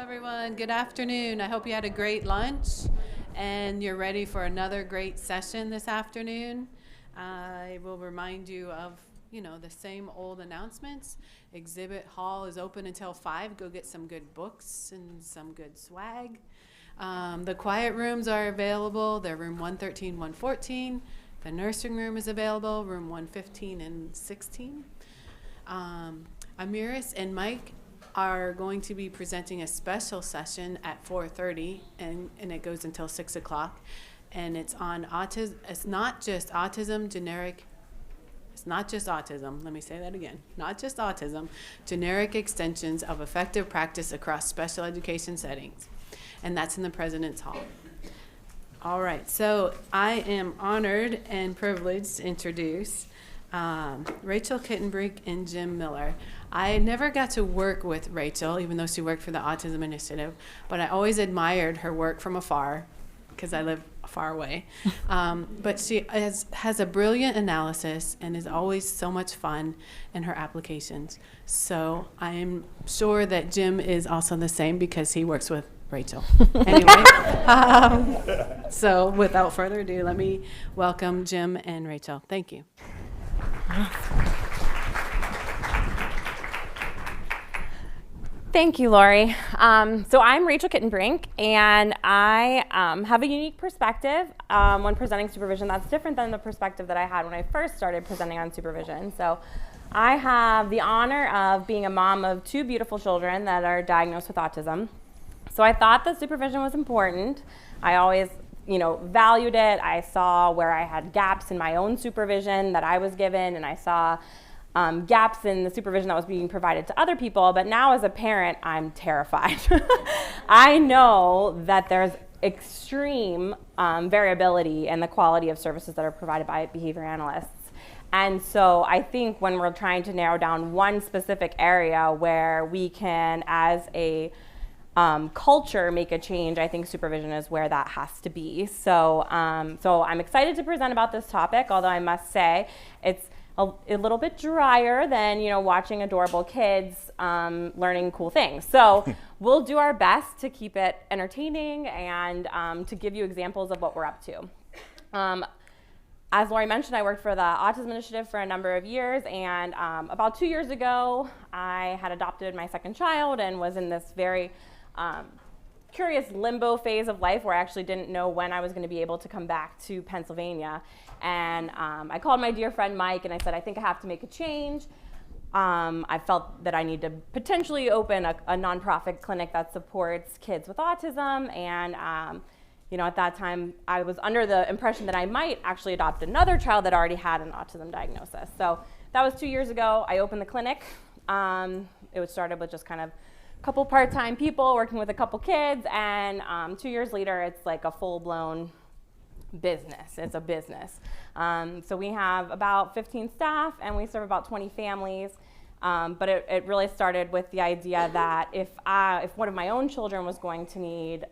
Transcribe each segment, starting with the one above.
everyone. Good afternoon. I hope you had a great lunch and you're ready for another great session this afternoon. I will remind you of, the same old announcements. Exhibit hall is open until 5. Go get some good books and some good swag. The quiet rooms are available. They're room 113, 114. The nursing room is available, room 115 and 16. Amiris and Mike are going to be presenting a special session at 4:30, and it goes until 6 o'clock. And it's on autism. It's not just autism, let me say that again. Not just autism, generic extensions of effective practice across special education settings. And that's in the President's Hall. All right, so I am honored and privileged to introduce Rachel Kittenbrink and Jim Miller. I never got to work with Rachel, even though she worked for the Autism Initiative, but I always admired her work from afar because I live far away. But she has a brilliant analysis and is always so much fun in her applications. So I am sure that Jim is also the same because he works with Rachel. Anyway, so without further ado, let me welcome Jim and Rachel. Thank you. Thank you, Lori. So I'm Rachel Kittenbrink, and I have a unique perspective when presenting supervision that's different than the perspective that I had when I first started presenting on supervision. So I have the honor of being a mom of 2 beautiful children that are diagnosed with autism. So I thought that supervision was important. I always valued it. I saw where I had gaps in my own supervision that I was given, and I saw gaps in the supervision that was being provided to other people. But now as a parent, I'm terrified. I know that there's extreme variability in the quality of services that are provided by behavior analysts. And so I think when we're trying to narrow down one specific area where we can, as a culture, make a change, I think supervision is where that has to be. So I'm excited to present about this topic, although I must say it's a little bit drier than watching adorable kids learning cool things. So we'll do our best to keep it entertaining and to give you examples of what we're up to. As Lori mentioned, I worked for the Autism Initiative for a number of years, and about 2 years ago, I had adopted my second child and was in this very curious limbo phase of life where I actually didn't know when I was going to be able to come back to Pennsylvania. And I called my dear friend Mike and I said, I think I have to make a change. I felt that I need to potentially open a nonprofit clinic that supports kids with autism. And at that time, I was under the impression that I might actually adopt another child that already had an autism diagnosis. So that was 2 years ago. I opened the clinic. It was started with just kind of a couple part-time people working with a couple kids. And 2 years later, it's like a full-blown business. It's a business. So we have about 15 staff and we serve about 20 families. But it really started with the idea that if one of my own children was going to need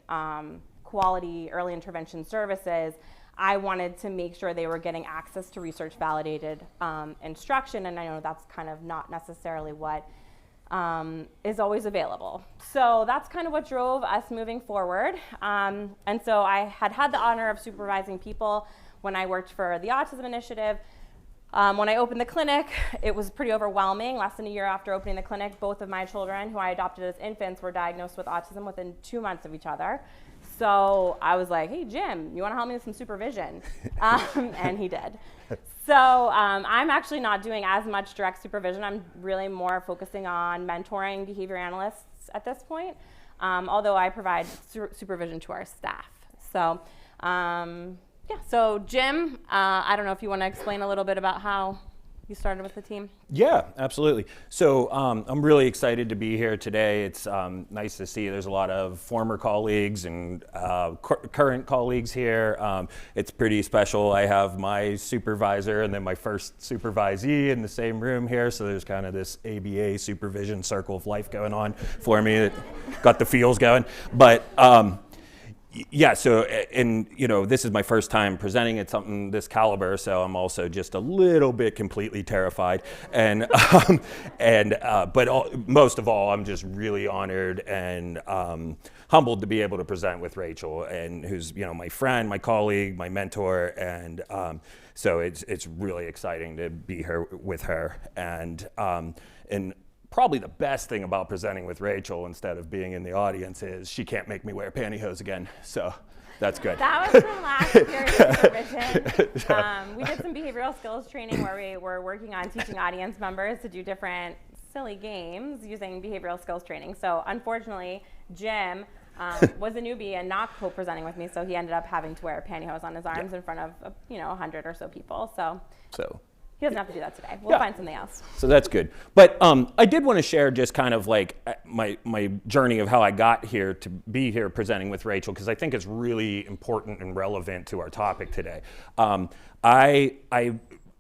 quality early intervention services, I wanted to make sure they were getting access to research validated instruction. And I know that's kind of not necessarily what is always available. So that's kind of what drove us moving forward. And so I had the honor of supervising people when I worked for the Autism Initiative. When I opened the clinic, it was pretty overwhelming. Less than a year after opening the clinic, both of my children, who I adopted as infants, were diagnosed with autism within 2 months of each other. So I was like, hey, Jim, you want to help me with some supervision? And he did. So I'm actually not doing as much direct supervision. I'm really more focusing on mentoring behavior analysts at this point, although I provide supervision to our staff. So so Jim, I don't know if you want to explain a little bit about how you started with the team. Yeah, absolutely. So I'm really excited to be here today. It's nice to see there's a lot of former colleagues and current colleagues here. It's pretty special. I have my supervisor and then my first supervisee in the same room here. So there's kind of this ABA supervision circle of life going on for me that got the feels going. But Yeah, so, and this is my first time presenting at something this caliber, so I'm also just a little bit completely terrified. And, most of all, I'm just really honored and humbled to be able to present with Rachel, and who's, my friend, my colleague, my mentor, and so it's really exciting to be here with her. And probably the best thing about presenting with Rachel instead of being in the audience is she can't make me wear pantyhose again. So that's good. That was from last year's supervision. We did some behavioral skills training where we were working on teaching audience members to do different silly games using behavioral skills training. So unfortunately, Jim was a newbie and not co-presenting with me, so he ended up having to wear pantyhose on his arms in front of 100 or so people. So he doesn't have to do that today. We'll find something else. So that's good. But I did want to share just kind of like my journey of how I got here to be here presenting with Rachel, because I think it's really important and relevant to our topic today.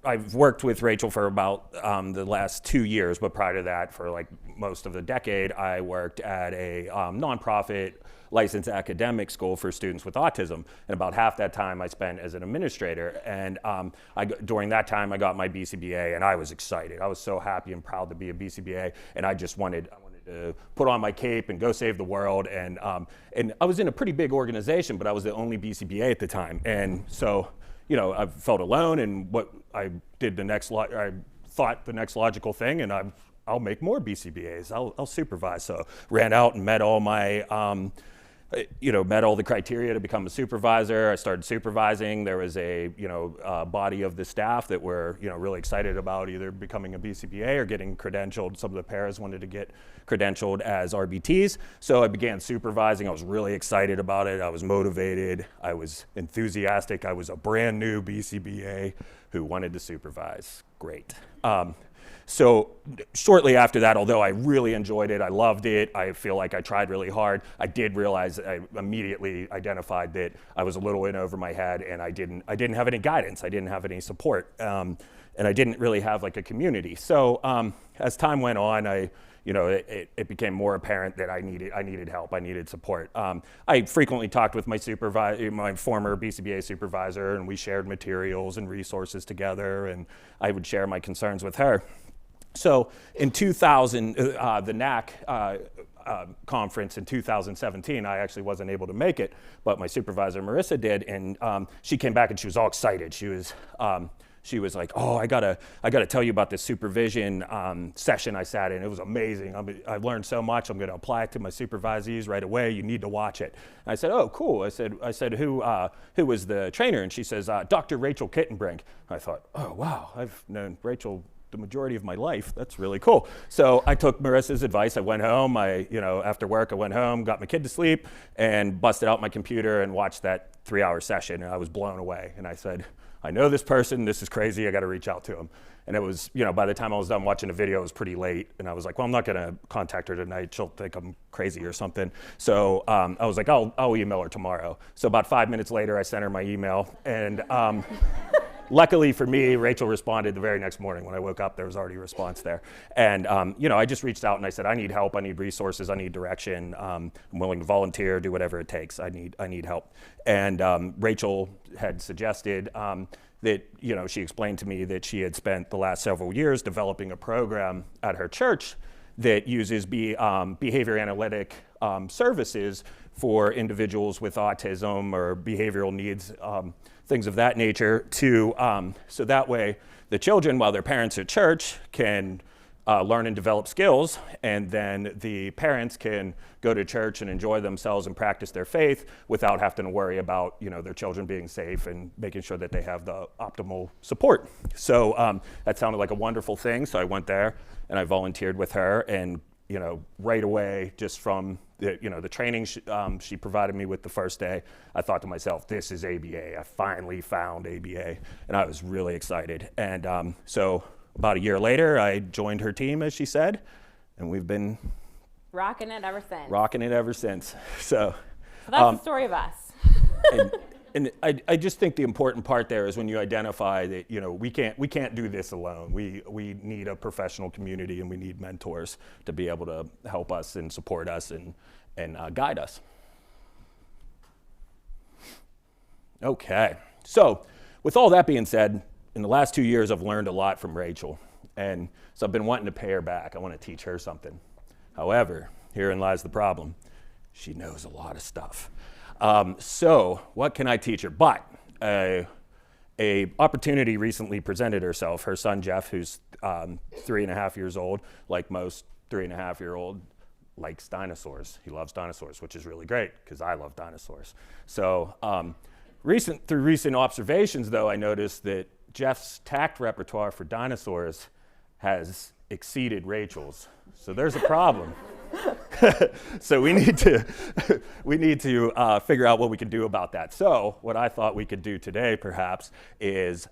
I've worked with Rachel for about the last 2 years, but prior to that, for like most of the decade, I worked at a nonprofit licensed academic school for students with autism. And about half that time I spent as an administrator. And during that time, I got my BCBA, and I was excited. I was so happy and proud to be a BCBA, and I just wanted to put on my cape and go save the world. And I was in a pretty big organization, but I was the only BCBA at the time. And so, I felt alone, and what I did I thought the next logical thing, and I'll make more BCBAs. I'll supervise. So ran out and met all my met all the criteria to become a supervisor. I started supervising. There was a body of the staff that were really excited about either becoming a BCBA or getting credentialed. Some of the paras wanted to get credentialed as RBTs. So I began supervising. I was really excited about it. I was motivated. I was enthusiastic. I was a brand new BCBA who wanted to supervise. Great. So shortly after that, although I really enjoyed it, I loved it, I feel like I tried really hard, I did realize, I immediately identified that I was a little in over my head, and I didn't have any guidance, I didn't have any support, and I didn't really have like a community. So as time went on, it became more apparent that I needed help, I needed support. I frequently talked with my former BCBA supervisor, and we shared materials and resources together, and I would share my concerns with her. So in 2000, the NAC conference in 2017, I actually wasn't able to make it, but my supervisor Marissa did, and she came back and she was all excited. She was like, "Oh, I gotta tell you about this supervision session I sat in. It was amazing. I learned so much. I'm gonna apply it to my supervisees right away. You need to watch it." And I said, "Oh, cool." I said, who was the trainer? And she says, Dr. Rachel Kittenbrink. I thought, oh wow, I've known Rachel the majority of my life. That's really cool. So I took Marissa's advice. I went home. After work, I went home, got my kid to sleep, and busted out my computer and watched that 3-hour session. And I was blown away. And I said, I know this person. This is crazy. I got to reach out to him. And it was, by the time I was done watching the video, it was pretty late. And I was like, well, I'm not going to contact her tonight. She'll think I'm crazy or something. So I was like, I'll email her tomorrow. So about 5 minutes later, I sent her my email. And luckily for me, Rachel responded the very next morning. When I woke up, there was already a response there. And, I just reached out and I said, I need help. I need resources. I need direction. I'm willing to volunteer, do whatever it takes. I need help. And Rachel had suggested that, she explained to me that she had spent the last several years developing a program at her church that uses behavior analytic services for individuals with autism or behavioral needs, things of that nature, so that way the children, while their parents at church, can learn and develop skills, and then the parents can go to church and enjoy themselves and practice their faith without having to worry about their children being safe and making sure that they have the optimal support. So that sounded like a wonderful thing. So I went there and I volunteered with her, and right away, just from the training she provided me with the first day, I thought to myself, this is ABA. I finally found ABA, and I was really excited. And so about a year later, I joined her team, as she said, and we've been rocking it ever since. So that's the story of us. And I just think the important part there is when you identify that we can't do this alone. We need a professional community, and we need mentors to be able to help us and support us and guide us. Okay, so with all that being said, in the last 2 years, I've learned a lot from Rachel. And so I've been wanting to pay her back. I want to teach her something. However, herein lies the problem. She knows a lot of stuff. So what can I teach her? But a opportunity recently presented herself. Her son, Jeff, who's 3.5 years old, like most 3.5-year-old, likes dinosaurs. He loves dinosaurs, which is really great because I love dinosaurs. So through recent observations, though, I noticed that Jeff's tact repertoire for dinosaurs has exceeded Rachel's. So there's a problem. So we need to figure out what we can do about that. So what I thought we could do today, perhaps, is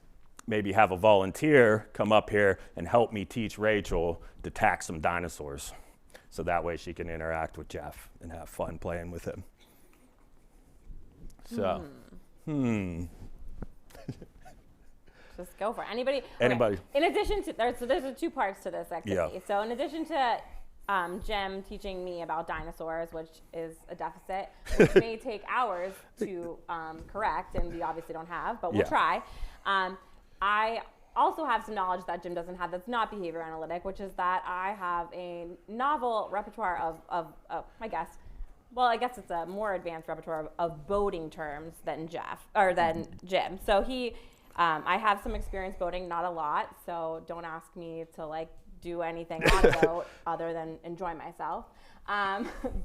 maybe have a volunteer come up here and help me teach Rachel to tact some dinosaurs. So that way she can interact with Jeff and have fun playing with him. So, Just go for it. Anybody? Anybody. Okay. In addition to, there's 2 parts to this activity. Yeah. So in addition to Jim teaching me about dinosaurs, which is a deficit, which may take hours to correct, and we obviously don't have, but we'll try. I also have some knowledge that Jim doesn't have that's not behavior analytic, which is that I have a novel repertoire of I guess it's a more advanced repertoire of boating terms than Jim. So I have some experience boating, not a lot, so don't ask me to do anything on a boat other than enjoy myself.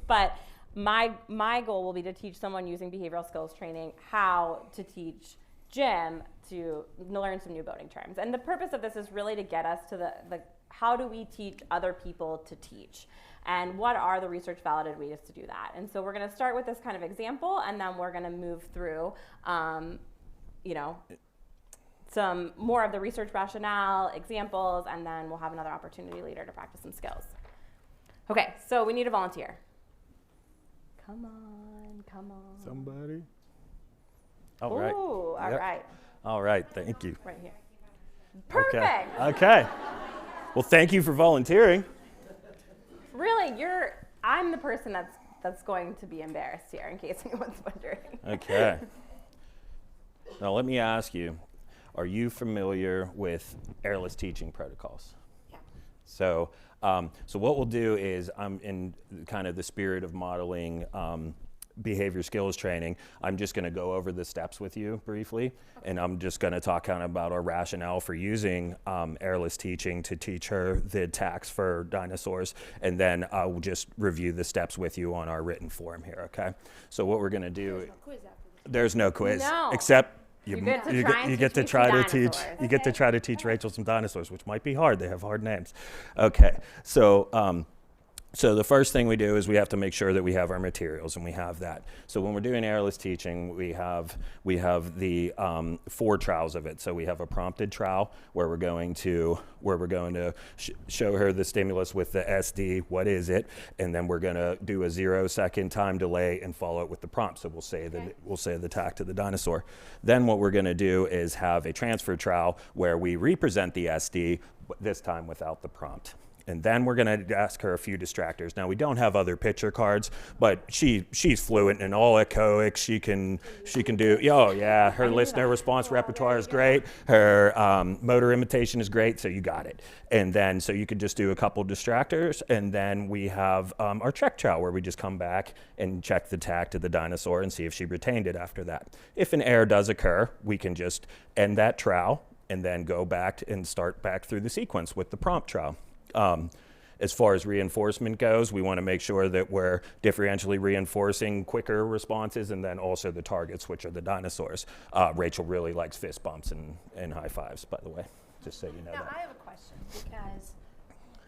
But my goal will be to teach someone using behavioral skills training how to teach Jim to learn some new boating terms. And the purpose of this is really to get us to the how do we teach other people to teach? And what are the research validated ways to do that? And so we're going to start with this kind of example, and then we're going to move through, some more of the research rationale, examples, and then we'll have another opportunity later to practice some skills. Okay, so we need a volunteer. Come on. Somebody? All right. Ooh, all right. All right, thank you. Right here. Perfect. Okay. Well, thank you for volunteering. Really, I'm the person that's going to be embarrassed here, in case anyone's wondering. Okay. Now let me ask you, are you familiar with airless teaching protocols? Yeah. So what we'll do is, I'm in kind of the spirit of modeling behavior skills training. I'm just going to go over the steps with you briefly, and I'm just going to talk kind of about our rationale for using airless teaching to teach her the tacts for dinosaurs, and then I'll just review the steps with you on our written form here, okay? So what we're going to do, there's no quiz, No. except You get to try to teach Rachel some dinosaurs, which might be hard. They have hard names. Okay, so the first thing we do is we have to make sure that we have our materials, and we have that. So when we're doing airless teaching, we have the 4 trials of it. So we have a prompted trial where we're going to show her the stimulus with the SD, what is it, and then we're going to do a 0-second time delay and follow it with the prompt. So we'll say the tact to the dinosaur. Then what we're going to do is have a transfer trial where we represent the SD, but this time without the prompt. And then we're going to ask her a few distractors. Now, we don't have other picture cards, but she's fluent in all echoic. She can do, her listener response repertoire is great. Her motor imitation is great, so you got it. And then, so you could just do a couple distractors, and then we have our check trial where we just come back and check the tact of the dinosaur and see if she retained it after that. If an error does occur, we can just end that trial and then go back and start back through the sequence with the prompt trial. As far as reinforcement goes, we want to make sure that we're differentially reinforcing quicker responses, and then also the targets, which are the dinosaurs. Rachel really likes fist bumps and high fives, by the way, just so you know now, that. I have a question because,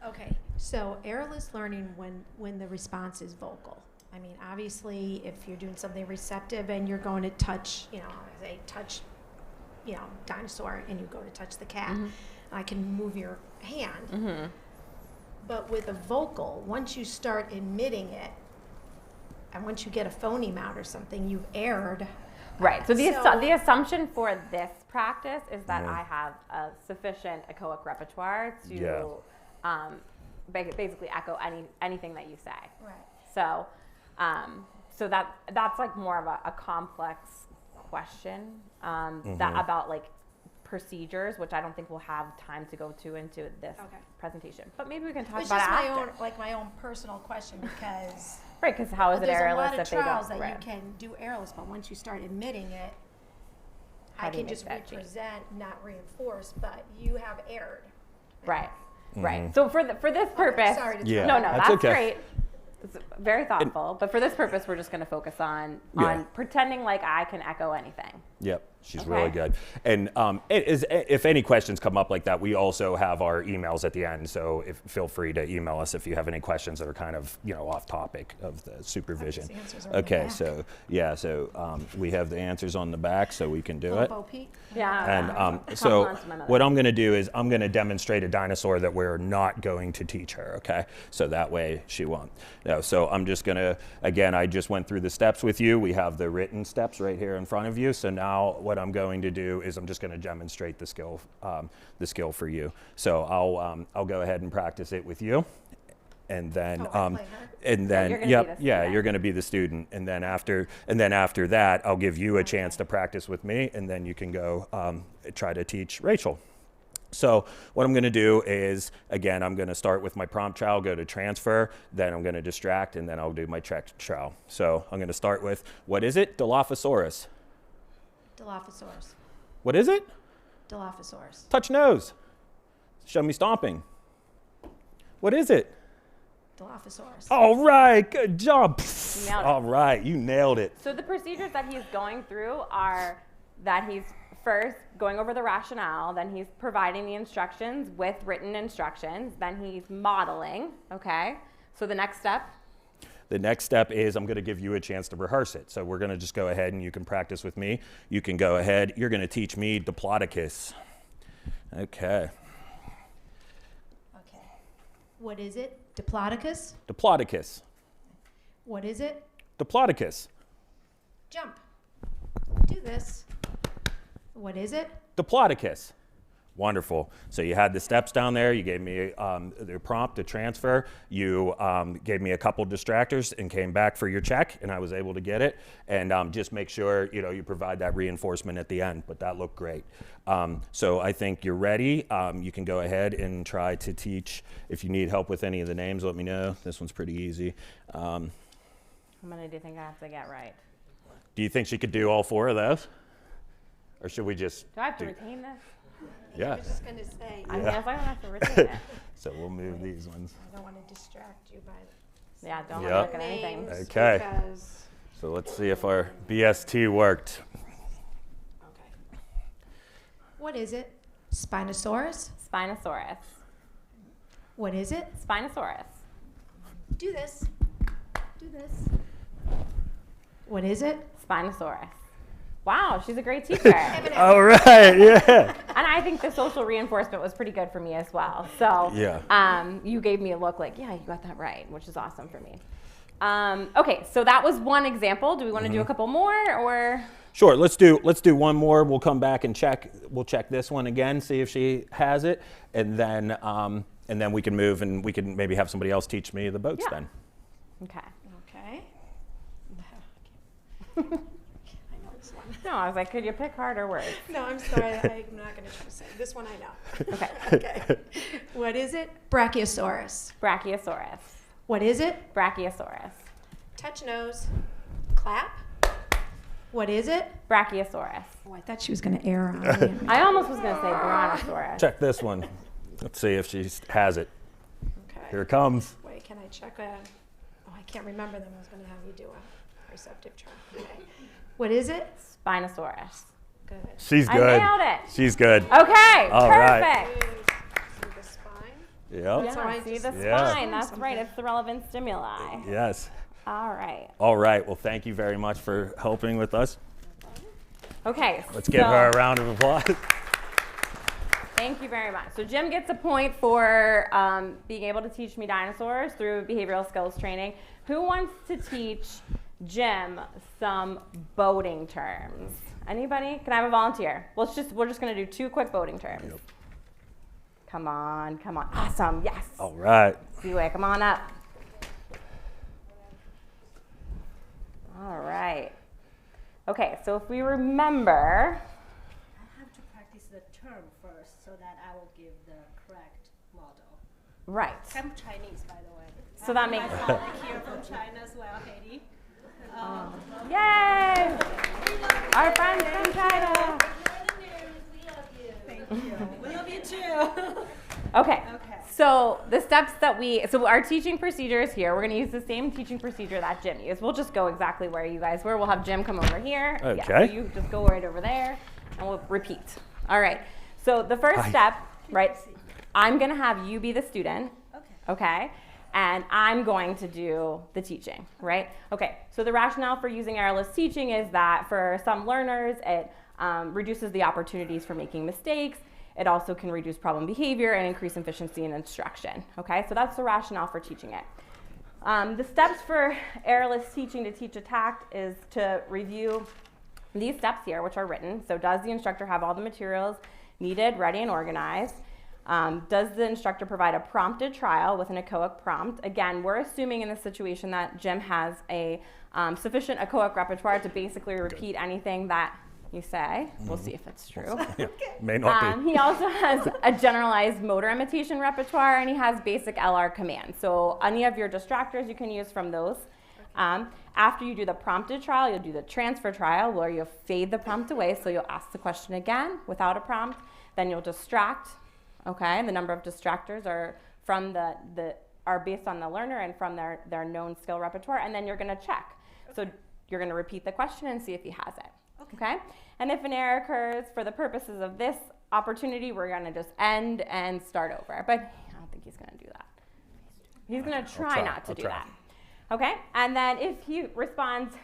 okay, so airless learning when the response is vocal. I mean, obviously, if you're doing something receptive and you're going to touch, dinosaur, and you go to touch the cat, I can move your hand. Mm-hmm. But with a vocal, once you start emitting it, and once you get a phoneme out or something, you've erred. Right. So the assumption for this practice is that I have a sufficient echoic repertoire to basically echo anything that you say. Right. So, that's like more of a complex question that about like procedures, which I don't think we'll have time to go into this presentation. But maybe we can talk It's about just it after. my own personal question because Right, because how is it there's a errorless lot of if they don't? trials that Right. you can do errorless, but once you start admitting it, How I do you can make just that change? represent, not reinforce, but you have erred. Right, right. So for this purpose, sorry to Yeah. no, That's that's okay. great. It's very thoughtful. But for this purpose, we're just going to focus on Yeah. pretending like I can echo anything. Yep, she's Okay. really good. And if any questions come up like that, we also have our emails at the end. So feel free to email us if you have any questions that are kind of off topic of the supervision. The answers are in the Okay, back. so we have the answers on the back, so we can do it. Bo Peep. Yeah. And so Compliments of my mother. what I'm going to do is I'm going to demonstrate a dinosaur that we're not going to teach her, okay? So that way she won't. No, so I'm just going to, again, I just went through the steps with you. We have the written steps right here in front of you. So now what I'm going to do is I'm just going to demonstrate the skill for you. So I'll go ahead and practice it with you. And then, play her? and then, you're gonna be the student. you're going to be the student. And then after that, I'll give you a chance to practice with me, and then you can go try to teach Rachel. So what I'm going to do is, again, I'm going to start with my prompt trial, go to transfer, then I'm going to distract, and then I'll do my check trial. So I'm going to start with, what is it? Dilophosaurus. Dilophosaurus. What is it? Dilophosaurus. Touch nose. Show me stomping. What is it? Dilophosaurus. All right, good job. Nailed it. All right, you nailed it. So the procedures that he's going through are that he's first going over the rationale, then he's providing the instructions with written instructions, then he's modeling, okay? So the next step? The next step is I'm going to give you a chance to rehearse it. So we're going to just go ahead and you can practice with me. You can go ahead. You're going to teach me Diplodocus. Okay. Okay. What is it? Diplodocus. Diplodocus. What is it? Diplodocus. Jump. Do this. What is it? Diplodocus. Wonderful. So you had the steps down there. You gave me the prompt to transfer. You gave me a couple distractors and came back for your check, and I was able to get it. And just make sure you provide that reinforcement at the end. But that looked great. So I think you're ready. You can go ahead and try to teach. If you need help with any of the names, let me know. This one's pretty easy. How many do you think I have to get right? Do you think she could do all 4 of those? Or should we just Do I have to retain this? Yeah. I was just going to say, I mean, if I don't have to retain it. So we'll move these ones. I don't want to distract you by Yeah, don't Yep. look at anything. names Okay. because- So let's see if our BST worked. Okay. What is it? Spinosaurus. Spinosaurus. What is it? Spinosaurus. Do this. Do this. What is it? Spinosaurus. Wow, she's a great teacher. And All right, yeah. I think the social reinforcement was pretty good for me as well. So Yeah. you gave me a look like, yeah, you got that right, which is awesome for me. Okay, so that was one example. Do we want to do a couple more or? Sure, let's do one more. We'll come back and check. We'll check this one again, see if she has it, and then we can move and we can maybe have somebody else teach me the boats Yeah. then. Okay. Okay. I know this one. No, I was like, could you pick harder words? No, I'm sorry. I'm not going to try to say. This one I know. Okay. Okay. What is it? Brachiosaurus. Brachiosaurus. What is it? Brachiosaurus. Touch nose. Clap. What is it? Brachiosaurus. Oh, I thought she was going to err on me. I almost was going to say Brontosaurus. Check this one. Let's see if she has it. Okay. Here it comes. Wait, can I check a... Oh, I can't remember them. I was going to have you do a receptive trial. Okay. What is it? Spinosaurus. Good. She's I good. nailed it. She's good. Okay, All right. perfect. See the spine? Yep. Yeah, So I see just- the Yeah. spine. That's right. It's the relevant stimuli. Yes. All right. All right. Well, thank you very much for helping with us. Okay. Let's give her a round of applause. Thank you very much. So Jim gets a point for being able to teach me dinosaurs through behavioral skills training. Who wants to teach Jim some boating terms? Anybody? Can I have a volunteer? We're just going to do 2 quick boating terms. Yep. Come on. Awesome. Yes. All right. Seaway, come on up. All right. Okay, so if we remember, I have to practice the term first so that I will give the correct model. right. I'm Chinese, by the way. So that makes my colleague here from China as well, Haiti. Yay! Our friends from China. Thank you. We love you too. Okay. Okay. So the steps that so our teaching procedure is here. We're going to use the same teaching procedure that Jim used. We'll just go exactly where you guys were. We'll have Jim come over here. Yeah, Okay. so you just go right over there, and we'll repeat. All right. So the first step, right? I'm going to have you be the student. Okay. Okay. And I'm going to do the teaching, right? Okay, so the rationale for using errorless teaching is that for some learners, it reduces the opportunities for making mistakes. It also can reduce problem behavior and increase efficiency in instruction, okay? So that's the rationale for teaching it. The steps for errorless teaching to teach a tact is to review these steps here, which are written. So does the instructor have all the materials needed, ready, and organized? Does the instructor provide a prompted trial with an echoic prompt? Again, we're assuming in this situation that Jim has a sufficient echoic repertoire to basically repeat anything that you say. We'll see if it's true. Yeah, may not be. He also has a generalized motor imitation repertoire, and he has basic LR commands. So any of your distractors you can use from those. After you do the prompted trial, you'll do the transfer trial where you'll fade the prompt away. So you'll ask the question again without a prompt. Then you'll distract. Okay, and the number of distractors are from are based on the learner and from their known skill repertoire, and then you're going to check. So you're going to repeat the question and see if he has it. Okay? And if an error occurs, for the purposes of this opportunity, we're going to just end and start over. But I don't think he's going to do that. He's going to try not to do that. Okay? And then if he responds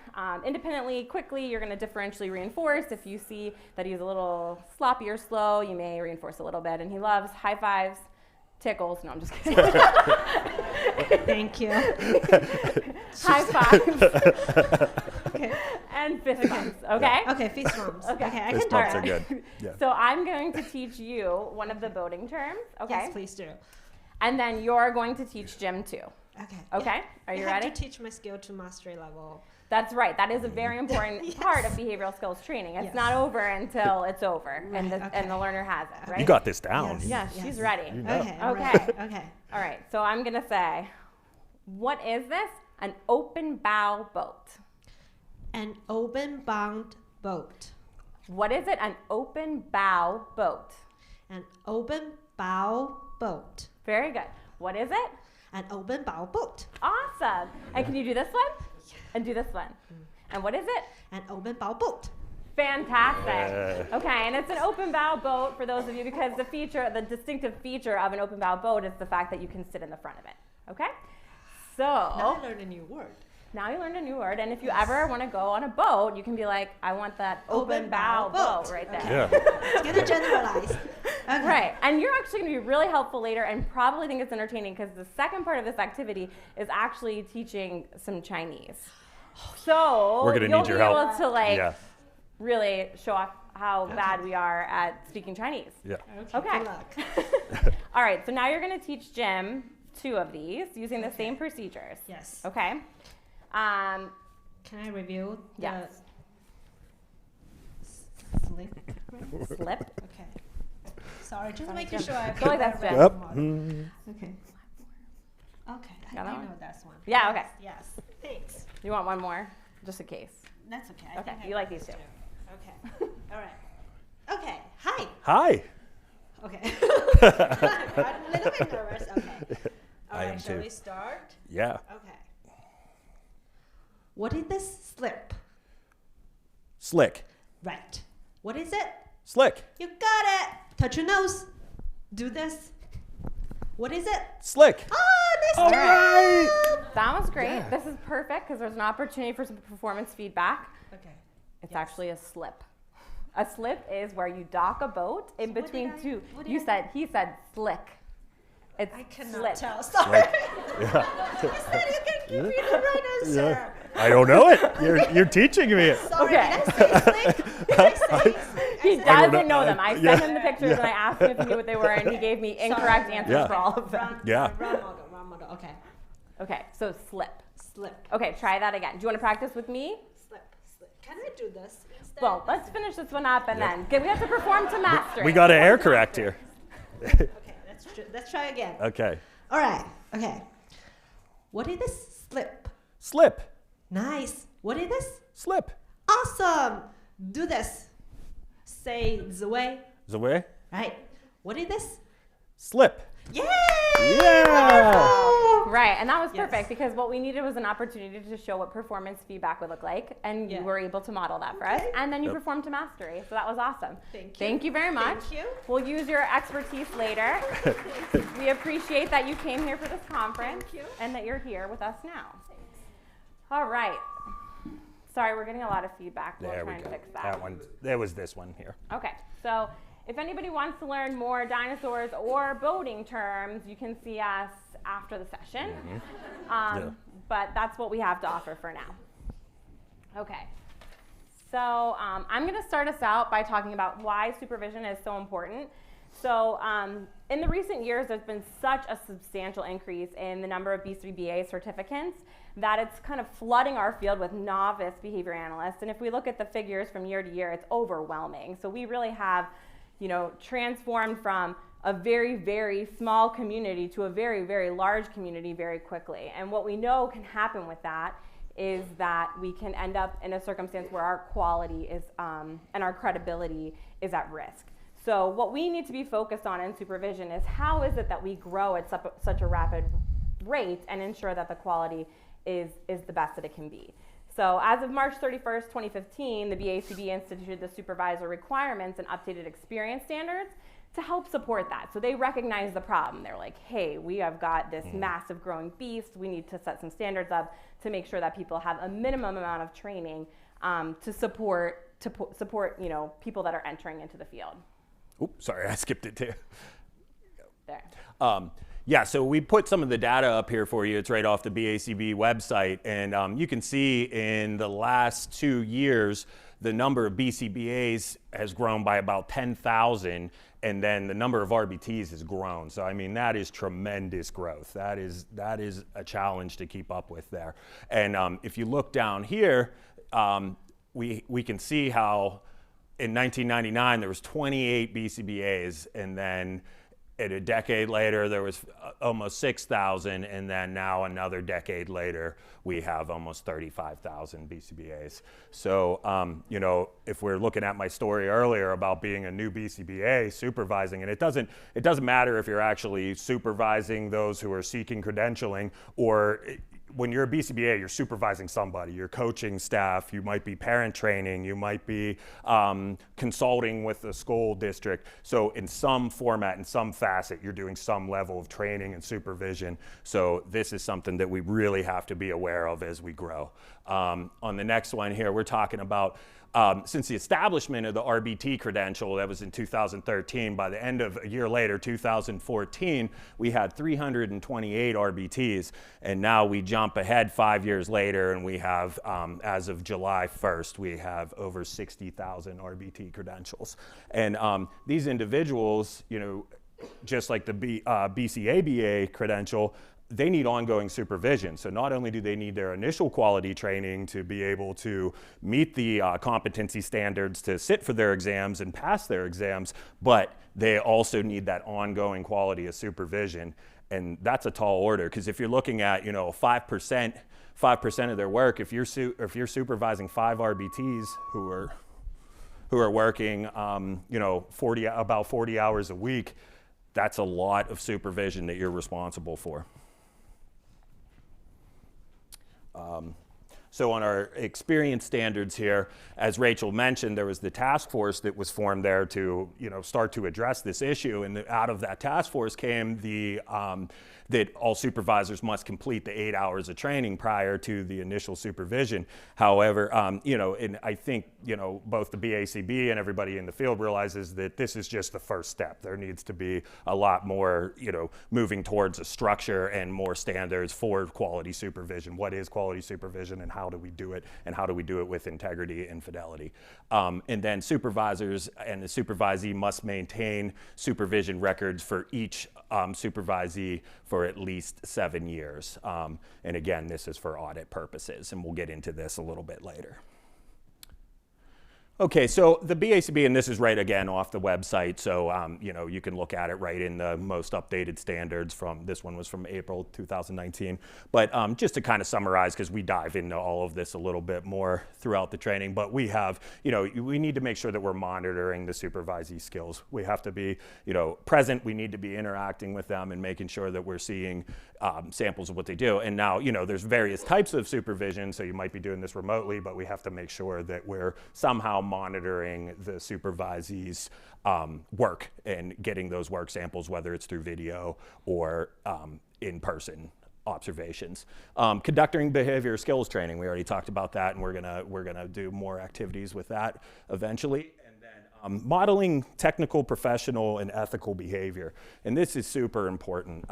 independently, quickly, you're going to differentially reinforce. If you see that he's a little sloppy or slow, you may reinforce a little bit. And he loves high fives, tickles. No, I'm just kidding. Thank you. High fives. Okay. And fist bumps, okay? Okay, fist bumps. Okay, I Fist can do bumps are it. good. Yeah. So I'm going to teach you one of the voting terms, okay? Yes, please do. And then you're going to teach Jim too. Okay. Okay? Are you ready? I have to teach my skill to mastery level. That's right. That is a very important part of behavioral skills training. It's Yes. not over until it's over Right, and the learner has it, right? You got this down. Yeah, she's ready. You know. Okay. I'm Okay. ready. Okay. All right. So I'm going to say, what is this? An open bow boat. An open bound boat. What is it? An open bow boat. An open bow boat. Very good. What is it? An open bow boat. Awesome. And can you do this one? And do this one. And what is it? An open bow boat. Fantastic. Okay, and it's an open bow boat for those of you because the distinctive feature of an open bow boat is the fact that you can sit in the front of it. Okay? So Now I learned a new word. now you learned a new word, and if you ever want to go on a boat, you can be like, I want that open bow boat right there. Yeah. It's gonna generalize. Okay. Right, and you're actually going to be really helpful later and probably think it's entertaining because the second part of this activity is actually teaching some Chinese. So We're gonna you'll need your be help. able to like Yeah. really show off how bad we are at speaking Chinese. Yeah. Okay. Good luck. All right, so now you're going to teach Jim 2 of these using the same procedures. Yes. Okay. Can I review the Yes. slip? Slip. Okay. Sorry, just making sure I Go like that, Jen. Yep. Okay. Okay. I Got that know one? that's one. Yeah, okay. Yes. Thanks. You want one more, just in case. That's okay. I Okay, think I you got like these this two. too. Okay. All right. Okay. Hi. Hi. Okay. I'm a little bit nervous. Okay. All I right. am Shall too. we start? Yeah. Okay. What is this slip? Slick. Right. What is it? Slick. You got it. Touch your nose. Do this. What is it? Slick. Oh, All nice right. That was great. Yeah. This is perfect because there's an opportunity for some performance feedback. Okay. It's actually a slip. A slip is where you dock a boat in what between did I- two. what did He said slick. It's I cannot slip. tell. Sorry. Yeah. You said you can give me the right answer. I don't know it. You're teaching me it. Sorry, Okay. did I say slick? Did I say slick? He I don't doesn't know. know them. I Yeah. sent him the pictures and I asked him if he knew what they were, and he gave me incorrect answers Yeah. for all of them. Yeah. Wrong model. Okay. Okay, so slip. Slip. Okay, try that again. Do you want to practice with me? Slip. Slip. Can I do this instead? Well, let's finish this one up and then we have to perform to mastery. We got to air correct here. Okay, let's try again. Okay. All right. Okay. What is this? Slip. Slip. Nice. What is this? Slip. Awesome. Do this. Say the way. The way? Right. What is this? Slip. Yay! Yeah. Right, and that was Yes. perfect because what we needed was an opportunity to show what performance feedback would look like, and you Yeah. were able to model that for us, and then you Yep. performed to mastery, so that was awesome. Thank you. Thank you very much. Thank you. We'll use your expertise later. We appreciate that you came here for this conference Thank you. and that you're here with us now. All right. Sorry, we're getting a lot of feedback. We'll There try we and go. fix That one. There was this one here. Okay, so if anybody wants to learn more dinosaurs or boating terms, you can see us after the session. Yeah. But that's what we have to offer for now. Okay, so I'm going to start us out by talking about why supervision is so important. So in the recent years, there's been such a substantial increase in the number of B3BA certificants that it's kind of flooding our field with novice behavior analysts. And if we look at the figures from year to year, it's overwhelming. So we really have, transformed from a very, very small community to a very, very large community very quickly. And what we know can happen with that is that we can end up in a circumstance where our quality is and our credibility is at risk. So what we need to be focused on in supervision is how is it that we grow at such a rapid rate and ensure that the quality is the best that it can be. So as of March 31st, 2015, the BACB instituted the supervisor requirements and updated experience standards to help support that. So they recognize the problem. They're like, hey, we have got this massive growing beast. We need to set some standards up to make sure that people have a minimum amount of training to support people that are entering into the field. Oops, sorry, I skipped it too. There. Yeah, so we put some of the data up here for you. It's right off the BACB website. And you can see in the last 2 years, the number of BCBAs has grown by about 10,000. And then the number of RBTs has grown. So, I mean, that is tremendous growth. That is a challenge to keep up with there. And if you look down here, we can see how in 1999, there was 28 BCBAs. And then a decade later, there was almost 6,000, and then now another decade later, we have almost 35,000 BCBAs. So, if we're looking at my story earlier about being a new BCBA supervising, and it doesn't matter if you're actually supervising those who are seeking credentialing, or when you're a BCBA, you're supervising somebody. You're coaching staff. You might be parent training. You might be consulting with the school district. So in some format, in some facet, you're doing some level of training and supervision. So this is something that we really have to be aware of as we grow. On the next one here, we're talking about since the establishment of the RBT credential, that was in 2013, by the end of a year later, 2014, we had 328 RBTs, and now we jump ahead 5 years later, and we have, as of July 1st, we have over 60,000 RBT credentials. And these individuals, just like the BCABA credential, they need ongoing supervision. So not only do they need their initial quality training to be able to meet the competency standards to sit for their exams and pass their exams, but they also need that ongoing quality of supervision. And that's a tall order, because if you're looking at 5% of their work, if you're supervising 5 RBTs who are working about 40 hours a week, that's a lot of supervision that you're responsible for. So on our experience standards here, as Rachel mentioned, there was the task force that was formed there to start to address this issue. And out of that task force came that all supervisors must complete the 8 hours of training prior to the initial supervision. However, and I think both the BACB and everybody in the field realizes that this is just the first step. There needs to be a lot more moving towards a structure and more standards for quality supervision. What is quality supervision, and how do we do it, and how do we do it with integrity and fidelity? And then supervisors and the supervisee must maintain supervision records for each supervisee for at least 7 years. And again, this is for audit purposes, and we'll get into this a little bit later. Okay, so the BACB, and this is right again off the website, so you know, you can look at it right in the most updated standards from, this one was from April 2019. But just to kind of summarize, because we dive into all of this a little bit more throughout the training, but we have, you know, we need to make sure that we're monitoring the supervisee skills. We have to be, you know, present, we need to be interacting with them and making sure that we're seeing samples of what they do. And now, you know, there's various types of supervision, so you might be doing this remotely, but we have to make sure that we're somehow monitoring the supervisee's work and getting those work samples, whether it's through video or in-person observations. Conducting behavior skills training, we already talked about that, and we're gonna do more activities with that eventually. And then modeling technical, professional, and ethical behavior, and this is super important.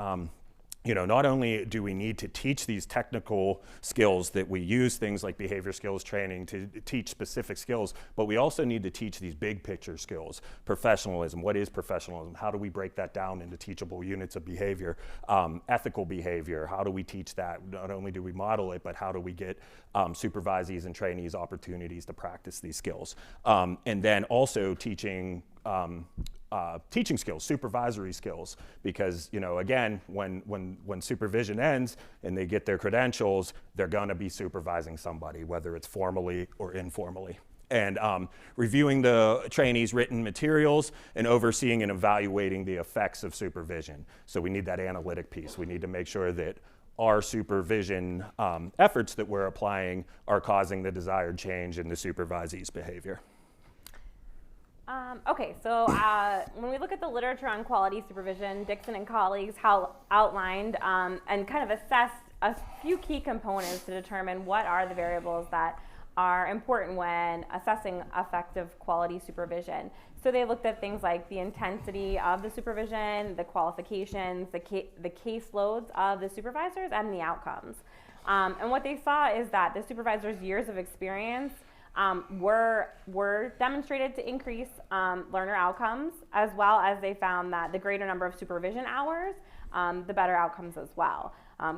You know, not only do we need to teach these technical skills, that we use things like behavior skills training to teach specific skills, but we also need to teach these big picture skills. Professionalism, what is professionalism? How do we break that down into teachable units of behavior? Ethical behavior, how do we teach that? Not only do we model it, but how do we get supervisees and trainees opportunities to practice these skills? And then also teaching teaching skills, supervisory skills, because, you know, again, when supervision ends and they get their credentials, they're gonna be supervising somebody, whether it's formally or informally. And reviewing the trainees' written materials and overseeing and evaluating the effects of supervision. So we need that analytic piece. We need to make sure that our supervision efforts that we're applying are causing the desired change in the supervisee's behavior. Okay, so when we look at the literature on quality supervision, Dixon and colleagues outlined and kind of assessed a few key components to determine what are the variables that are important when assessing effective quality supervision. So they looked at things like the intensity of the supervision, the qualifications, the caseloads of the supervisors, and the outcomes. And what they saw is that the supervisor's years of experience were demonstrated to increase learner outcomes, as well as they found that the greater number of supervision hours, the better outcomes as well.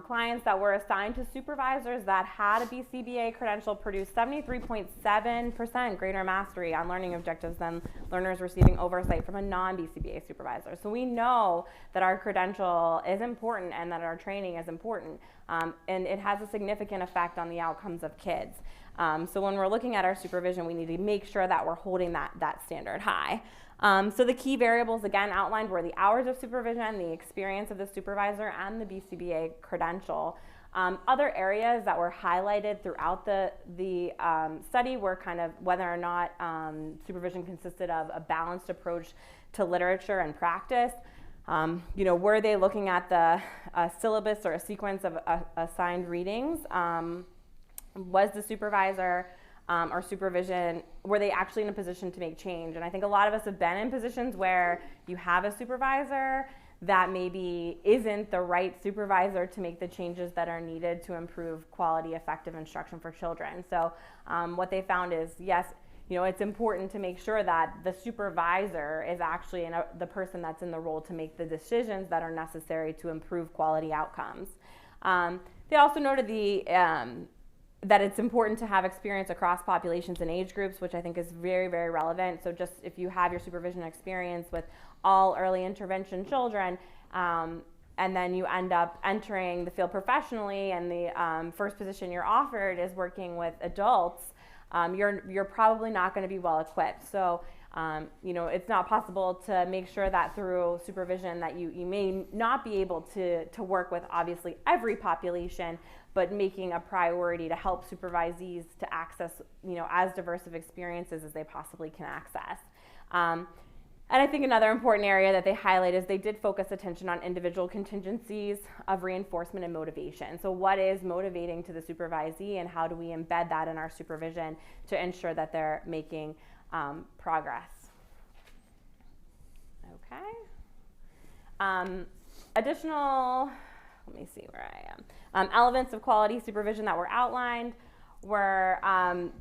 Clients that were assigned to supervisors that had a BCBA credential produced 73.7% greater mastery on learning objectives than learners receiving oversight from a non-BCBA supervisor. So we know that our credential is important and that our training is important, and it has a significant effect on the outcomes of kids. So when we're looking at our supervision, we need to make sure that we're holding that standard high. So the key variables, again, outlined were the hours of supervision, the experience of the supervisor, and the BCBA credential. Other areas that were highlighted throughout the study were kind of whether or not supervision consisted of a balanced approach to literature and practice. You know, were they looking at the syllabus or a sequence of assigned readings? Was the supervisor or supervision, were they actually in a position to make change? And I think a lot of us have been in positions where you have a supervisor that maybe isn't the right supervisor to make the changes that are needed to improve quality, effective instruction for children. So what they found is, yes, you know, it's important to make sure that the supervisor is actually the person that's in the role to make the decisions that are necessary to improve quality outcomes. They also noted that it's important to have experience across populations and age groups, which I think is very, very relevant. So just if you have your supervision experience with all early intervention children, and then you end up entering the field professionally, and the first position you're offered is working with adults, you're probably not going to be well equipped. So you know, it's not possible to make sure that through supervision that you may not be able to work with obviously every population, but making a priority to help supervisees to access, you know, as diverse of experiences as they possibly can access. And I think another important area that they highlight is they did focus attention on individual contingencies of reinforcement and motivation. So what is motivating to the supervisee, and how do we embed that in our supervision to ensure that they're making progress? Okay. Additional, let me see where I am. Elements of quality supervision that were outlined were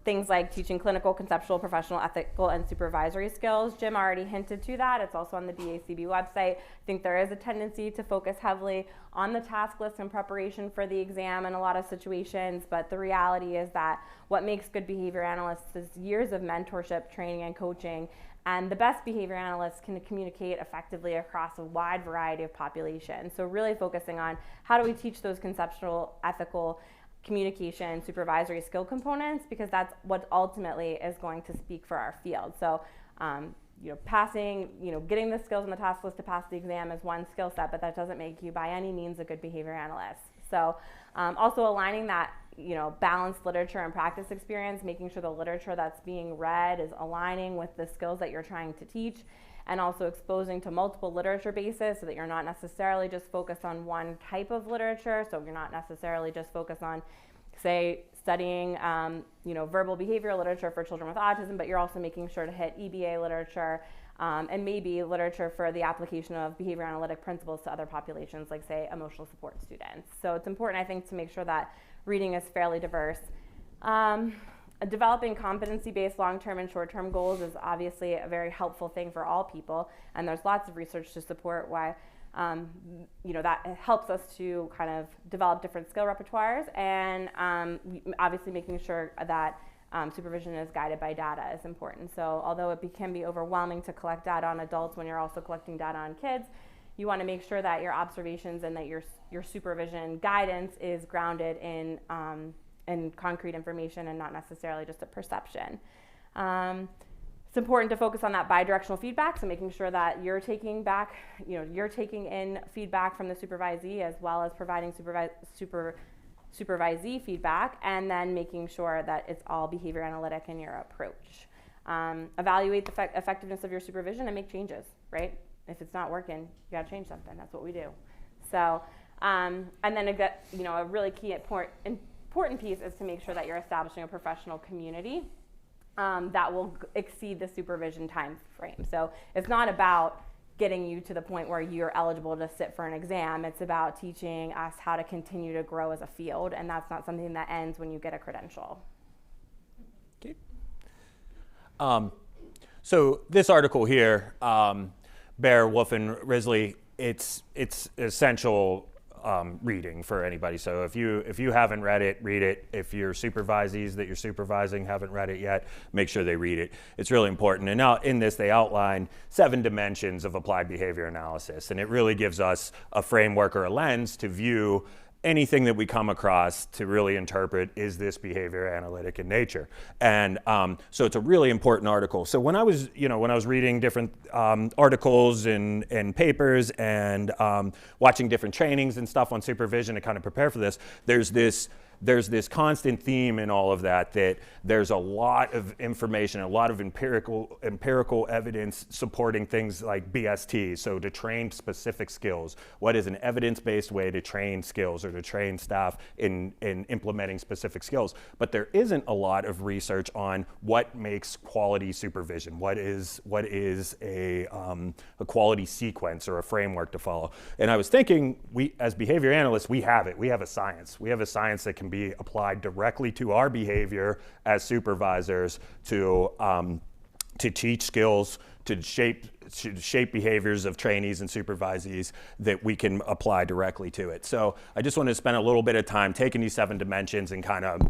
things like teaching clinical, conceptual, professional, ethical, and supervisory skills. Jim already hinted to that. It's also on the BACB website. I think there is a tendency to focus heavily on the task list and preparation for the exam in a lot of situations, but the reality is that what makes good behavior analysts is years of mentorship, training, and coaching. And the best behavior analysts can communicate effectively across a wide variety of populations. So really focusing on how do we teach those conceptual, ethical, communication, supervisory skill components, because that's what ultimately is going to speak for our field. So, getting the skills on the task list to pass the exam is one skill set, but that doesn't make you by any means a good behavior analyst. So, also aligning that, balanced literature and practice experience, making sure the literature that's being read is aligning with the skills that you're trying to teach, and also exposing to multiple literature bases so that you're not necessarily just focused on one type of literature. So you're not necessarily just focused on, say, studying verbal behavioral literature for children with autism, but you're also making sure to hit EBA literature and maybe literature for the application of behavior analytic principles to other populations, like, say, emotional support students. So it's important, I think, to make sure that reading is fairly diverse. Developing competency-based long-term and short-term goals is obviously a very helpful thing for all people, and there's lots of research to support why that helps us to kind of develop different skill repertoires, and obviously making sure that supervision is guided by data is important. So although it can be overwhelming to collect data on adults when you're also collecting data on kids, you want to make sure that your observations and that your supervision guidance is grounded in concrete information and not necessarily just a perception. It's important to focus on that bidirectional feedback, so making sure that you're taking in feedback from the supervisee as well as providing supervisee feedback, and then making sure that it's all behavior analytic in your approach. Evaluate the effectiveness of your supervision and make changes, right? If it's not working, you gotta change something. That's what we do. So, and then a really key important piece is to make sure that you're establishing a professional community that will exceed the supervision time frame. So it's not about getting you to the point where you're eligible to sit for an exam. It's about teaching us how to continue to grow as a field, and that's not something that ends when you get a credential. Okay. So this article here, Bear, Wolf, and Risley, it's essential reading for anybody. So if you haven't read it, read it. If your supervisees that you're supervising haven't read it yet, make sure they read it. It's really important. And now in this, they outline 7 dimensions of applied behavior analysis. And it really gives us a framework or a lens to view anything that we come across to really interpret, is this behavior analytic in nature? And so it's a really important article. So when I was reading different articles and papers and watching different trainings and stuff on supervision to kind of prepare for this, there's this constant theme in all of that there's a lot of information, a lot of empirical evidence supporting things like BST, so to train specific skills. What is an evidence-based way to train skills or to train staff in implementing specific skills? But there isn't a lot of research on what makes quality supervision. What is a quality sequence or a framework to follow? And I was thinking, we as behavior analysts, we have it. We have a science. We have a science that can be applied directly to our behavior as supervisors to teach skills, to shape behaviors of trainees and supervisees that we can apply directly to it. So I just wanted to spend a little bit of time taking these 7 dimensions and kind of,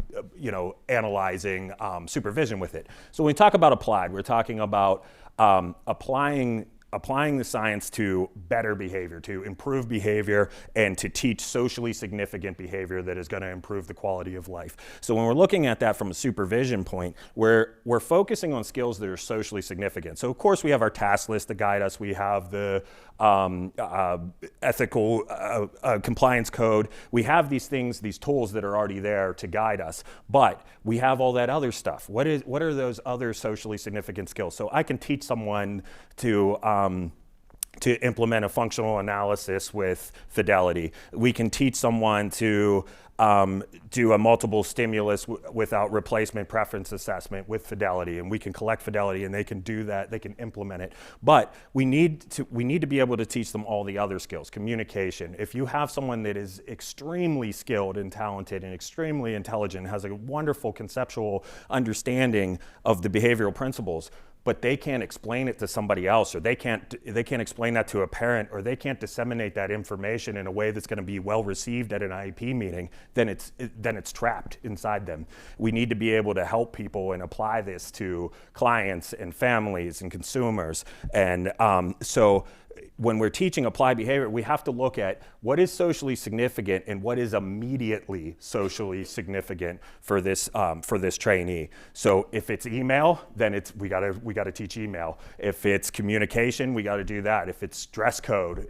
analyzing supervision with it. So when we talk about applied, we're talking about applying the science to better behavior, to improve behavior, and to teach socially significant behavior that is going to improve the quality of life. So when we're looking at that from a supervision point, we're focusing on skills that are socially significant. So of course we have our task list to guide us. We have the ethical compliance code. We have these things, these tools that are already there to guide us, but we have all that other stuff. What are those other socially significant skills? So I can teach someone to to implement a functional analysis with fidelity. We can teach someone to do a multiple stimulus without replacement preference assessment with fidelity, and we can collect fidelity, and they can do that, they can implement it. But we need to be able to teach them all the other skills. Communication. If you have someone that is extremely skilled and talented and extremely intelligent, has a wonderful conceptual understanding of the behavioral principles, but they can't explain it to somebody else, or they can't explain that to a parent, or they can't disseminate that information in a way that's going to be well received at an IEP meeting, then it's trapped inside them. We need to be able to help people and apply this to clients and families and consumers. And so when we're teaching applied behavior, we have to look at what is socially significant and what is immediately socially significant for this trainee. So if it's email, then we gotta teach email. If it's communication, we gotta do that. If it's dress code,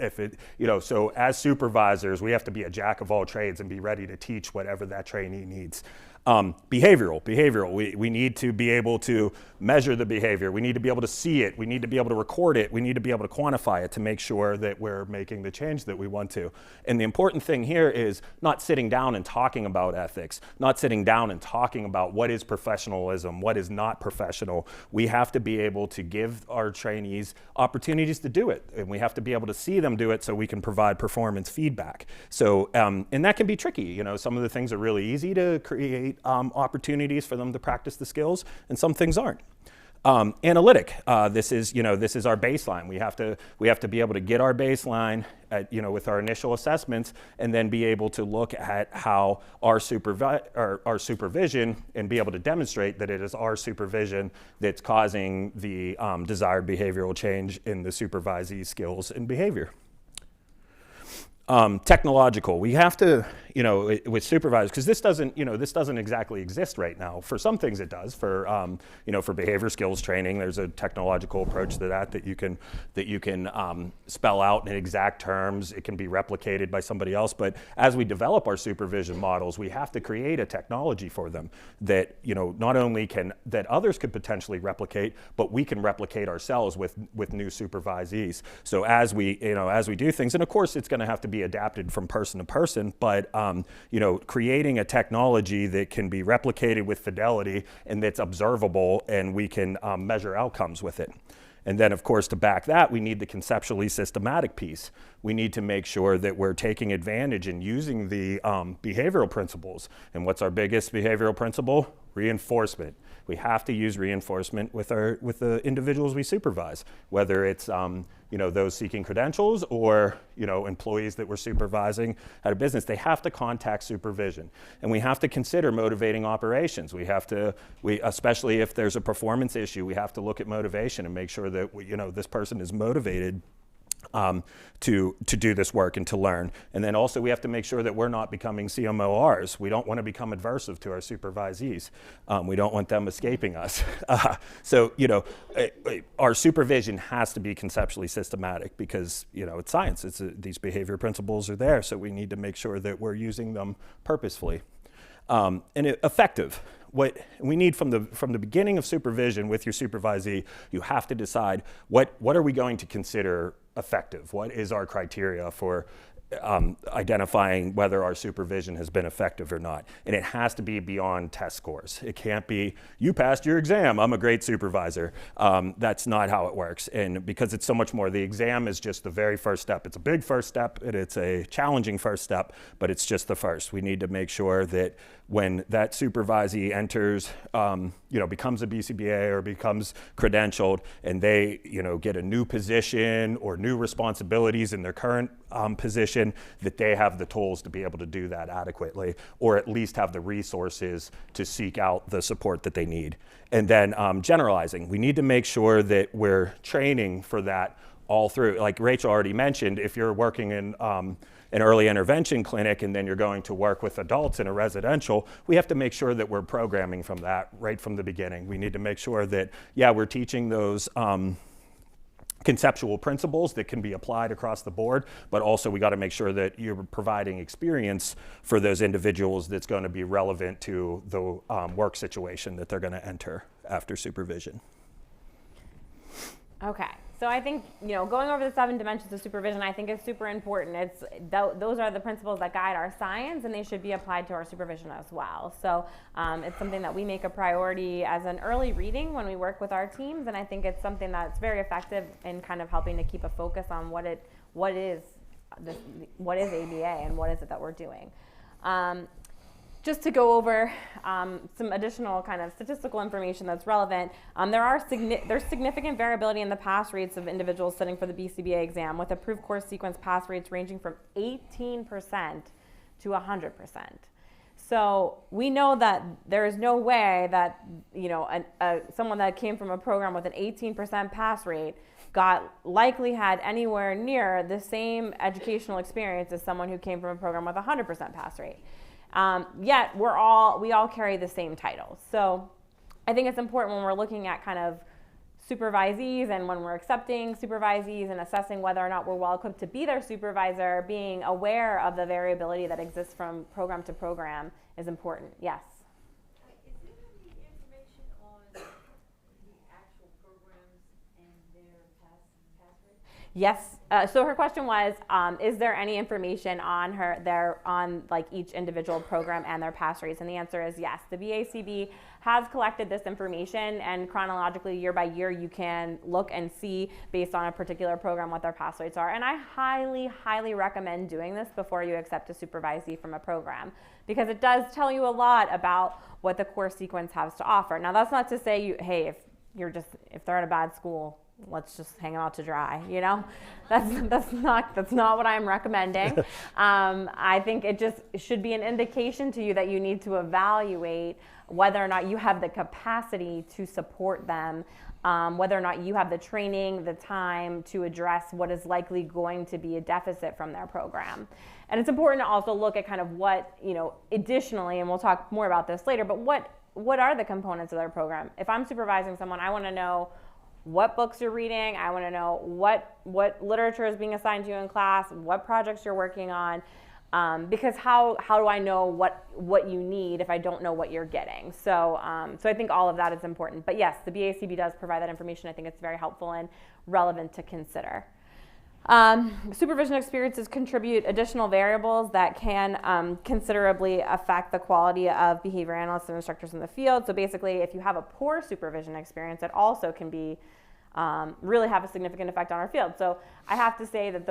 so as supervisors, we have to be a jack of all trades and be ready to teach whatever that trainee needs. Behavioral. We need to be able to measure the behavior. We need to be able to see it. We need to be able to record it. We need to be able to quantify it to make sure that we're making the change that we want to. And the important thing here is not sitting down and talking about ethics, not sitting down and talking about what is professionalism, what is not professional. We have to be able to give our trainees opportunities to do it, and we have to be able to see them do it so we can provide performance feedback. So, and that can be tricky. Some of the things are really easy to create opportunities for them to practice the skills, and some things aren't. Analytic. This is our baseline. We have to be able to get our baseline with our initial assessments, and then be able to look at how our supervision, and be able to demonstrate that it is our supervision that's causing the desired behavioral change in the supervisee skills and behavior. Technological. We have to, with supervisors, because this doesn't exactly exist right now. For some things it does. For for behavior skills training, there's a technological approach to that you can spell out in exact terms. It can be replicated by somebody else. But as we develop our supervision models, we have to create a technology for them that not only that others could potentially replicate, but we can replicate ourselves with new supervisees. So as we do things, and of course it's going to have to be adapted from person to person, but creating a technology that can be replicated with fidelity and that's observable, and we can measure outcomes with it. And then, of course, to back that, we need the conceptually systematic piece. We need to make sure that we're taking advantage and using the behavioral principles. And what's our biggest behavioral principle? Reinforcement. We have to use reinforcement with the individuals we supervise, whether it's those seeking credentials or employees that we're supervising at a business. They have to contact supervision, and we have to consider motivating operations. We especially if there's a performance issue, we have to look at motivation and make sure that this person is motivated to do this work and to learn. And then also we have to make sure that we're not becoming CMORs. We don't want to become adversive to our supervisees. We don't want them escaping us. So our supervision has to be conceptually systematic, because it's science. These behavior principles are there, so we need to make sure that we're using them purposefully. And effective. What we need from the beginning of supervision with your supervisee, you have to decide what are we going to consider effective? What is our criteria for identifying whether our supervision has been effective or not? And it has to be beyond test scores. It can't be, you passed your exam, I'm a great supervisor. That's not how it works. And because it's so much more, the exam is just the very first step. It's a big first step, and it's a challenging first step, but it's just the first. We need to make sure that when that supervisee enters, becomes a BCBA or becomes credentialed, and they, get a new position or new responsibilities in their current position, that they have the tools to be able to do that adequately, or at least have the resources to seek out the support that they need. And then generalizing. We need to make sure that we're training for that all through. Like Rachel already mentioned, if you're working in an early intervention clinic and then you're going to work with adults in a residential, we have to make sure that we're programming from that right from the beginning. We need to make sure that, we're teaching those conceptual principles that can be applied across the board, but also we got to make sure that you're providing experience for those individuals that's going to be relevant to the work situation that they're going to enter after supervision. Okay, So I think, going over the 7 dimensions of supervision, I think is super important. Those are the principles that guide our science, and they should be applied to our supervision as well. So it's something that we make a priority as an early reading when we work with our teams, and I think it's something that's very effective in kind of helping to keep a focus on what is ABA and what is it that we're doing. Just to go over some additional kind of statistical information that's relevant, there's significant variability in the pass rates of individuals sitting for the BCBA exam, with approved course sequence pass rates ranging from 18% to 100%. So we know that there is no way that someone that came from a program with an 18% pass rate likely had anywhere near the same educational experience as someone who came from a program with a 100% pass rate. Yet we all carry the same titles. So I think it's important when we're looking at kind of supervisees and when we're accepting supervisees and assessing whether or not we're well equipped to be their supervisor, being aware of the variability that exists from program to program is important. Yes? Is there any information on the actual programs and their pass rate? Yes. So her question was, is there any information on like each individual program and their pass rates? And the answer is yes. The BACB has collected this information, and chronologically, year by year, you can look and see based on a particular program what their pass rates are. And I highly, highly recommend doing this before you accept a supervisee from a program, because it does tell you a lot about what the course sequence has to offer. Now, that's not to say if they're at a bad school, let's just hang them out to dry, That's not what I'm recommending. I think it should be an indication to you that you need to evaluate whether or not you have the capacity to support them, whether or not you have the training, the time to address what is likely going to be a deficit from their program. And it's important to also look at kind of what, additionally, and we'll talk more about this later, but what are the components of their program? If I'm supervising someone, I want to know what books you're reading. I want to know what literature is being assigned to you in class, what projects you're working on, because how do I know what you need if I don't know what you're getting? So I think all of that is important. But yes, the BACB does provide that information. I think it's very helpful and relevant to consider. Supervision experiences contribute additional variables that can considerably affect the quality of behavior analysts and instructors in the field. So basically, if you have a poor supervision experience, it also can be really have a significant effect on our field. So I have to say that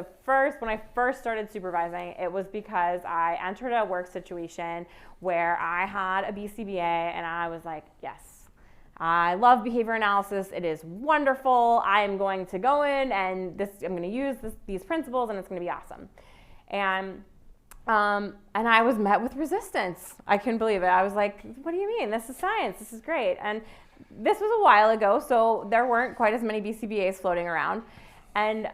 when I first started supervising, it was because I entered a work situation where I had a BCBA and I was like, yes, I love behavior analysis. It is wonderful. I am going to go in and I'm going to use these principles and it's going to be awesome. And I was met with resistance. I couldn't believe it. I was like, what do you mean? This is science. This is great. And this was a while ago, so there weren't quite as many BCBAs floating around. And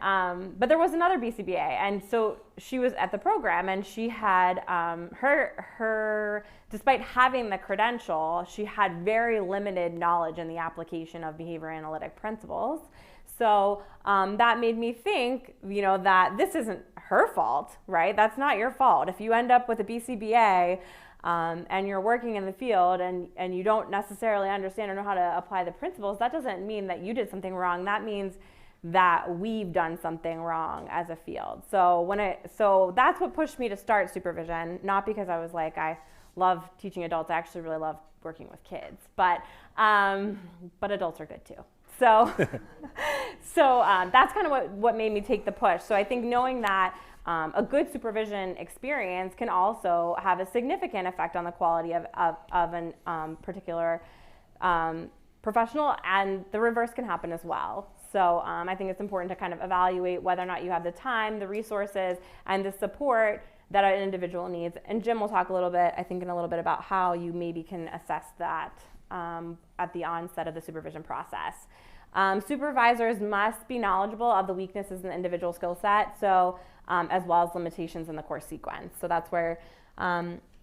but there was another BCBA, and so she was at the program, and she had her despite having the credential, she had very limited knowledge in the application of behavior analytic principles. So that made me think, that this isn't her fault, right? That's not your fault. If you end up with a BCBA and you're working in the field and you don't necessarily understand or know how to apply the principles, that doesn't mean that you did something wrong. That means that we've done something wrong as a field. So that's what pushed me to start supervision, not because I was like, I love teaching adults. I actually really love working with kids, but adults are good too. So that's kind of what made me take the push. So I think knowing that a good supervision experience can also have a significant effect on the quality of an particular professional, and the reverse can happen as well. So I think it's important to kind of evaluate whether or not you have the time, the resources, and the support that an individual needs. And Jim will talk a little bit, I think, in a little bit about how you maybe can assess that at the onset of the supervision process. Supervisors must be knowledgeable of the weaknesses in the individual skill set, so as well as limitations in the course sequence. So that's where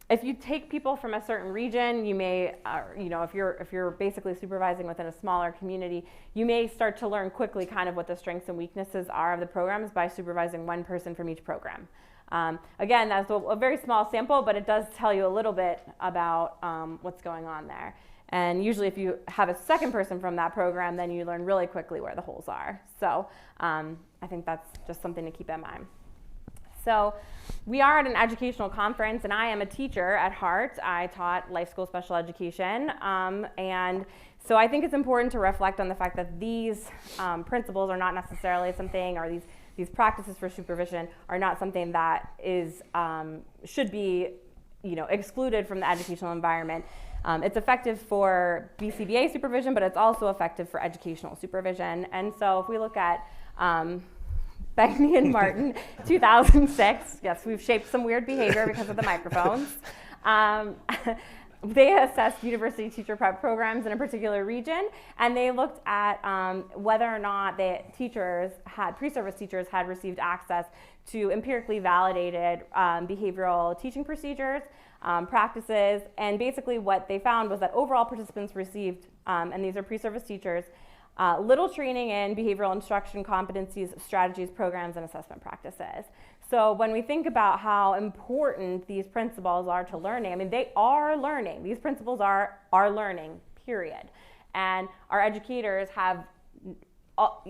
if you take people from a certain region, you may, if you're basically supervising within a smaller community, you may start to learn quickly kind of what the strengths and weaknesses are of the programs by supervising one person from each program. Again, that's a very small sample, but it does tell you a little bit about what's going on there. And usually if you have a second person from that program, then you learn really quickly where the holes are. So I think that's just something to keep in mind. So we are at an educational conference, and I am a teacher at heart. I taught life school special education, and so I think it's important to reflect on the fact that these principles are not necessarily something, or these practices for supervision are not something that is should be, excluded from the educational environment. It's effective for BCBA supervision, but it's also effective for educational supervision. And so if we look at Begney and Martin, 2006. Yes, we've shaped some weird behavior because of the microphones. They assessed university teacher prep programs in a particular region, and they looked at whether or not the pre-service teachers had received access to empirically validated behavioral teaching procedures, practices, and basically what they found was that overall participants received, and these are pre-service teachers, little training in behavioral instruction competencies, strategies, programs, and assessment practices. So when we think about how important these principles are to learning, I mean, they are learning. These principles are learning, period. And our educators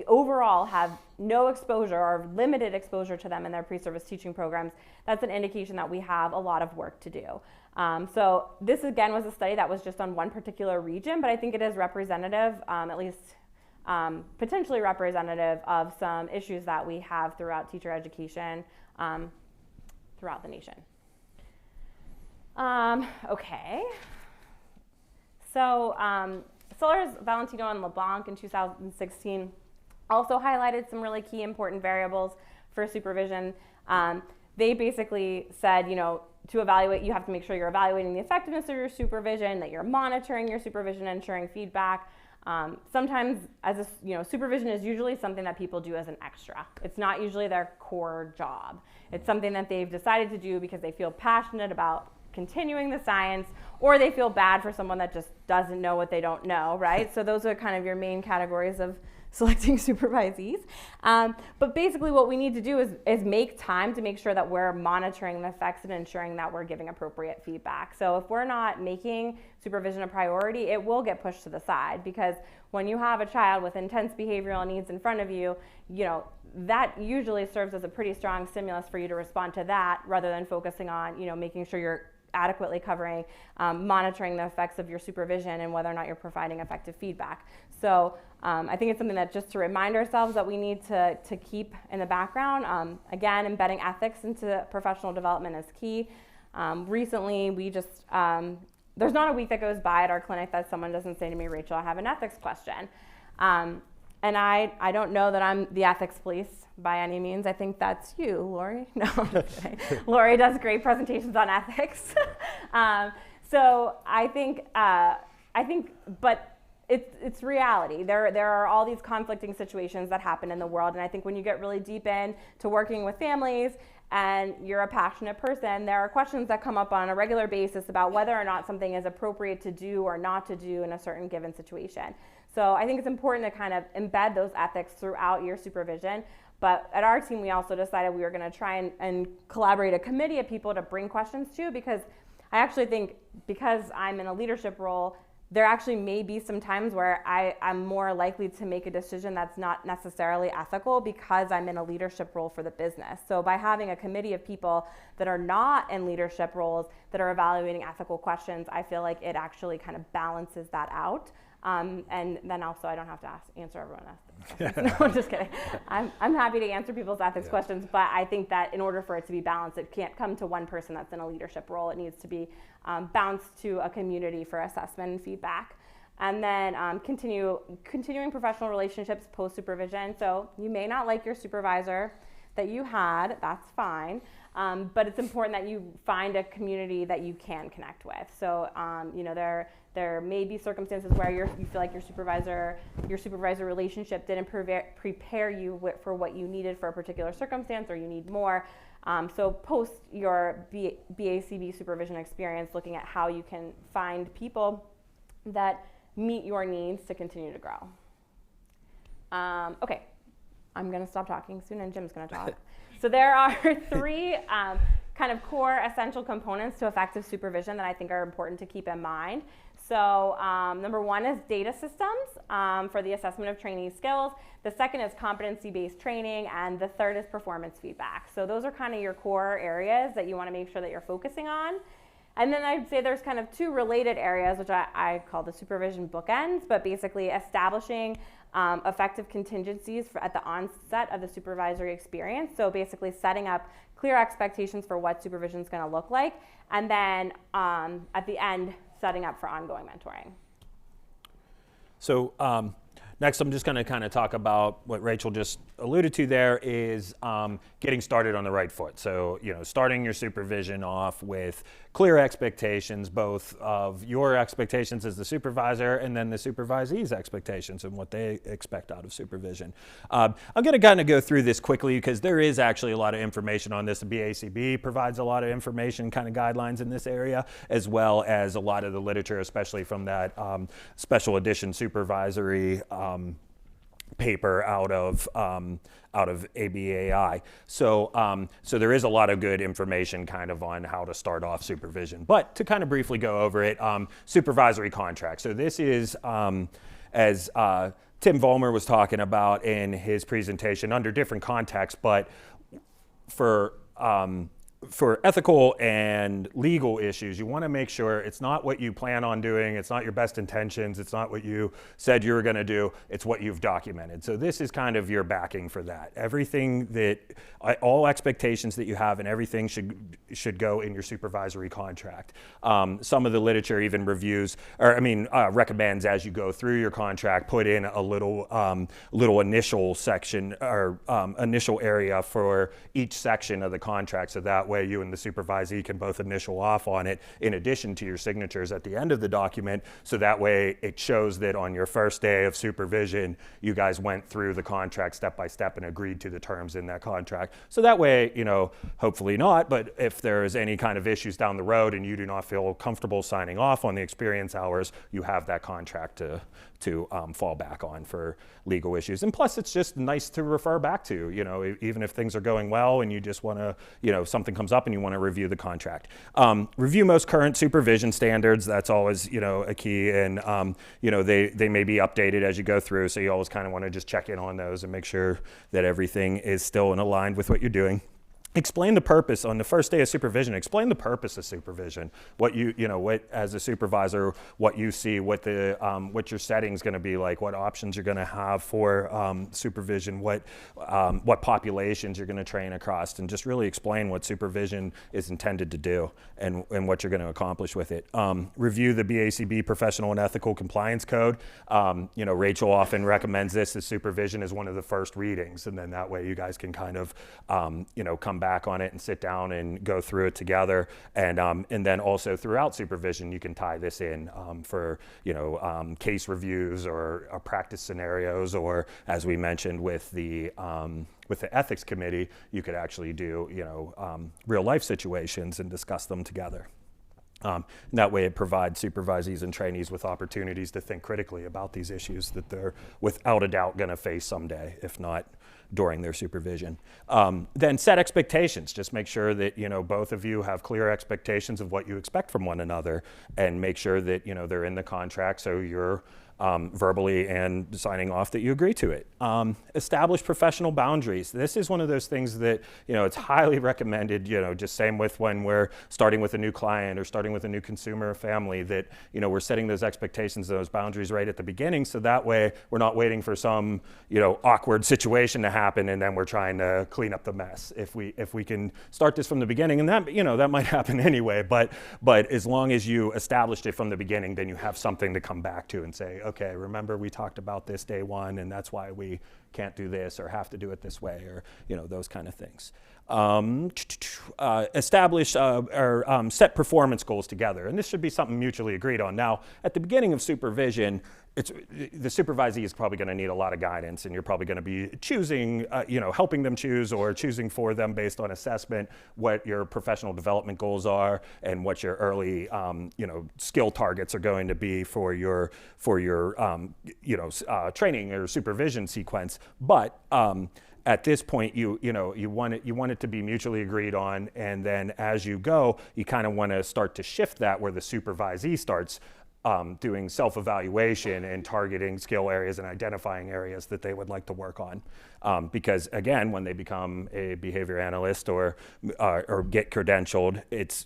overall have no exposure or limited exposure to them in their pre-service teaching programs. That's an indication that we have a lot of work to do. So this, again, was a study that was just on one particular region, but I think it is representative, at least potentially representative of some issues that we have throughout teacher education throughout the nation. Okay. So Sellers, Valentino, and LeBlanc in 2016 also highlighted some really key important variables for supervision. They basically said, to evaluate, you have to make sure you're evaluating the effectiveness of your supervision, that you're monitoring your supervision, ensuring feedback. Sometimes, supervision is usually something that people do as an extra. It's not usually their core job. It's something that they've decided to do because they feel passionate about continuing the science, or they feel bad for someone that just doesn't know what they don't know, right? So those are kind of your main categories of selecting supervisees. But basically what we need to do is make time to make sure that we're monitoring the effects and ensuring that we're giving appropriate feedback. So if we're not making supervision a priority, it will get pushed to the side, because when you have a child with intense behavioral needs in front of you, that usually serves as a pretty strong stimulus for you to respond to that, rather than focusing on, making sure you're adequately covering, monitoring the effects of your supervision and whether or not you're providing effective feedback. So I think it's something that just to remind ourselves that we need to keep in the background. Again, embedding ethics into professional development is key. Recently, we just, there's not a week that goes by at our clinic that someone doesn't say to me, Rachel, I have an ethics question. And I don't know that I'm the ethics police by any means. I think that's you, Lori. No, I'm just kidding. Lori does great presentations on ethics. So I think, but it's reality. There are all these conflicting situations that happen in the world, and I think when you get really deep into working with families and you're a passionate person, there are questions that come up on a regular basis about whether or not something is appropriate to do or not to do in a certain given situation. So I think it's important to kind of embed those ethics throughout your supervision. But at our team, we also decided we were going to try and collaborate a committee of people to bring questions to, because I actually think, because I'm in a leadership role, there actually may be some times where I'm more likely to make a decision that's not necessarily ethical because I'm in a leadership role for the business. So by having a committee of people that are not in leadership roles that are evaluating ethical questions, I feel like it actually kind of balances that out. And then also I don't have to answer everyone else's questions. No, I'm just kidding. I'm happy to answer people's ethics questions, but I think that in order for it to be balanced, it can't come to one person that's in a leadership role. It needs to be bounced to a community for assessment and feedback. And then continuing professional relationships post-supervision. So you may not like your supervisor that you had, that's fine. But it's important that you find a community that you can connect with. So, there may be circumstances where you feel like your supervisor relationship didn't prepare you for what you needed for a particular circumstance, or you need more. So post your BACB supervision experience, looking at how you can find people that meet your needs to continue to grow. Okay, I'm going to stop talking soon, and Jim's going to talk. So there are three kind of core essential components to effective supervision that I think are important to keep in mind. So number one is data systems for the assessment of trainee skills. The second is competency-based training, and the third is performance feedback. So those are kind of your core areas that you want to make sure that you're focusing on. And then I'd say there's kind of two related areas, which I call the supervision bookends, but basically establishing effective contingencies at the onset of the supervisory experience. So basically setting up clear expectations for what supervision is going to look like, and then at the end, setting up for ongoing mentoring. So next, I'm just going to kind of talk about what Rachel just alluded to there is getting started on the right foot. So, starting your supervision off with clear expectations, both of your expectations as the supervisor and then the supervisee's expectations and what they expect out of supervision. I'm going to kind of go through this quickly because there is actually a lot of information on this. The BACB provides a lot of information, kind of guidelines in this area, as well as a lot of the literature, especially from that special edition supervisory paper out of ABAI. So there is a lot of good information kind of on how to start off supervision. But to kind of briefly go over it, supervisory contract. So this is, as Tim Vollmer was talking about in his presentation, under different contexts, but for ethical and legal issues, you want to make sure it's not what you plan on doing, it's not your best intentions, it's not what you said you were going to do, it's what you've documented. So this is kind of your backing for that. Everything that, all expectations that you have and everything should go in your supervisory contract. Some of the literature even recommends as you go through your contract, put in a little initial section or initial area for each section of the contract, so that way you and the supervisee can both initial off on it in addition to your signatures at the end of the document, so that way it shows that on your first day of supervision you guys went through the contract step by step and agreed to the terms in that contract. So that way, hopefully not, but if there's any kind of issues down the road and you do not feel comfortable signing off on the experience hours, you have that contract to fall back on for legal issues. And plus, it's just nice to refer back to, even if things are going well and you just want to, something comes up and you want to review the contract. Review most current supervision standards. That's always, a key. And, they may be updated as you go through. So you always kind of want to just check in on those and make sure that everything is still aligned with what you're doing. Explain the purpose on the first day of supervision. Explain the purpose of supervision. What what as a supervisor, what you see, what your setting's going to be like, what options you're going to have for supervision, what populations you're going to train across, and just really explain what supervision is intended to do and what you're going to accomplish with it. Review the BACB Professional and Ethical Compliance Code. Rachel often recommends this as supervision as one of the first readings, and then that way you guys can kind of come back on it and sit down and go through it together. And then also throughout supervision, you can tie this in for case reviews or practice scenarios, or as we mentioned with the ethics committee, you could actually do real life situations and discuss them together. And that way it provides supervisees and trainees with opportunities to think critically about these issues that they're without a doubt going to face someday, if not during their supervision. Then set expectations. Just make sure that both of you have clear expectations of what you expect from one another, and make sure that they're in the contract, so you're verbally and signing off that you agree to it. Establish professional boundaries. This is one of those things that, it's highly recommended, just same with when we're starting with a new client or starting with a new consumer or family, that, we're setting those expectations, those boundaries right at the beginning, so that way we're not waiting for some, awkward situation to happen and then we're trying to clean up the mess. If we can start this from the beginning, and that, that might happen anyway, but as long as you established it from the beginning, then you have something to come back to and say, okay, remember we talked about this day one, and that's why we can't do this or have to do it this way, or those kind of things. Establish or set performance goals together, and this should be something mutually agreed on. Now, at the beginning of supervision, the supervisee is probably going to need a lot of guidance, and you're probably going to be choosing, helping them choose or choosing for them based on assessment what your professional development goals are and what your early, skill targets are going to be for your training or supervision sequence. But at this point, you want it to be mutually agreed on, and then as you go, you kind of want to start to shift that where the supervisee starts doing self-evaluation and targeting skill areas and identifying areas that they would like to work on. Because again, when they become a behavior analyst or get credentialed, it's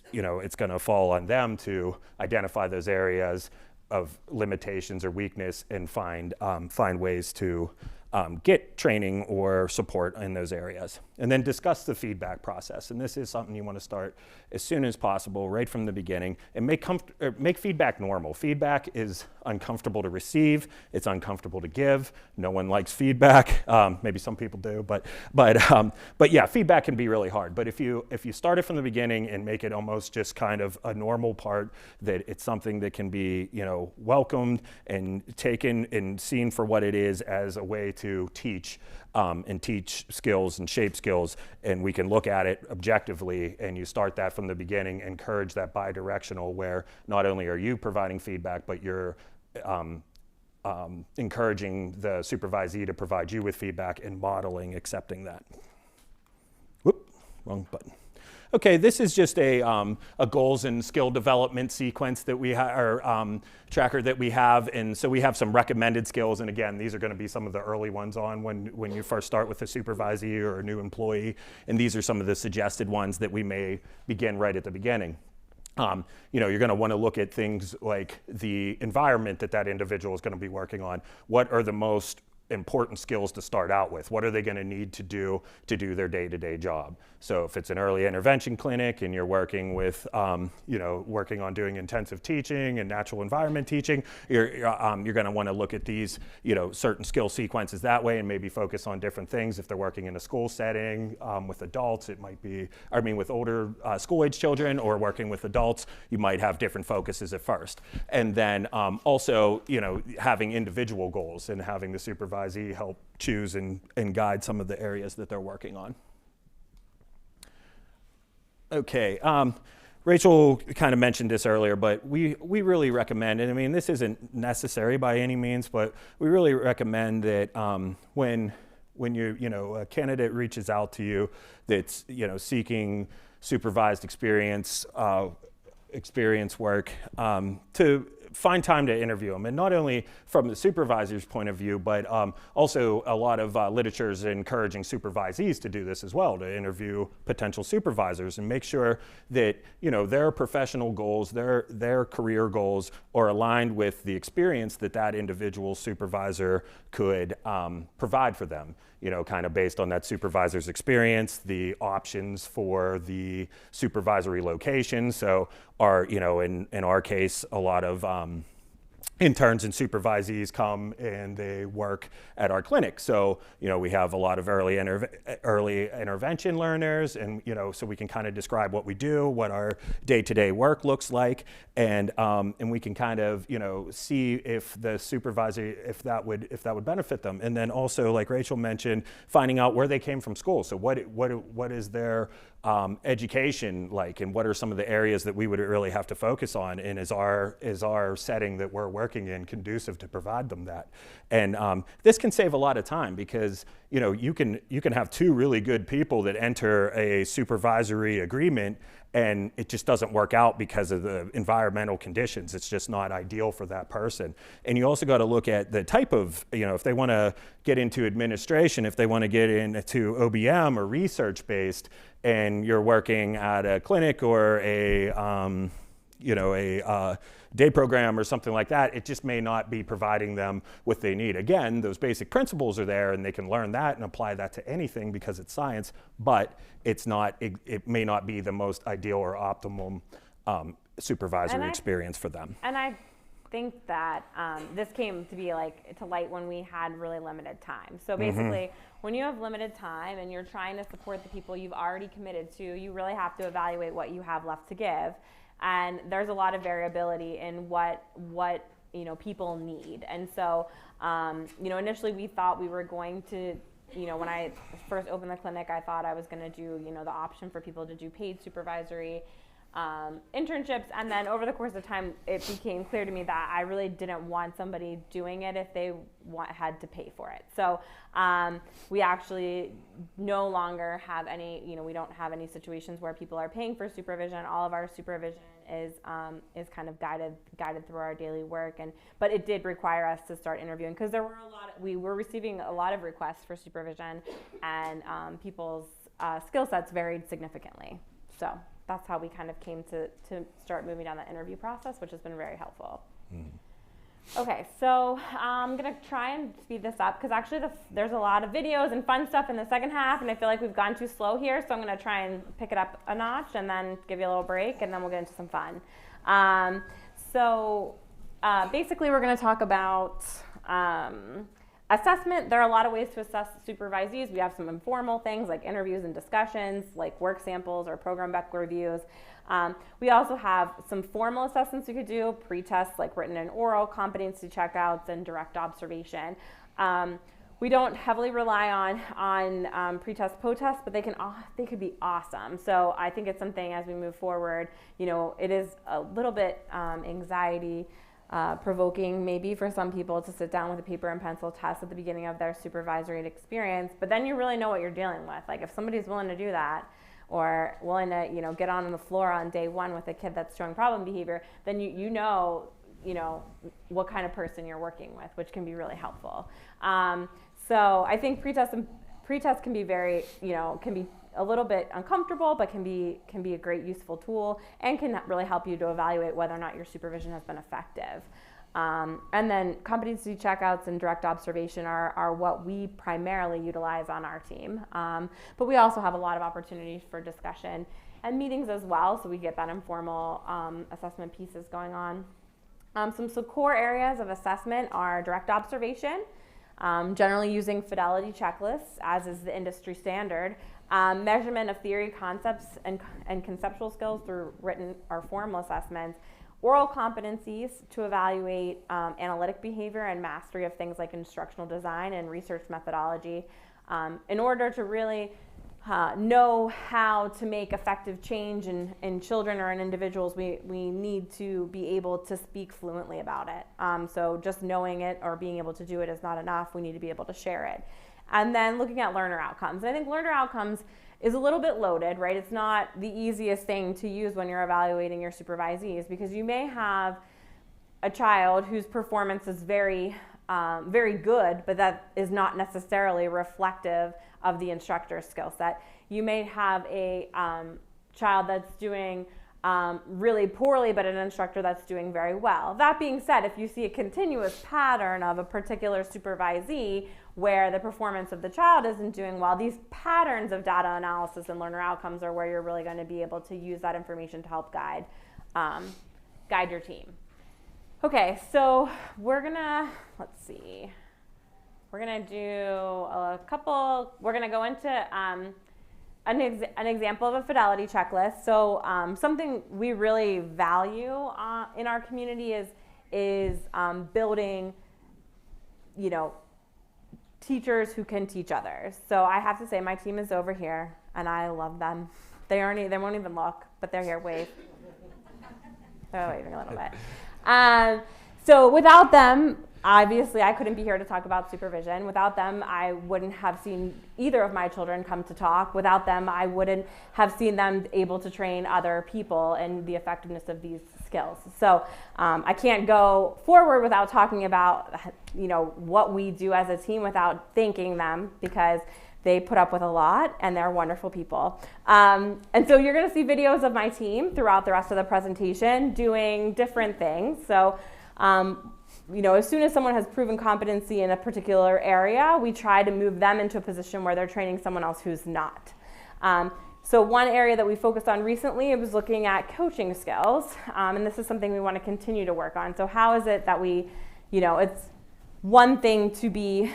going to fall on them to identify those areas of limitations or weakness and find ways to get training or support in those areas. And then discuss the feedback process. And this is something you want to start as soon as possible, right from the beginning, and make feedback normal. Feedback is uncomfortable to receive. It's uncomfortable to give. No one likes feedback. Maybe some people do, but yeah, feedback can be really hard. But if you start it from the beginning and make it almost just kind of a normal part, that it's something that can be, welcomed and taken and seen for what it is as a way to teach and teach skills and shape skills, and we can look at it objectively, and you start that from the beginning, encourage that bi-directional, where not only are you providing feedback, but you're encouraging the supervisee to provide you with feedback and modeling accepting that. Whoop, wrong button. Okay, this is just a goals and skill development sequence that we have, tracker that we have, and so we have some recommended skills, and again, these are going to be some of the early ones on when you first start with a supervisee or a new employee, and these are some of the suggested ones that we may begin right at the beginning. You're going to want to look at things like the environment that individual is going to be working on. What are the most important skills to start out with? What are they going to need to do their day-to-day job? So if it's an early intervention clinic and you're working with, working on doing intensive teaching and natural environment teaching, you're going to want to look at these, certain skill sequences that way and maybe focus on different things. If they're working in a school setting with adults, it might be, with older school-age children, or working with adults, you might have different focuses at first. And then also, having individual goals and having the supervisee help choose and guide some of the areas that they're working on. Okay, Rachel kind of mentioned this earlier, but we really recommend, and this isn't necessary by any means, but we really recommend that when a candidate reaches out to you that's seeking supervised experience work, to find time to interview them, and not only from the supervisor's point of view, but also a lot of literature is encouraging supervisees to do this as well, to interview potential supervisors and make sure that their professional goals, their career goals are aligned with the experience that individual supervisor could provide for them. Kind of based on that supervisor's experience, the options for the supervisory location. So in our case, a lot of interns and supervisees come and they work at our clinic. So, we have a lot of early intervention learners, and, so we can kind of describe what we do, what our day-to-day work looks like, and we can kind of, see if the supervisor, if that would benefit them. And then also, like Rachel mentioned, finding out where they came from school. So what is their education like, and what are some of the areas that we would really have to focus on, and is our setting that we're working in conducive to provide them that? And this can save a lot of time, because you can have two really good people that enter a supervisory agreement, and it just doesn't work out because of the environmental conditions. It's just not ideal for that person. And you also got to look at the type of, if they want to get into administration, if they want to get into OBM or research-based, and you're working at a clinic or a day program or something like that, it just may not be providing them what they need. Again, those basic principles are there, and they can learn that and apply that to anything because it's science, but it may not be the most ideal or optimum supervisory experience for them. And I think that this came to light when we had really limited time. So basically, when you have limited time and you're trying to support the people you've already committed to, you really have to evaluate what you have left to give. And there's a lot of variability in what people need. And so, initially we thought we were going to, when I first opened the clinic, I thought I was going to do, the option for people to do paid supervisory internships. And then over the course of time, it became clear to me that I really didn't want somebody doing it if they had to pay for it. So we actually no longer have any, we don't have any situations where people are paying for supervision. All of our supervision is kind of guided through our daily work. But it did require us to start interviewing because we were receiving a lot of requests for supervision, and people's skill sets varied significantly. So that's how we kind of came to start moving down that interview process, which has been very helpful. Okay, so I'm going to try and speed this up because actually there's a lot of videos and fun stuff in the second half, and I feel like we've gone too slow here, so I'm going to try and pick it up a notch and then give you a little break, and then we'll get into some fun. Basically, we're going to talk about assessment. There are a lot of ways to assess supervisees. We have some informal things like interviews and discussions, like work samples or program back reviews. We also have some formal assessments we could do, pre-tests like written and oral, competency checkouts, and direct observation. We don't heavily rely on pre-test, post-test, but they could be awesome. So I think it's something as we move forward, it is a little bit anxiety provoking maybe for some people to sit down with a paper and pencil test at the beginning of their supervisory experience, but then you really know what you're dealing with. Like if somebody's willing to do that, or willing to, get on the floor on day one with a kid that's showing problem behavior, then you know what kind of person you're working with, which can be really helpful. So I think pretest can be very, can be a little bit uncomfortable, but can be a great useful tool and can really help you to evaluate whether or not your supervision has been effective. And then competency checkouts and direct observation are what we primarily utilize on our team. But we also have a lot of opportunities for discussion and meetings as well, so we get that informal assessment pieces going on. Some core areas of assessment are direct observation, generally using fidelity checklists, as is the industry standard, measurement of theory, concepts, and conceptual skills through written or formal assessments, oral competencies to evaluate analytic behavior and mastery of things like instructional design and research methodology. In order to really know how to make effective change in children or in individuals, we need to be able to speak fluently about it. So just knowing it or being able to do it is not enough. We need to be able to share it. And then looking at learner outcomes. And I think learner outcomes is a little bit loaded, right? It's not the easiest thing to use when you're evaluating your supervisees, because you may have a child whose performance is very good, but that is not necessarily reflective of the instructor's skill set. You may have a child that's doing really poorly, but an instructor that's doing very well. That being said, if you see a continuous pattern of a particular supervisee where the performance of the child isn't doing well, these patterns of data analysis and learner outcomes are where you're really going to be able to use that information to help guide your team. Okay, so we're gonna do a couple, we're gonna go into an example of a fidelity checklist. So something we really value in our community is building, teachers who can teach others. So I have to say my team is over here and I love them. They won't even look, but they're here. Wave. They're waving a little bit. So without them, obviously I couldn't be here to talk about supervision. Without them, I wouldn't have seen either of my children come to talk. Without them, I wouldn't have seen them able to train other people and the effectiveness of these skills. So I can't go forward without talking about what we do as a team without thanking them, because they put up with a lot and they're wonderful people. And so you're going to see videos of my team throughout the rest of the presentation doing different things. So as soon as someone has proven competency in a particular area, we try to move them into a position where they're training someone else who's not. So one area that we focused on recently was looking at coaching skills, and this is something we want to continue to work on. So how is it that we, it's one thing to be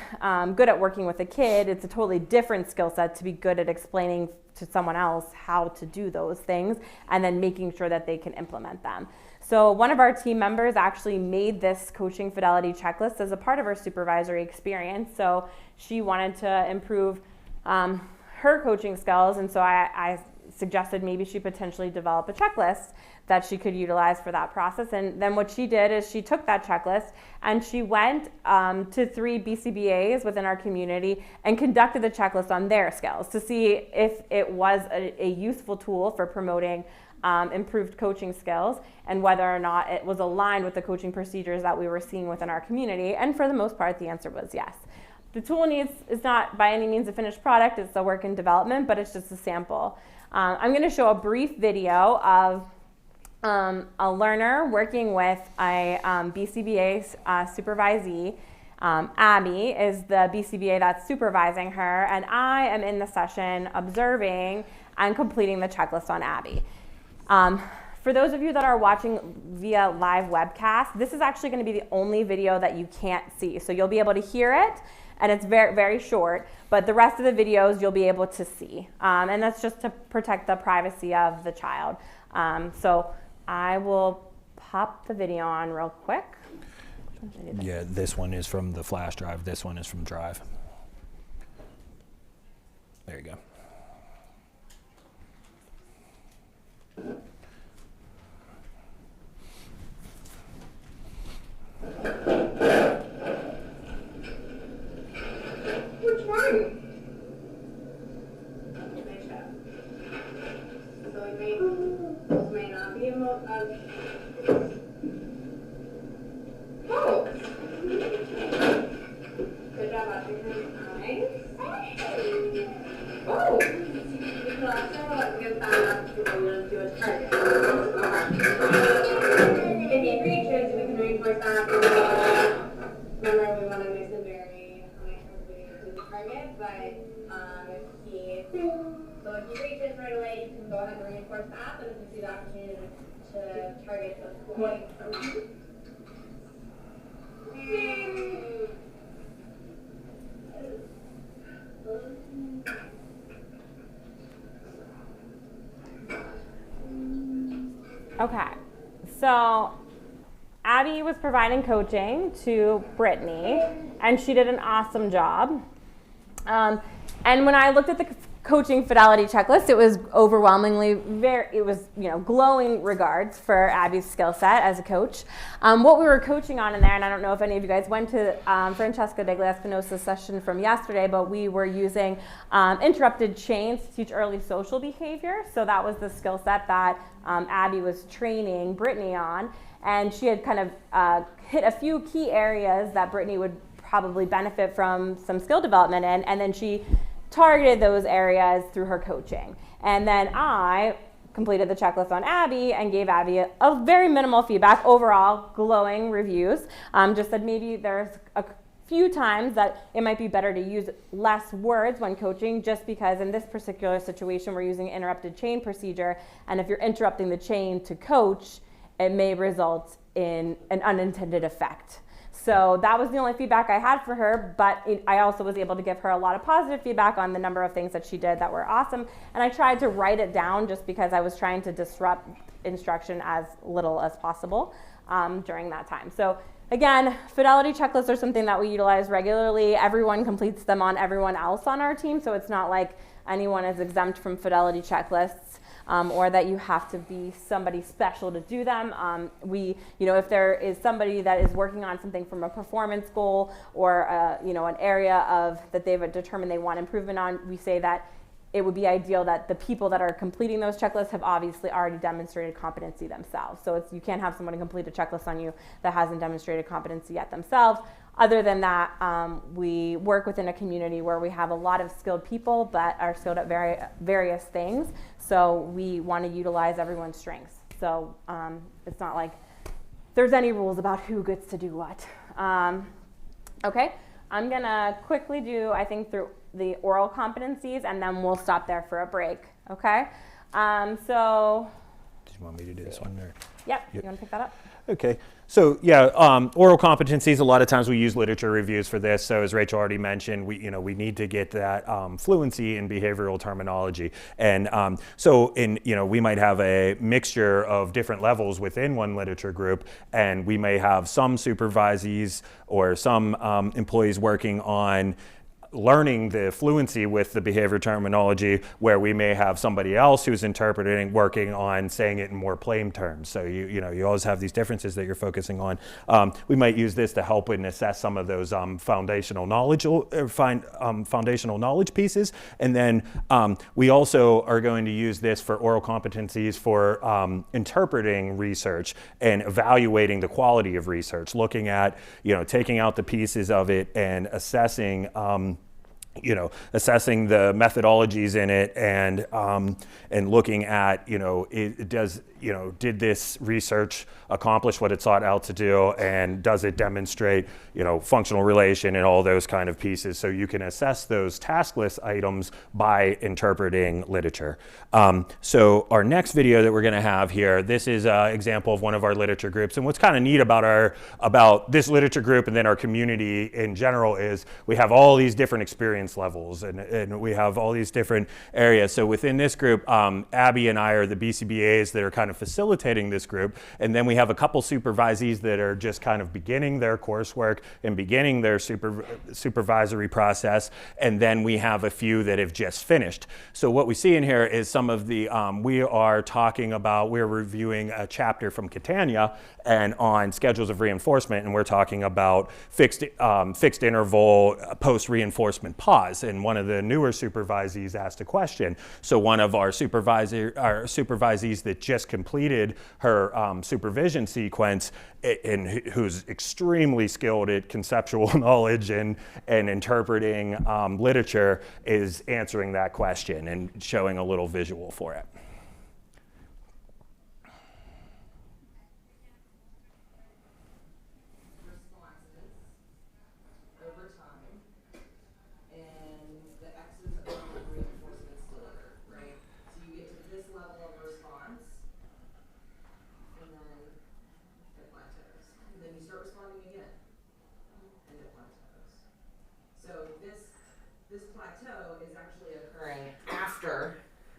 good at working with a kid, it's a totally different skill set to be good at explaining to someone else how to do those things and then making sure that they can implement them. So one of our team members actually made this coaching fidelity checklist as a part of her supervisory experience. So she wanted to improve her coaching skills, and so I suggested maybe she potentially develop a checklist that she could utilize for that process. And then what she did is she took that checklist and she went to 3 BCBAs within our community and conducted the checklist on their skills to see if it was a useful tool for promoting improved coaching skills, and whether or not it was aligned with the coaching procedures that we were seeing within our community. And for the most part, the answer was yes. The tool is not by any means a finished product, it's a work in development, but it's just a sample. I'm going to show a brief video of a learner working with a BCBA supervisee. Abby is the BCBA that's supervising her, and I am in the session observing and completing the checklist on Abby. For those of you that are watching via live webcast, this is actually going to be the only video that you can't see. So you'll be able to hear it, and it's very, very short, but the rest of the videos you'll be able to see. And that's just to protect the privacy of the child. So I will pop the video on real quick. Yeah, this one is from the flash drive. This one is from Drive. There you go. Which one? So it may not be oh! Good job, Washington. Nice. Oh! We can also get that to do a target. If he reaches, we can reinforce that. Remember, we want to nice and very to the target, but if he reaches right away, you can go ahead and reinforce that, but if you see the opportunity to target the point from you. Okay, so Abby was providing coaching to Brittany, and she did an awesome job. And when I looked at the coaching fidelity checklist, it was overwhelmingly glowing regards for Abby's skill set as a coach. What we were coaching on in there, and I don't know if any of you guys went to Francesca Degliaspinosa's session from yesterday, but we were using interrupted chains to teach early social behavior. So that was the skill set that Abby was training Brittany on. And she had kind of hit a few key areas that Brittany would probably benefit from some skill development in, and then she targeted those areas through her coaching. And then I completed the checklist on Abby and gave Abby a very minimal feedback, overall glowing reviews. Just said maybe there's a few times that it might be better to use less words when coaching, just because in this particular situation we're using interrupted chain procedure, and if you're interrupting the chain to coach, it may result in an unintended effect. So that was the only feedback I had for her, but I also was able to give her a lot of positive feedback on the number of things that she did that were awesome. And I tried to write it down just because I was trying to disrupt instruction as little as possible during that time. So again, fidelity checklists are something that we utilize regularly. Everyone completes them on everyone else on our team, so it's not like anyone is exempt from fidelity checklists. Or that you have to be somebody special to do them. If there is somebody that is working on something from a performance goal or an area of that they've determined they want improvement on, we say that it would be ideal that the people that are completing those checklists have obviously already demonstrated competency themselves. So you can't have someone complete a checklist on you that hasn't demonstrated competency yet themselves. Other than that, we work within a community where we have a lot of skilled people that are skilled at various things. So we want to utilize everyone's strengths. So it's not like there's any rules about who gets to do what. Okay, I'm going to quickly do, I think, through the oral competencies, and then we'll stop there for a break. Okay, so. Do you want me to do this one? Or? Yep, you want to pick that up? Okay, so yeah, oral competencies, a lot of times we use literature reviews for this. So as Rachel already mentioned, we need to get that fluency in behavioral terminology. And we might have a mixture of different levels within one literature group, and we may have some supervisees or some employees working on learning the fluency with the behavior terminology, where we may have somebody else who's interpreting, working on saying it in more plain terms. So you always have these differences that you're focusing on. We might use this to help and assess some of those foundational knowledge pieces. And then we also are going to use this for oral competencies for interpreting research and evaluating the quality of research, looking at, taking out the pieces of it and assessing assessing the methodologies in it, and looking at, did this research accomplish what it sought out to do, and does it demonstrate, functional relation and all those kind of pieces. So you can assess those task list items by interpreting literature. So our next video that we're going to have here, this is an example of one of our literature groups. And what's kind of neat about this literature group and then our community in general is we have all these different experience levels, and we have all these different areas. So within this group, Abby and I are the BCBAs that are kind of facilitating this group, and then we have a couple supervisees that are just kind of beginning their coursework and beginning their supervisory process, and then we have a few that have just finished. So what we see in here is some of the, we're reviewing a chapter from Catania and on schedules of reinforcement, and we're talking about fixed interval post-reinforcement pause. And one of the newer supervisees asked a question. So one of our supervisees that just completed her supervision sequence, and who's extremely skilled at conceptual knowledge and interpreting literature, is answering that question and showing a little visual for it.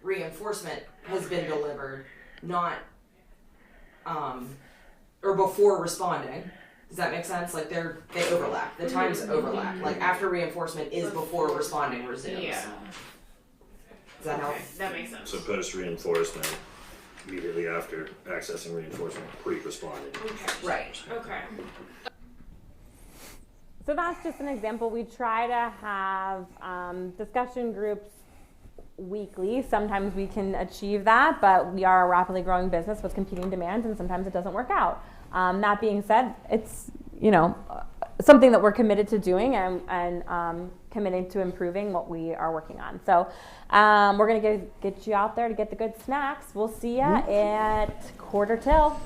Reinforcement has been delivered, not or before responding. Does that make sense? Like they overlap. The times overlap. Like after reinforcement is before responding resumes. Yeah. Does that help? Okay, that makes sense. So post-reinforcement, immediately after accessing reinforcement, pre-responding. Okay. Right. Okay. So that's just an example. We try to have discussion groups weekly. Sometimes we can achieve that, but we are a rapidly growing business with competing demands, and sometimes it doesn't work out. That being said, it's something that we're committed to doing and committing to improving what we are working on. So we're going to get you out there to get the good snacks. We'll see you at 1:45.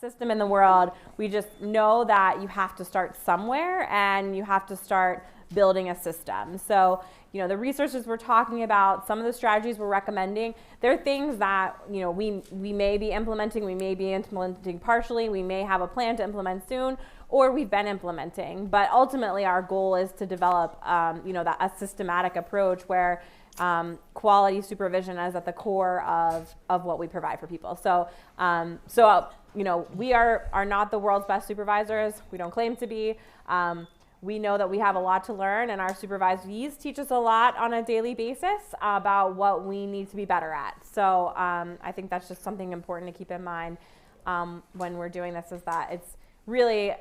System in the world. We just know that you have to start somewhere, and you have to start building a system. So, the resources we're talking about, some of the strategies we're recommending, they're things that, we may be implementing, we may be implementing partially, we may have a plan to implement soon, or we've been implementing. But ultimately, our goal is to develop, a systematic approach where quality supervision is at the core of what we provide for people. So, we are not the world's best supervisors. We don't claim to be. We know that we have a lot to learn, and our supervisees teach us a lot on a daily basis about what we need to be better at. So I think that's just something important to keep in mind when we're doing this, is that it's really,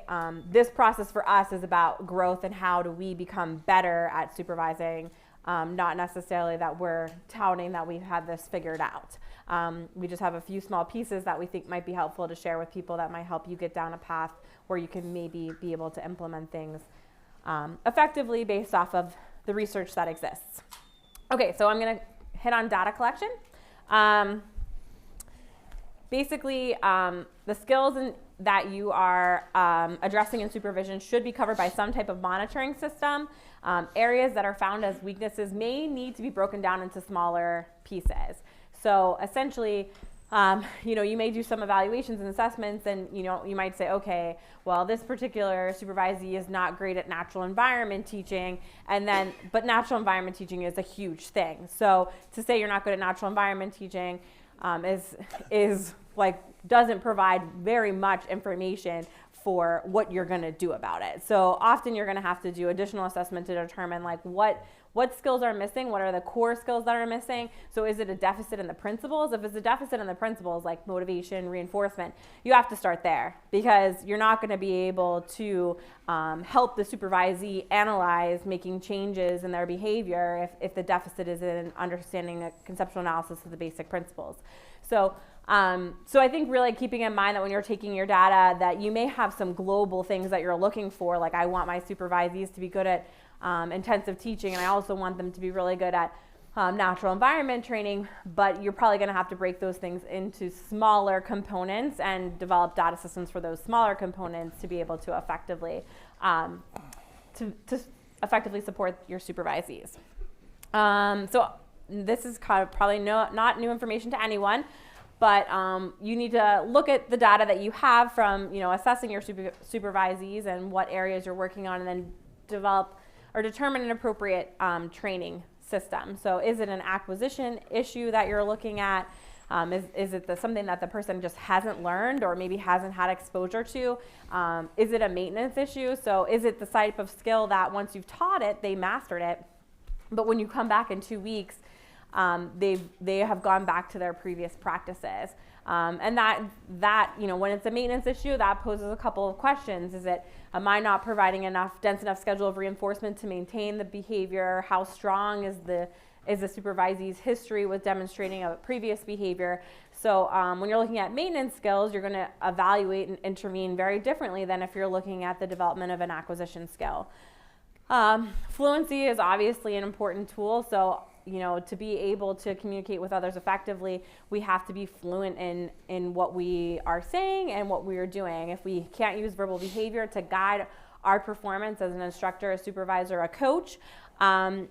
this process for us is about growth and how do we become better at supervising, not necessarily that we're touting that we've had this figured out. We just have a few small pieces that we think might be helpful to share with people that might help you get down a path where you can maybe be able to implement things effectively based off of the research that exists. Okay, so I'm going to hit on data collection. Basically, the skills that you are addressing in supervision should be covered by some type of monitoring system. Areas that are found as weaknesses may need to be broken down into smaller pieces. So essentially, you may do some evaluations and assessments, and you might say, okay, well, this particular supervisee is not great at natural environment teaching, but natural environment teaching is a huge thing. So to say you're not good at natural environment teaching is like doesn't provide very much information for what you're going to do about it. So often you're going to have to do additional assessment to determine like what skills are missing, what are the core skills that are missing. So is it a deficit in the principles? If it's a deficit in the principles like motivation, reinforcement, you have to start there, because you're not going to be able to help the supervisee analyze making changes in their behavior if the deficit is in understanding a conceptual analysis of the basic principles. So I think really keeping in mind that when you're taking your data, that you may have some global things that you're looking for, like I want my supervisees to be good at intensive teaching, and I also want them to be really good at natural environment training, but you're probably going to have to break those things into smaller components and develop data systems for those smaller components to be able to effectively support your supervisees. So this is kind of probably not new information to anyone, but you need to look at the data that you have from assessing your supervisees and what areas you're working on, and then develop or determine an appropriate training system. So is it an acquisition issue that you're looking at? Is it something that the person just hasn't learned or maybe hasn't had exposure to? Is it a maintenance issue? So is it the type of skill that once you've taught it, they mastered it, but when you come back in 2 weeks, they have gone back to their previous practices. And that when it's a maintenance issue, that poses a couple of questions. Am I not providing dense enough schedule of reinforcement to maintain the behavior? How strong is the supervisee's history with demonstrating a previous behavior? So when you're looking at maintenance skills, you're going to evaluate and intervene very differently than if you're looking at the development of an acquisition skill. Fluency is obviously an important tool. So to be able to communicate with others effectively, we have to be fluent in what we are saying and what we are doing. If we can't use verbal behavior to guide our performance as an instructor, a supervisor, a coach,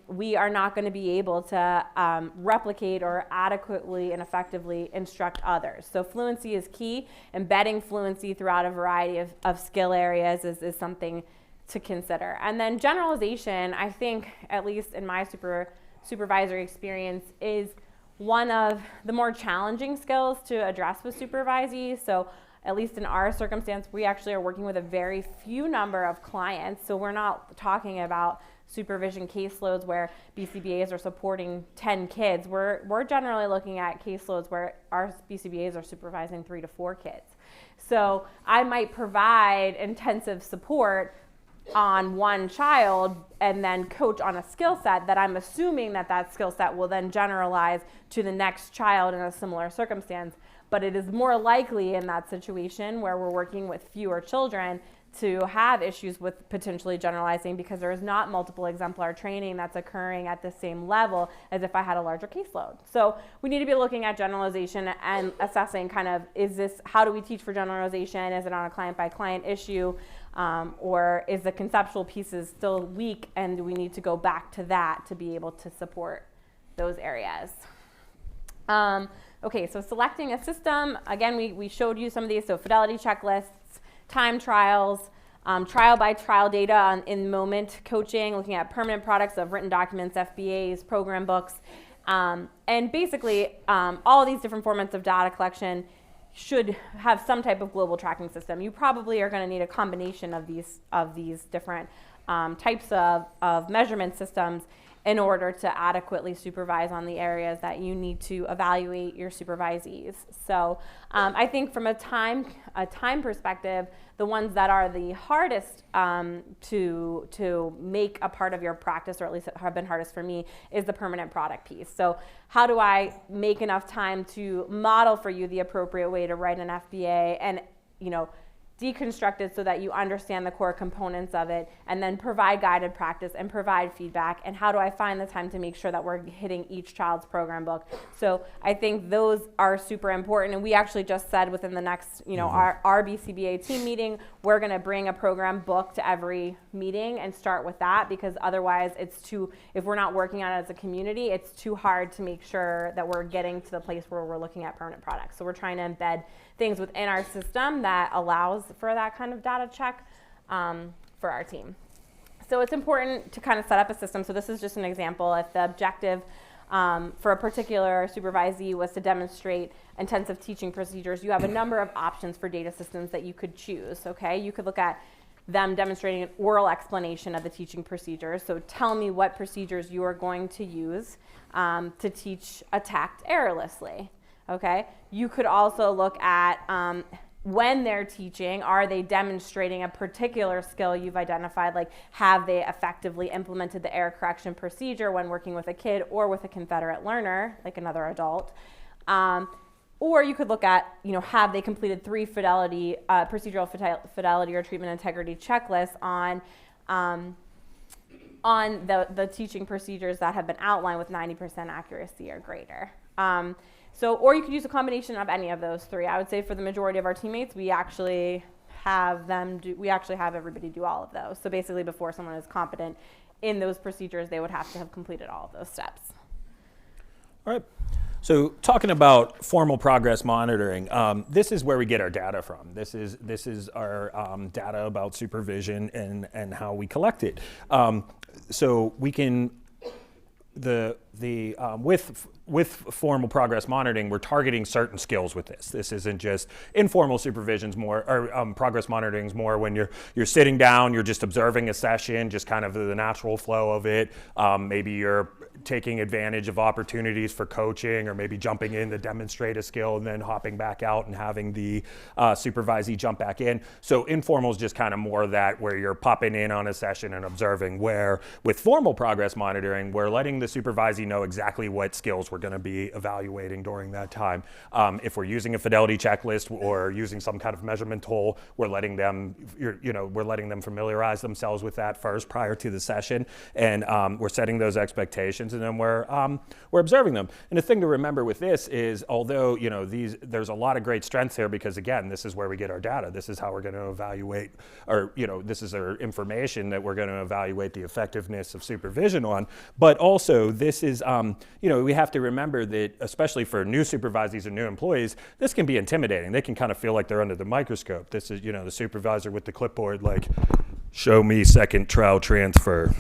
we are not going to be able to replicate or adequately and effectively instruct others. So fluency is key. Embedding fluency throughout a variety of skill areas is something to consider. And then generalization, I think, at least in my supervisory experience, is one of the more challenging skills to address with supervisees. So at least in our circumstance, we actually are working with a very few number of clients. So we're not talking about supervision caseloads where BCBAs are supporting 10 kids. We're generally looking at caseloads where our BCBAs are supervising 3 to 4 kids. So I might provide intensive support on one child and then coach on a skill set that I'm assuming that skill set will then generalize to the next child in a similar circumstance. But it is more likely in that situation where we're working with fewer children to have issues with potentially generalizing, because there is not multiple exemplar training that's occurring at the same level as if I had a larger caseload. So we need to be looking at generalization and assessing how do we teach for generalization? Is it on a client by client issue? Or is the conceptual pieces still weak, and do we need to go back to that to be able to support those areas? Okay, so selecting a system, again, we showed you some of these, so fidelity checklists, time trials, trial by trial data in moment coaching, looking at permanent products of written documents, FBAs, program books, and basically all of these different formats of data collection should have some type of global tracking system. You probably are going to need a combination of these different types of measurement systems in order to adequately supervise on the areas that you need to evaluate your supervisees. So I think from a time perspective, the ones that are the hardest to make a part of your practice, or at least have been hardest for me, is the permanent product piece. So how do I make enough time to model for you the appropriate way to write an FBA and deconstruct it so that you understand the core components of it, and then provide guided practice and provide feedback? And how do I find the time to make sure that we're hitting each child's program book? So I think those are super important. And we actually just said within the next, our RBCBA team meeting, we're going to bring a program book to every meeting and start with that, because otherwise if we're not working on it as a community, it's too hard to make sure that we're getting to the place where we're looking at permanent products. So we're trying to embed things within our system that allows for that kind of data check for our team. So it's important to kind of set up a system. So this is just an example. If the objective for a particular supervisee was to demonstrate intensive teaching procedures, you have a number of options for data systems that you could choose, okay? You could look at them demonstrating an oral explanation of the teaching procedures. So tell me what procedures you are going to use to teach Tact errorlessly, okay? You could also look at when they're teaching, are they demonstrating a particular skill you've identified, like have they effectively implemented the error correction procedure when working with a kid or with a Confederate learner, like another adult. Or you could look at, have they completed 3 procedural fidelity or treatment integrity checklists on the teaching procedures that have been outlined with 90% accuracy or greater. Or you could use a combination of any of those 3. I would say for the majority of our teammates, we actually have everybody do all of those. So basically, before someone is competent in those procedures, they would have to have completed all of those steps. All right. So talking about formal progress monitoring, this is where we get our data from. This is our data about supervision and how we collect it. So we can with formal progress monitoring, we're targeting certain skills with this. This isn't just informal supervision's more, or progress monitoring's more when you're sitting down, you're just observing a session, just kind of the natural flow of it. Maybe you're taking advantage of opportunities for coaching, or maybe jumping in to demonstrate a skill and then hopping back out and having the supervisee jump back in. So informal is just kind of more that where you're popping in on a session and observing, where with formal progress monitoring, we're letting the supervisee know exactly what skills we're going to be evaluating during that time. If we're using a fidelity checklist or using some kind of measurement tool, we're letting them familiarize themselves with that first prior to the session, and we're setting those expectations, and then we're observing them. And the thing to remember with this is, although there's a lot of great strengths here, because again, this is where we get our data. This is how we're going to evaluate, or this is our information that we're going to evaluate the effectiveness of supervision on. But also, this is we have to remember that, especially for new supervisees and new employees, this can be intimidating. They can kind of feel like they're under the microscope. This is, the supervisor with the clipboard, like, show me second trial transfer.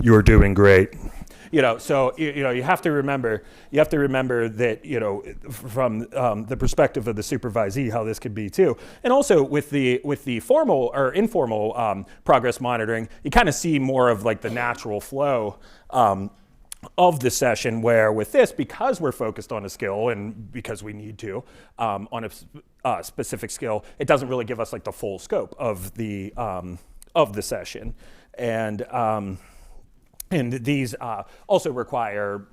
You're doing great. So you have to remember that, from the perspective of the supervisee, how this could be too. And also with the formal or informal progress monitoring, you kind of see more of like the natural flow of the session, where with this, because we're focused on a skill and because we need to on a specific skill, it doesn't really give us like the full scope of the session. And these also require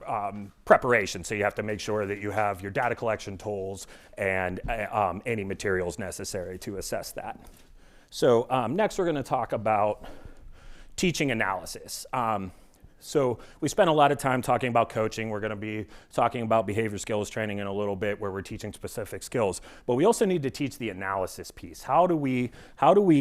preparation, so you have to make sure that you have your data collection tools and any materials necessary to assess that. So next we're going to talk about teaching analysis. So we spent a lot of time talking about coaching. We're going to be talking about behavior skills training in a little bit, where we're teaching specific skills. But we also need to teach the analysis piece. How do we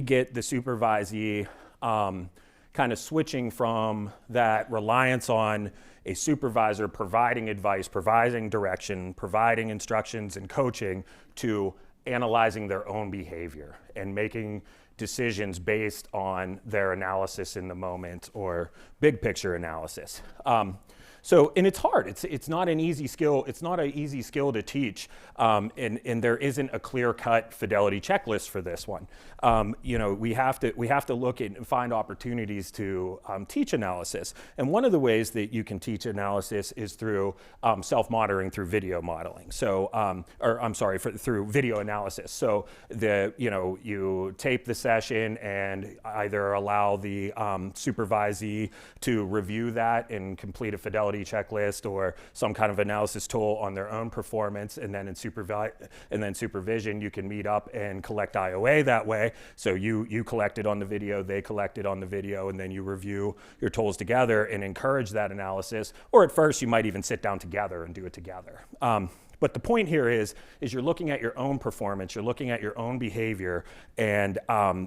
get the supervisee kind of switching from that reliance on a supervisor providing advice, providing direction, providing instructions and coaching, to analyzing their own behavior and making decisions based on their analysis in the moment, or big picture analysis. And it's hard. It's not an easy skill. It's not an easy skill to teach, and there isn't a clear-cut fidelity checklist for this one. We have to look at and find opportunities to teach analysis. And one of the ways that you can teach analysis is through self-monitoring through video modeling. So, through video analysis. So you tape the session and either allow the supervisee to review that and complete a fidelity checklist or some kind of analysis tool on their own performance, and then in supervision you can meet up and collect IOA that way. So you collect it on the video, they collect it on the video, and then you review your tools together and encourage that analysis. Or at first you might even sit down together and do it together. But the point here is you're looking at your own performance, you're looking at your own behavior, and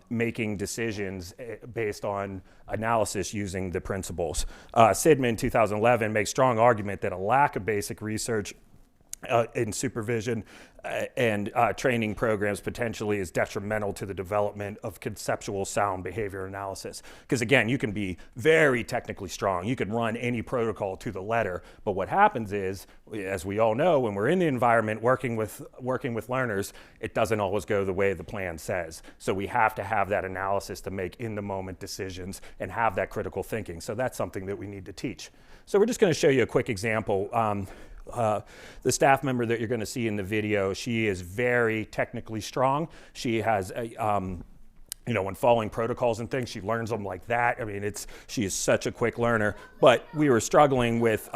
making decisions based on analysis using the principles. Sidman, 2011, makes strong argument that a lack of basic research in supervision and training programs potentially is detrimental to the development of conceptual sound behavior analysis. Because again, you can be very technically strong. You can run any protocol to the letter, but what happens is, as we all know, when we're in the environment working with learners, it doesn't always go the way the plan says. So we have to have that analysis to make in-the-moment decisions and have that critical thinking. So that's something that we need to teach. So we're just going to show you a quick example. The staff member that you're going to see in the video, she is very technically strong. She has when following protocols and things, she learns them like that. I mean, she is such a quick learner. But we were struggling with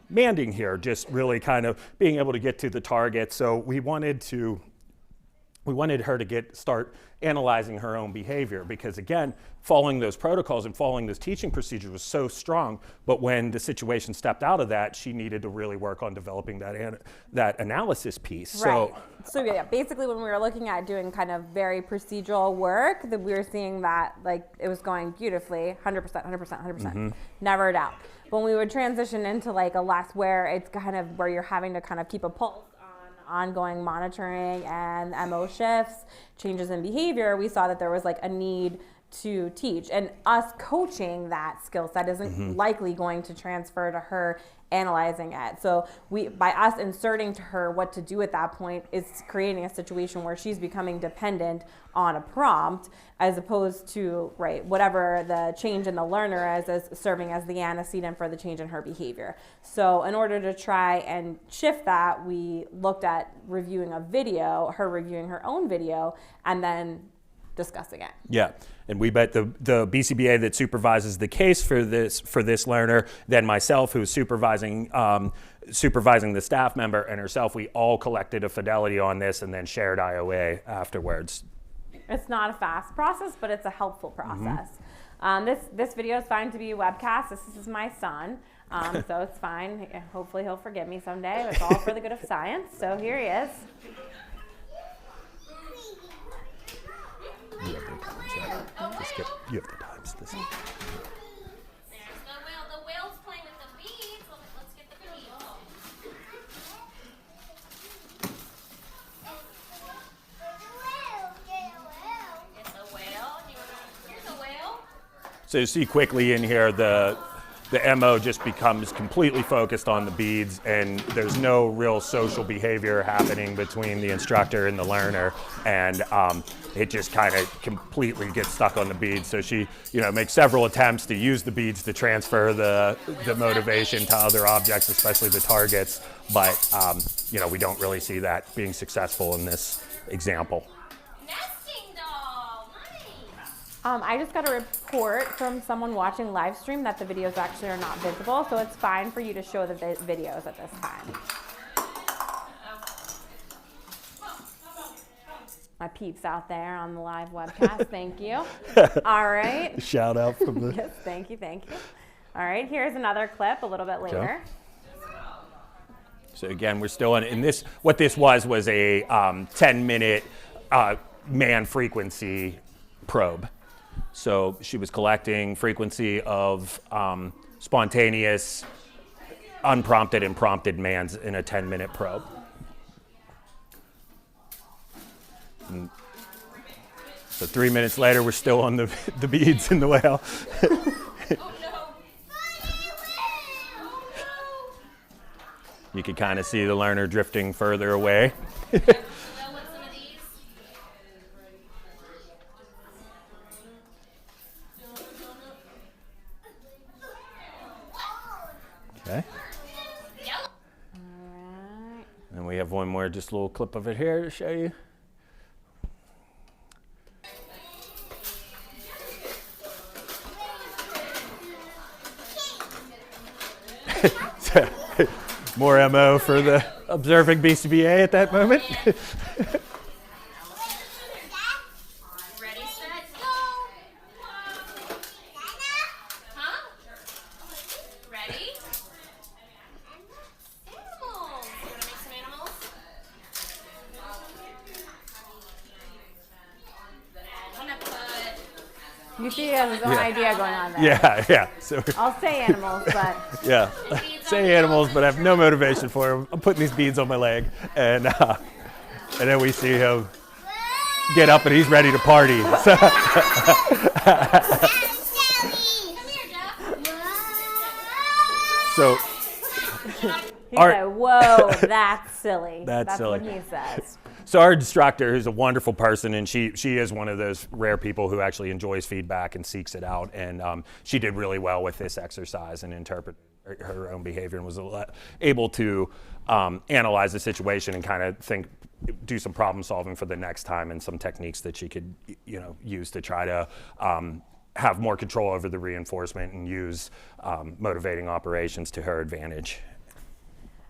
manding here, just really kind of being able to get to the target. So we wanted her to start analyzing her own behavior, because again, following those protocols and following those teaching procedures was so strong, but when the situation stepped out of that, she needed to really work on developing that analysis piece. Right. So yeah, basically when we were looking at doing kind of very procedural work, that we were seeing that like it was going beautifully, 100%, never a doubt. When we would transition into like a less where it's kind of where you're having to kind of keep a pulse ongoing monitoring and MO shifts, changes in behavior, we saw that there was like a need to teach, and us coaching that skill set isn't likely going to transfer to her analyzing it. So by us inserting to her what to do at that point is creating a situation where she's becoming dependent on a prompt, as opposed to whatever the change in the learner is serving as the antecedent for the change in her behavior. So in order to try and shift that, we looked at reviewing a video, her reviewing her own video, and then discussing it. Yeah, and we bet the BCBA that supervises the case for this learner, then myself, who's supervising the staff member, and herself, we all collected a fidelity on this and then shared IOA afterwards. It's not a fast process, but it's a helpful process. This video is fine to be a webcast. This is my son, so it's fine. Hopefully he'll forgive me someday. It's all for the good of science. So here he is. You have the times, right? You have the times. There's the whale. The whale's playing with the beads. Let's get the beads. Get the whale. Here's a whale. So you see quickly in here, the MO just becomes completely focused on the beads, and there's no real social behavior happening between the instructor and the learner, and it just kind of completely gets stuck on the beads. So she, makes several attempts to use the beads to transfer the motivation to other objects, especially the targets, but we don't really see that being successful in this example. Nesting doll. Nice. I just got a report from someone watching live stream that the videos actually are not visible, so it's fine for you to show the videos at this time. My peeps out there on the live webcast, thank you. All right. Shout out from the... Yes, thank you. All right, here's another clip a little bit later. So again, we're still in this. What this was a 10-minute man frequency probe. So she was collecting frequency of spontaneous, unprompted, and prompted mans in a 10-minute probe. And so 3 minutes later, we're still on the beads in the whale. You can kind of see the learner drifting further away. Okay. All right. And we have one more, just a little clip of it here to show you. More MO for the observing BCBA at that moment. Ready, set, go. Huh? Ready? Animals. You want to make some animals? I'm gonna put. You see, he has his own idea going on there. Yeah. So I'll say animals, but yeah. The beads say animals, but I have no motivation for him. I'm putting these beads on my leg, and then we see him get up, and he's ready to party. So, He said, whoa, that's silly. That's silly. What he says. So our instructor, who's a wonderful person, and she is one of those rare people who actually enjoys feedback and seeks it out, and she did really well with this exercise and interpret her own behavior and was able to analyze the situation and kind of do some problem solving for the next time, and some techniques that she could use to try to have more control over the reinforcement and use motivating operations to her advantage.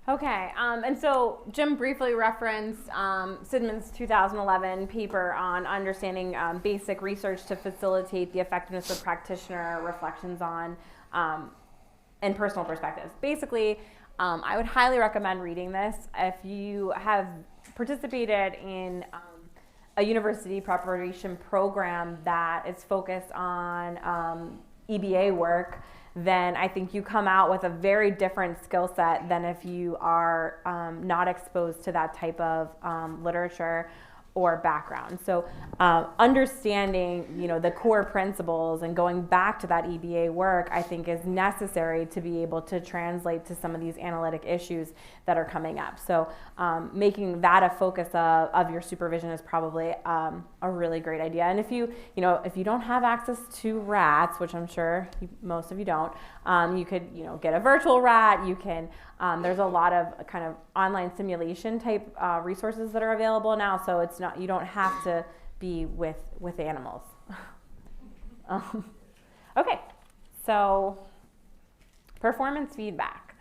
Okay, and so Jim briefly referenced Sidman's 2011 paper on understanding basic research to facilitate the effectiveness of practitioner reflections on and personal perspectives. Basically, I would highly recommend reading this if you have participated in a university preparation program that is focused on EBA work. Then I think you come out with a very different skill set than if you are not exposed to that type of literature or background. So understanding, the core principles and going back to that EBA work, I think is necessary to be able to translate to some of these analytic issues that are coming up. So making that a focus of your supervision is probably a really great idea. And if you don't have access to RATs, which I'm sure most of you don't, you could, get a virtual RAT. You can, there's a lot of kind of online simulation type resources that are available now. So you don't have to be with animals. Okay, so performance feedback.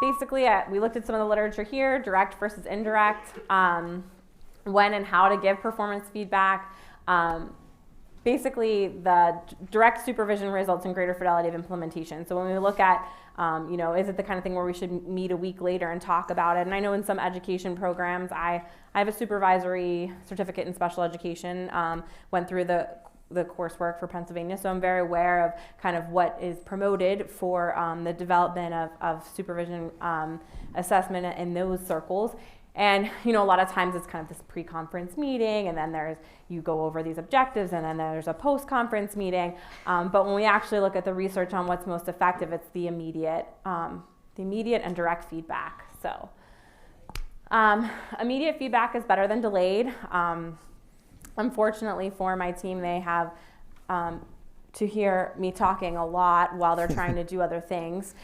Basically, we looked at some of the literature here, direct versus indirect, when and how to give performance feedback. Basically, the direct supervision results in greater fidelity of implementation. So when we look at, is it the kind of thing where we should meet a week later and talk about it? And I know in some education programs, I have a supervisory certificate in special education, went through the coursework for Pennsylvania, so I'm very aware of kind of what is promoted for the development of supervision assessment in those circles. And, a lot of times it's kind of this pre-conference meeting, and then you go over these objectives, and then there's a post-conference meeting. But when we actually look at the research on what's most effective, it's the immediate and direct feedback. So immediate feedback is better than delayed. Unfortunately for my team, they have to hear me talking a lot while they're trying to do other things,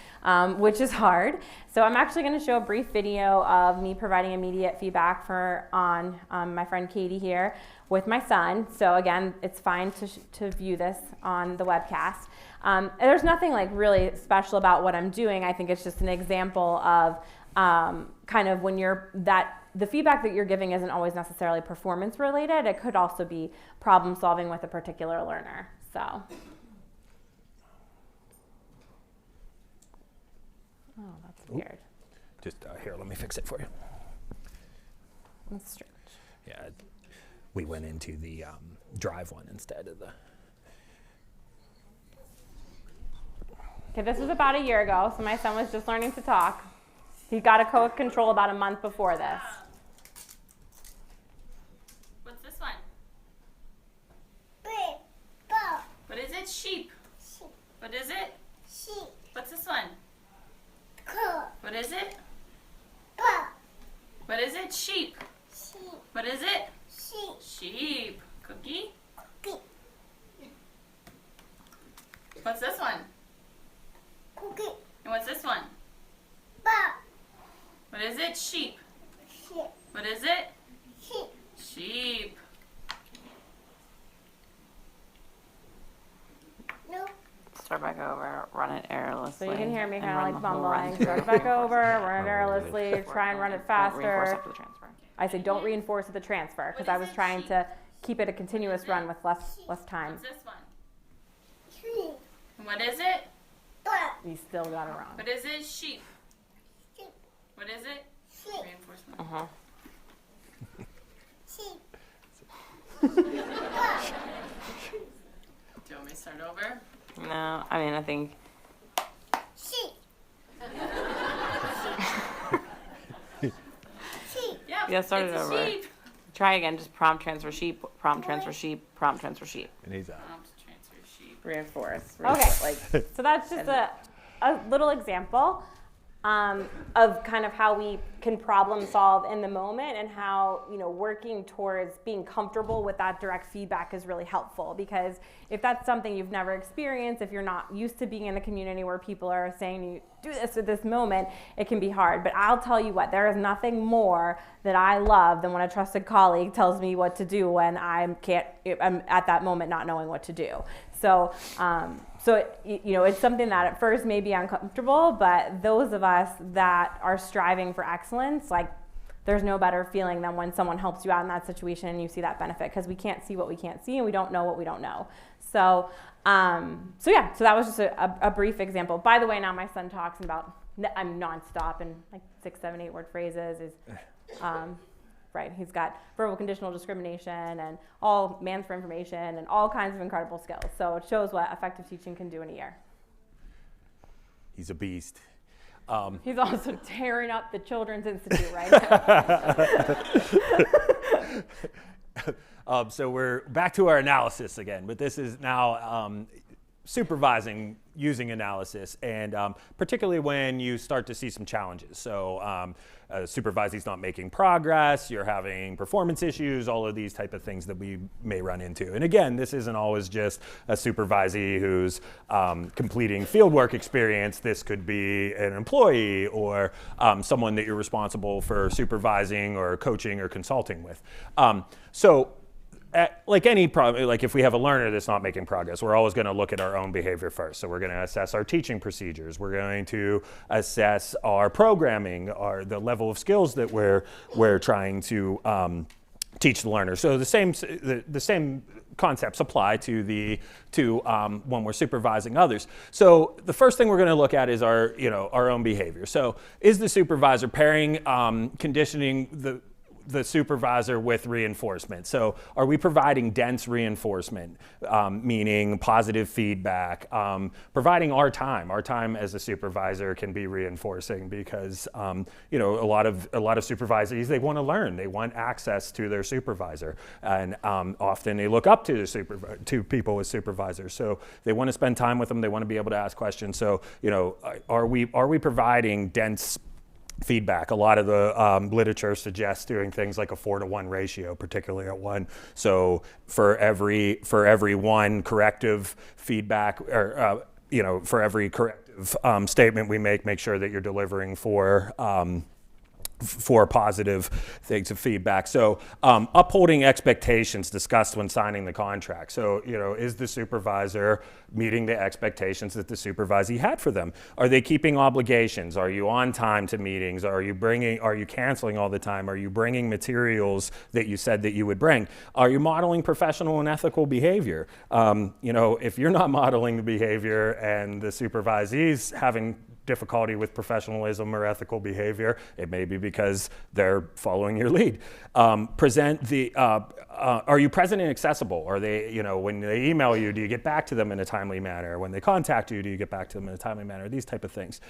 which is hard. So I'm actually going to show a brief video of me providing immediate feedback on my friend Katie here with my son. So again, it's fine to view this on the webcast. There's nothing like really special about what I'm doing. I think it's just an example of kind of when the feedback that you're giving isn't always necessarily performance related. It could also be problem solving with a particular learner. So, that's weird. Just here, let me fix it for you. That's strange. Yeah, we went into the drive one instead of the. Okay, this was about a year ago, so my son was just learning to talk. He got a co-control about a month before this. What's this one? What is it? Sheep. Sheep. What is it? Sheep. What's this one? What is it? What is it? Sheep. Sheep. What is it? Sheep. Sheep. Cookie. Cookie. What's this one? Cookie. And what's this one? What is it? Sheep. Sheep. What is it? Sheep. Sheep. No. Start back over, run it errorlessly. So you can hear me and kind of run like the whole run mumbling. through. Start back over, run it errorlessly, try and run it Don't reinforce faster. after the transfer. I say don't reinforce at the transfer because I was trying to keep it a continuous run with less time. What's this one? What is it? You still got it wrong. What is it? Sheep. What is it? Reinforcement. Uh-huh. Do you want me to start over? No, I mean, I think Yeah, start It's it a over. sheep. Try again. Just prompt transfer sheep. Prompt transfer sheep. Prompt transfer sheep. And he's out. Prompt transfer sheep. Reinforce. Okay. Like So that's just a little example of kind of how we can problem solve in the moment, and how, you know, working towards being comfortable with that direct feedback is really helpful. Because if that's something you've never experienced, if you're not used to being in a community where people are saying to you, do this at this moment, it can be hard. But I'll tell you what, there is nothing more that I love than when a trusted colleague tells me what to do when I'm at that moment not knowing what to do. So, it's something that at first may be uncomfortable, but those of us that are striving for excellence, like, there's no better feeling than when someone helps you out in that situation and you see that benefit, because we can't see what we can't see and we don't know what we don't know. So that was just a brief example. By the way, now my son talks about, I'm nonstop and like 6, 7, 8 word phrases right, he's got verbal conditional discrimination and all commands for information and all kinds of incredible skills. So it shows what effective teaching can do in a year. He's a beast. He's also tearing up the Children's Institute right now. So we're back to our analysis again, but this is now supervising using analysis, and particularly when you start to see some challenges. So supervisee's not making progress, you're having performance issues, all of these type of things that we may run into. And again, this isn't always just a supervisee who's completing fieldwork experience. This could be an employee or someone that you're responsible for supervising or coaching or consulting with. Like any problem, like if we have a learner that's not making progress, we're always going to look at our own behavior first. So we're going to assess our teaching procedures. We're going to assess our programming, the level of skills that we're trying to teach the learner. So the same concepts apply to when we're supervising others. So the first thing we're going to look at is our own behavior. So is the supervisor pairing conditioning the supervisor with reinforcement? So are we providing dense reinforcement, meaning positive feedback, providing our time? Our time as a supervisor can be reinforcing because a lot of supervisees, they want to learn, they want access to their supervisor, and often they look up to people as supervisors. So they want to spend time with them, they want to be able to ask questions. So are we providing dense feedback? A lot of the literature suggests doing things like a 4-to-1 ratio, particularly at 1. So for every one corrective feedback, or for every corrective statement we make sure that you're delivering for positive things of feedback. So upholding expectations discussed when signing the contract. So, is the supervisor meeting the expectations that the supervisee had for them? Are they keeping obligations? Are you on time to meetings? Are you canceling all the time? Are you bringing materials that you said that you would bring? Are you modeling professional and ethical behavior? If you're not modeling the behavior and the supervisee's having difficulty with professionalism or ethical behavior, it may be because they're following your lead. Are you present and accessible? Are they, when they email you, do you get back to them in a timely manner? When they contact you, do you get back to them in a timely manner? These type of things.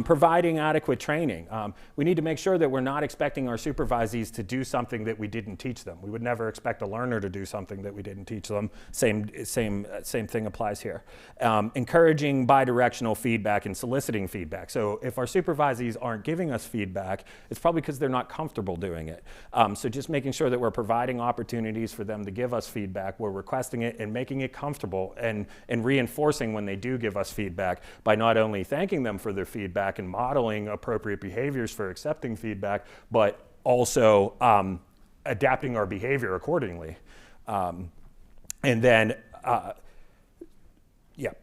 Providing adequate training. We need to make sure that we're not expecting our supervisees to do something that we didn't teach them. We would never expect a learner to do something that we didn't teach them. Same thing applies here. Encouraging bidirectional feedback and soliciting feedback. So if our supervisees aren't giving us feedback, it's probably because they're not comfortable doing it. So just making sure that we're providing opportunities for them to give us feedback, we're requesting it and making it comfortable, and reinforcing when they do give us feedback by not only thanking them for their feedback and modeling appropriate behaviors for accepting feedback, but also adapting our behavior accordingly.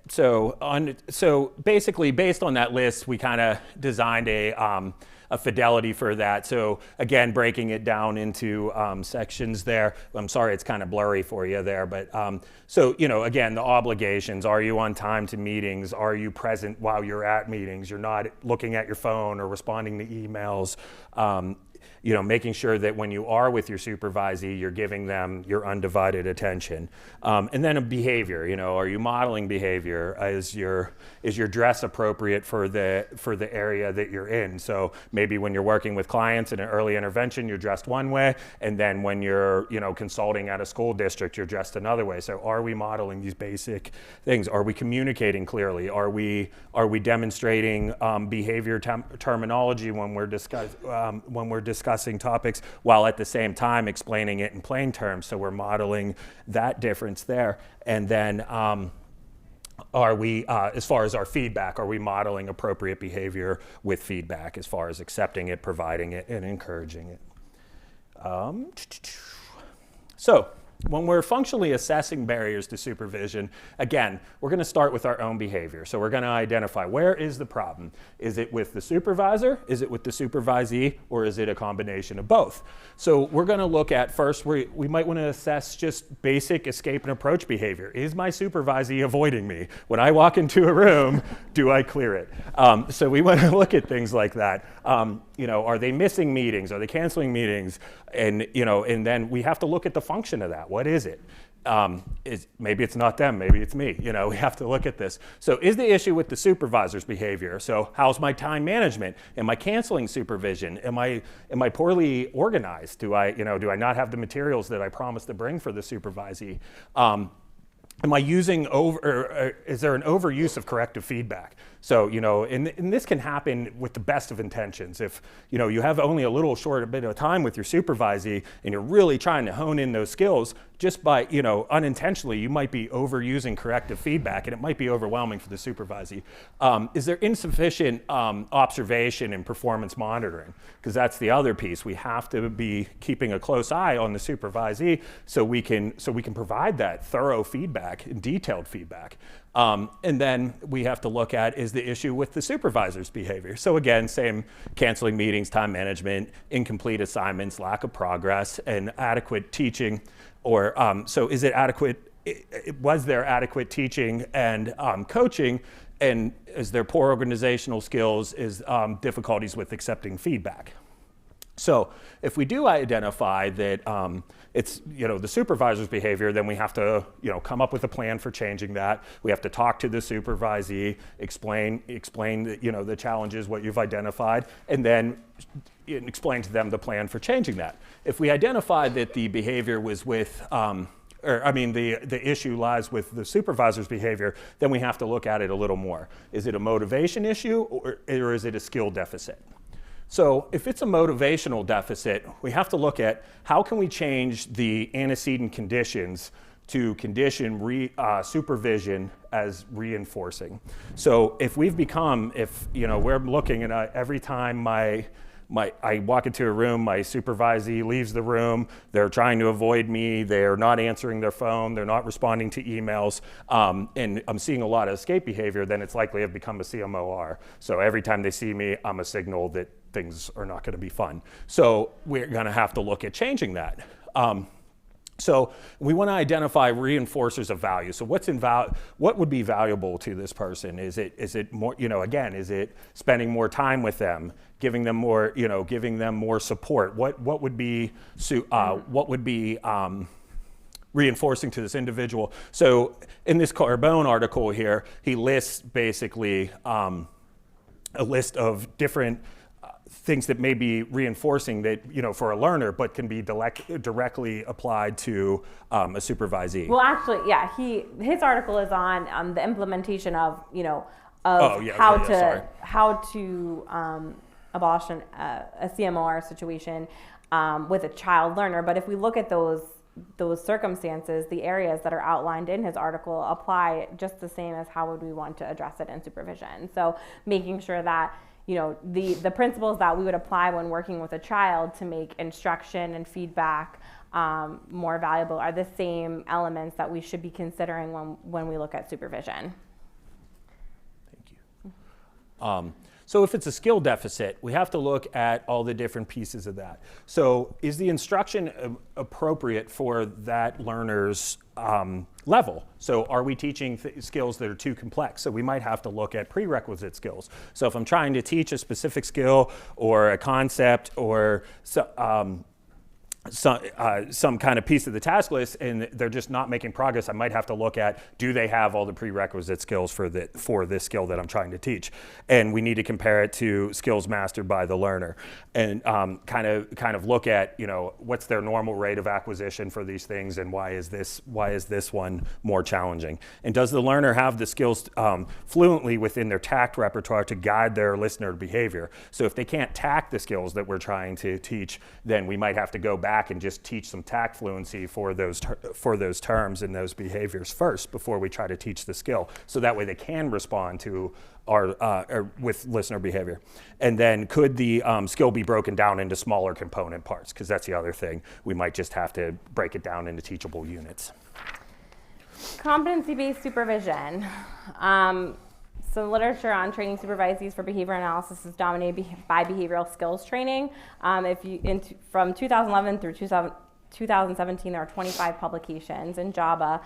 So basically, based on that list, we kind of designed a fidelity for that. So again, breaking it down into sections there. I'm sorry, it's kind of blurry for you there, but again, the obligations. Are you on time to meetings? Are you present while you're at meetings? You're not looking at your phone or responding to emails. making sure that when you are with your supervisee, you're giving them your undivided attention. And then a behavior, are you modeling behavior? Is your dress appropriate for the area that you're in? So maybe when you're working with clients in an early intervention, you're dressed one way, and then when you're, consulting at a school district, you're dressed another way. So are we modeling these basic things? Are we communicating clearly? Are we demonstrating behavior terminology when we're discussing topics, while at the same time explaining it in plain terms? So we're modeling that difference there. And then are we, as far as our feedback, are we modeling appropriate behavior with feedback as far as accepting it, providing it, and encouraging it? So when we're functionally assessing barriers to supervision, again, we're going to start with our own behavior. So we're going to identify, where is the problem? Is it with the supervisor? Is it with the supervisee? Or is it a combination of both? So we're going to look at, first, we might want to assess just basic escape and approach behavior. Is my supervisee avoiding me? When I walk into a room, do I clear it? So we want to look at things like that. Are they missing meetings? Are they canceling meetings? And then we have to look at the function of that. What is it? Maybe it's not them, maybe it's me. We have to look at this. So is the issue with the supervisor's behavior? So how's my time management? Am I canceling supervision? Am I poorly organized? Do I not have the materials that I promised to bring for the supervisee? Am I using is there an overuse of corrective feedback? So, and this can happen with the best of intentions. If, you have only a little short bit of time with your supervisee and you're really trying to hone in those skills, just by, unintentionally, you might be overusing corrective feedback and it might be overwhelming for the supervisee. Is there insufficient observation and performance monitoring? Because that's the other piece. We have to be keeping a close eye on the supervisee so we can provide that thorough feedback and detailed feedback. And then we have to look at, is the issue with the supervisor's behavior? So again, same, canceling meetings, time management, incomplete assignments, lack of progress, and adequate teaching. Or so is it adequate, was there adequate teaching and coaching? And is there poor organizational skills? Is difficulties with accepting feedback? So if we do identify that it's the supervisor's behavior, then we have to come up with a plan for changing that. We have to talk to the supervisee, explain the challenges, what you've identified, and then explain to them the plan for changing that. If we identify that the behavior was with the issue lies with the supervisor's behavior, then we have to look at it a little more. Is it a motivation issue or is it a skill deficit? So if it's a motivational deficit, we have to look at how can we change the antecedent conditions to condition supervision as reinforcing. So if we're looking at every time I walk into a room, my supervisee leaves the room, they're trying to avoid me, they're not answering their phone, they're not responding to emails, and I'm seeing a lot of escape behavior, then it's likely I've become a CMOR. So every time they see me, I'm a signal that things are not going to be fun. So we're going to have to look at changing that. So we want to identify reinforcers of value. So what would be valuable to this person? Is it more, again, is it spending more time with them, giving them more support? What would be reinforcing to this individual? So in this Carbone article here, he lists basically a list of different things that may be reinforcing that, for a learner, but can be directly applied to a supervisee. Well, actually, yeah, his article is on the implementation of, how to abolish a CMOR situation with a child learner. But if we look at those circumstances, the areas that are outlined in his article apply just the same as how would we want to address it in supervision. So making sure that the principles that we would apply when working with a child to make instruction and feedback more valuable are the same elements that we should be considering when we look at supervision. Thank you. So if it's a skill deficit, we have to look at all the different pieces of that. So is the instruction appropriate for that learner's level? So are we teaching skills that are too complex? So we might have to look at prerequisite skills. So if I'm trying to teach a specific skill or a concept or some kind of piece of the task list and they're just not making progress, I might have to look at, do they have all the prerequisite skills for this skill that I'm trying to teach? And we need to compare it to skills mastered by the learner and kind of look at, you know, what's their normal rate of acquisition for these things and why is this one more challenging? And does the learner have the skills fluently within their tact repertoire to guide their listener behavior? So if they can't tact the skills that we're trying to teach, then we might have to go back and just teach some tact fluency for those terms and those behaviors first before we try to teach the skill. So that way they can respond to with listener behavior. And then could the skill be broken down into smaller component parts? Because that's the other thing. We might just have to break it down into teachable units. Competency-based supervision. So the literature on training supervisees for behavior analysis is dominated by behavioral skills training. From 2011 through 2017, there are 25 publications in JABA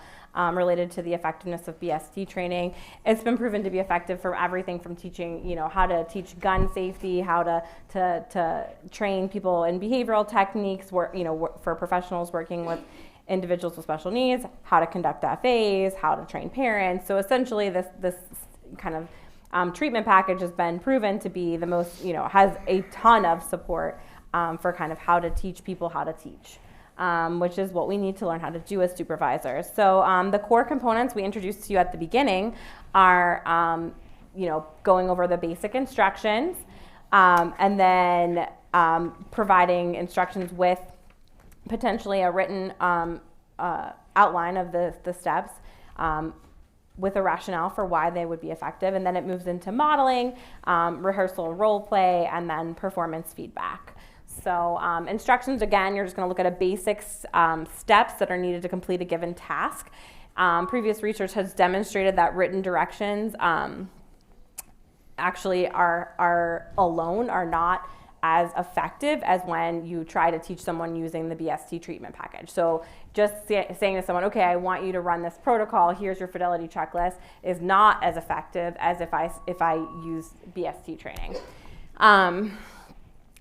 related to the effectiveness of BST training. It's been proven to be effective for everything from teaching, you know, how to teach gun safety, how to train people in behavioral techniques, for professionals working with individuals with special needs, how to conduct FAs, how to train parents. So essentially, this kind of treatment package has been proven to be the most, has a ton of support for kind of how to teach people how to teach, which is what we need to learn how to do as supervisors. So the core components we introduced to you at the beginning are, going over the basic instructions and then providing instructions with potentially a written outline of the steps, with a rationale for why they would be effective. And then it moves into modeling, rehearsal, role play, and then performance feedback. So instructions, again, you're just going to look at a basic steps that are needed to complete a given task. Previous research has demonstrated that written directions actually are not as effective as when you try to teach someone using the BST treatment package. So just saying to someone, okay, I want you to run this protocol, here's your fidelity checklist, is not as effective as if I use BST training.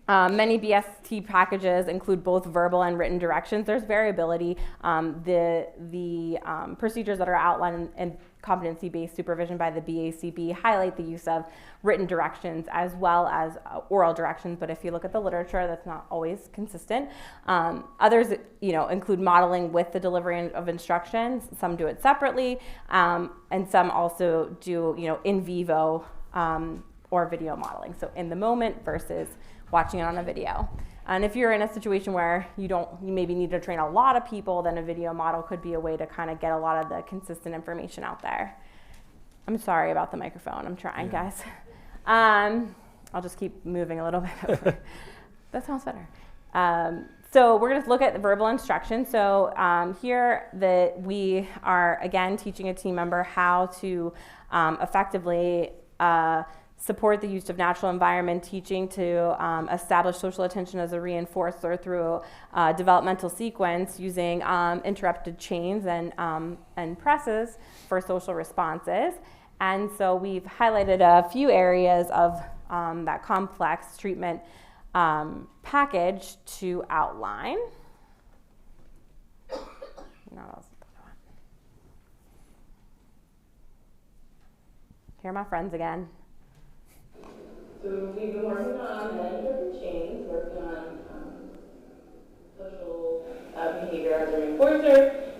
Many BST packages include both verbal and written directions. There's variability. The procedures that are outlined in competency-based supervision by the BACB highlight the use of written directions as well as oral directions, but if you look at the literature, that's not always consistent. Others, include modeling with the delivery of instructions. Some do it separately, and some also do, in vivo or video modeling, so in the moment versus watching it on a video. And if you're in a situation where you maybe need to train a lot of people, then a video model could be a way to kind of get a lot of the consistent information out there. I'm sorry about the microphone. I'm trying, guys. I'll just keep moving a little bit. That sounds better. So we're going to look at the verbal instruction. So here we are, again, teaching a team member how to effectively support the use of natural environment teaching to establish social attention as a reinforcer through developmental sequence using interrupted chains and presses for social responses. And so we've highlighted a few areas of that complex treatment package to outline. Here are my friends again. So we've been working on many different chains, working on social behavior as a reinforcer.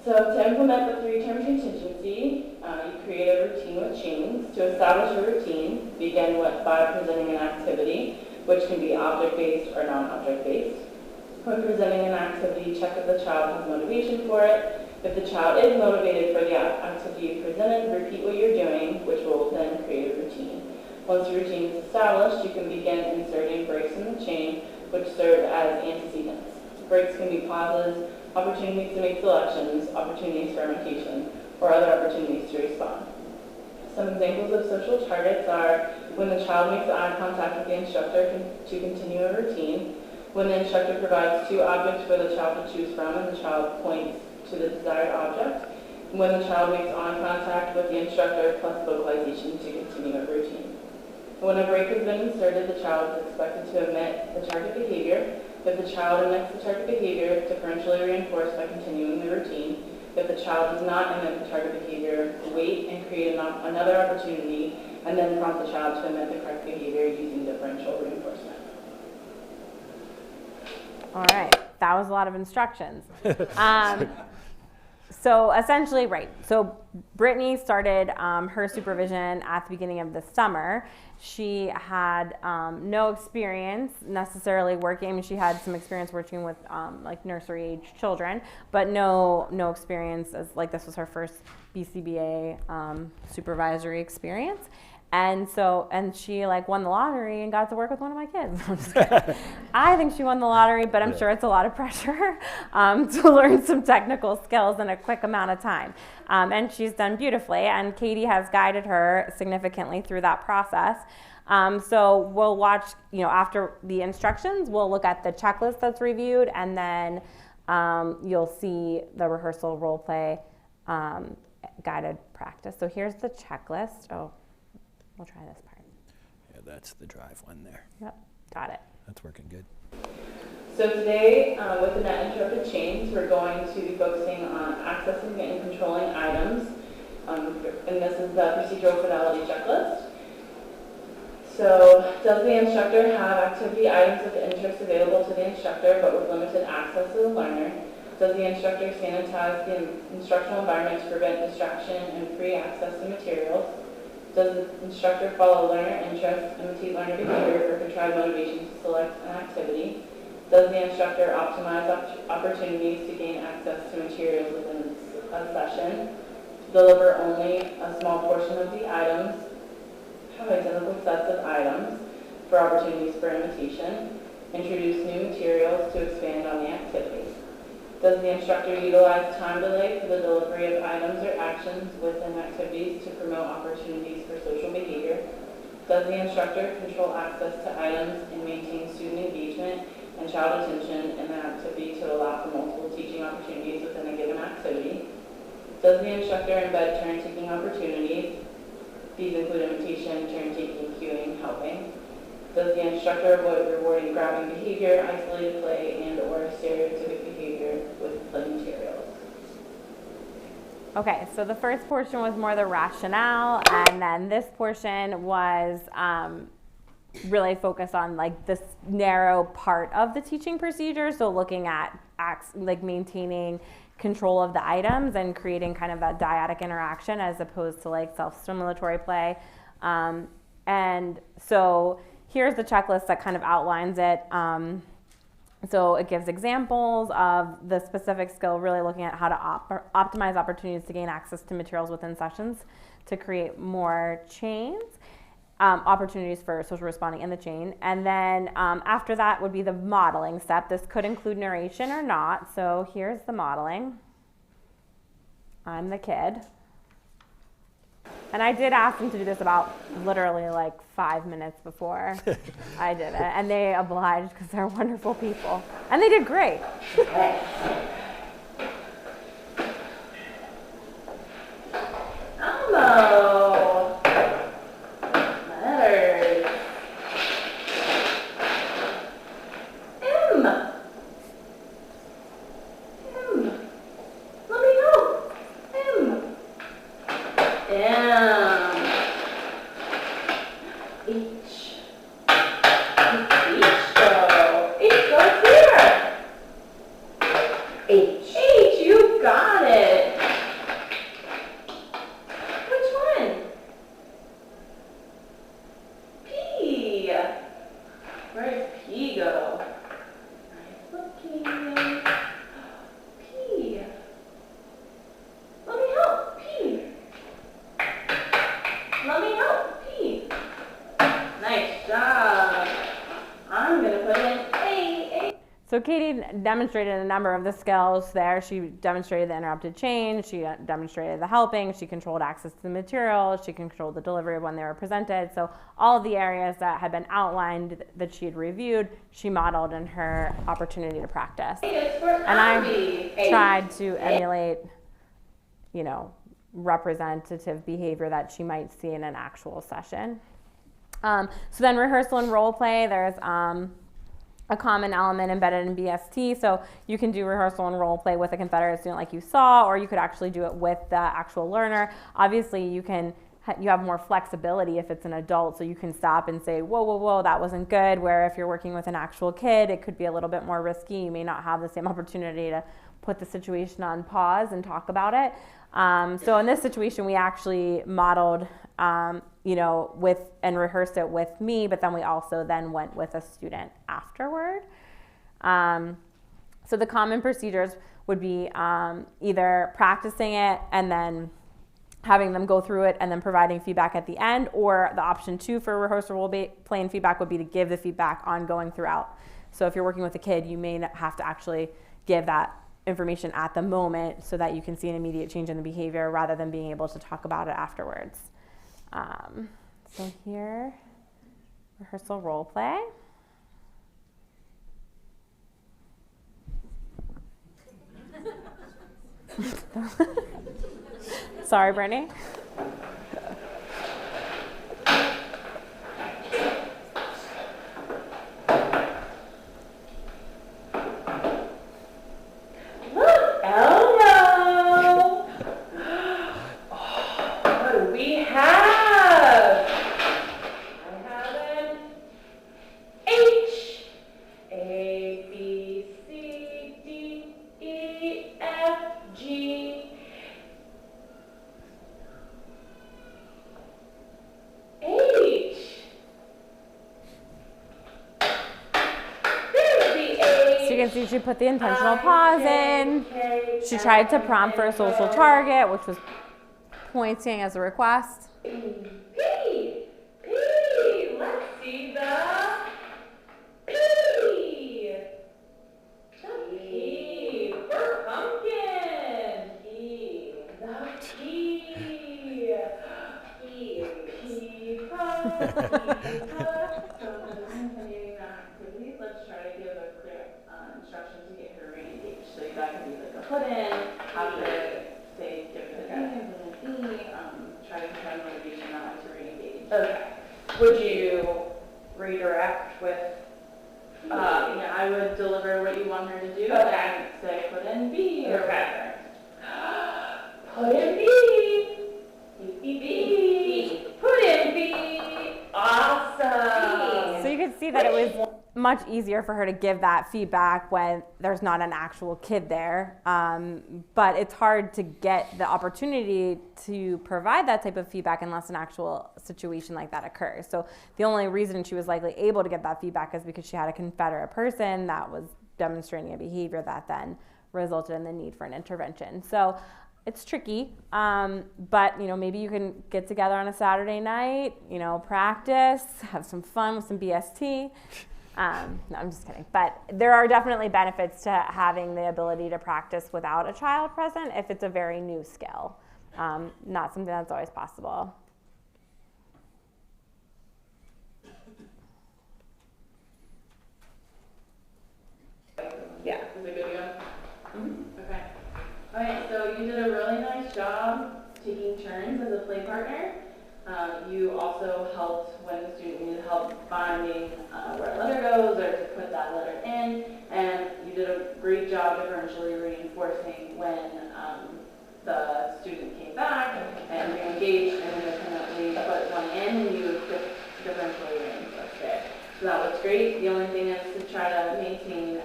So to implement the three-term contingency, you create a routine with chains. To establish a routine, begin by presenting an activity, which can be object-based or non-object-based. When presenting an activity, check if the child has motivation for it. If the child is motivated for the activity you presented, repeat what you're doing, which will then create a routine. Once the routine is established, you can begin inserting breaks in the chain, which serve as antecedents. Breaks can be pauses, opportunities to make selections, opportunities for experimentation, or other opportunities to respond. Some examples of social targets are when the child makes eye contact with the instructor to continue a routine, when the instructor provides 2 objects for the child to choose from and the child points to the desired object, when the child makes eye contact with the instructor plus vocalization to continue a routine. When a break has been inserted, the child is expected to omit the target behavior. If the child omits the target behavior, differentially reinforce by continuing the routine. If the child does not omit the target behavior, wait and create another opportunity, and then prompt the child to omit the correct behavior using differential reinforcement. All right, that was a lot of instructions. So essentially, right, so Brittany started her supervision at the beginning of the summer. She had no experience necessarily working. I mean, she had some experience working with like nursery age children, but no experience as like this was her first BCBA supervisory experience. And she like won the lottery and got to work with one of my kids. I'm just kidding. I think she won the lottery, but I'm sure it's a lot of pressure to learn some technical skills in a quick amount of time. And she's done beautifully, and Katie has guided her significantly through that process. So we'll watch, after the instructions, we'll look at the checklist that's reviewed, and then you'll see the rehearsal role play guided practice. So here's the checklist. Oh. We'll try this part. Yeah, that's the drive one there. Yep, got it. That's working good. So today, with the net interrupted chains, we're going to be focusing on accessing and controlling items. And this is the procedural fidelity checklist. So, does the instructor have activity items of interest available to the instructor but with limited access to the learner? Does the instructor sanitize the instructional environment to prevent distraction and free access to materials? Does the instructor follow learner interests, imitate learner behavior, or contrive motivation to select an activity? Does the instructor optimize opportunities to gain access to materials within a session? Deliver only a small portion of the items, have identical sets of items for opportunities for imitation? Introduce new materials to expand on the activity? Does the instructor utilize time delay for the delivery of items or actions within activities to promote opportunities for social behavior? Does the instructor control access to items and maintain student engagement and child attention in the activity to allow for multiple teaching opportunities within a given activity? Does the instructor embed turn-taking opportunities? These include imitation, turn-taking, cueing, helping. Does the instructor avoid rewarding grabbing behavior, isolated play, and/or stereotypic behavior with play materials? Okay, so the first portion was more the rationale, and then this portion was really focused on like this narrow part of the teaching procedure. So looking at like maintaining control of the items and creating kind of that dyadic interaction as opposed to like self-stimulatory play. And so here's the checklist that kind of outlines it. So it gives examples of the specific skill, really looking at how to optimize opportunities to gain access to materials within sessions to create more chains, opportunities for social responding in the chain. And then after that would be the modeling step. This could include narration or not. So here's the modeling. I'm the kid. And I did ask them to do this about literally like 5 minutes before I did it. And they obliged because they're wonderful people. And they did great. Elmo. Letters. M. M. Let me know. M. M. H. H though. H goes here. H. H, you got it. Which one? P. Where does P go? Nice looking. P. Let me help. P. Let me help. P. Nice job. I'm going to put in A. So Katie demonstrated a number of the skills there. She demonstrated the interrupted change, she demonstrated the helping, she controlled access to the material, she controlled the delivery when they were presented. So all of the areas that had been outlined that she had reviewed, she modeled in her opportunity to practice. And I tried to emulate, you know, representative behavior that she might see in an actual session. So then rehearsal and role play, there's a common element embedded in BST. So you can do rehearsal and role play with a Confederate student like you saw, or you could actually do it with the actual learner. Obviously, you have more flexibility if it's an adult, so you can stop and say, whoa, whoa, whoa, that wasn't good. Where if you're working with an actual kid, it could be a little bit more risky. You may not have the same opportunity to put the situation on pause and talk about it. So in this situation, we actually modeled, you know, and rehearsed it with me, but then we also then went with a student afterward. So the common procedures would be either practicing it and then having them go through it and then providing feedback at the end, or the option 2 for rehearsal role play and feedback would be to give the feedback ongoing throughout. So if you're working with a kid, you may have to actually give that information at the moment so that you can see an immediate change in the behavior rather than being able to talk about it afterwards. So here, rehearsal role play. Sorry, Brittany. She put the intentional pause in. She tried to prompt for a social target, which was pointing as a request. P, let's see the P. The P for pumpkin. P, the P. P for let's try to give a clear instruction to get her re-engaged. So that could be like a put in, after say give her the B, try to try motivation not to re-engage. Okay. Would you redirect with yeah, I would deliver what you want her to do and say put in B or whatever. Put in B. B. Put in B. Awesome. So you could see that it was much easier for her to give that feedback when there's not an actual kid there. But it's hard to get the opportunity to provide that type of feedback unless an actual situation like that occurs. So the only reason she was likely able to get that feedback is because she had a Confederate person that was demonstrating a behavior that then resulted in the need for an intervention. So it's tricky, but you know, maybe you can get together on a Saturday night, you know, practice, have some fun with some BST. No, I'm just kidding. But there are definitely benefits to having the ability to practice without a child present if it's a very new skill. Not something that's always possible. Yeah, is it good to go? Mm-hmm. Okay. All right, so you did a really nice job taking turns as a play partner. You also helped when the student needed help finding where a letter goes or to put that letter in, and you did a great job differentially reinforcing when the student came back and you engaged and independently put one in and you differentially reinforced it. So that was great. The only thing is to try to maintain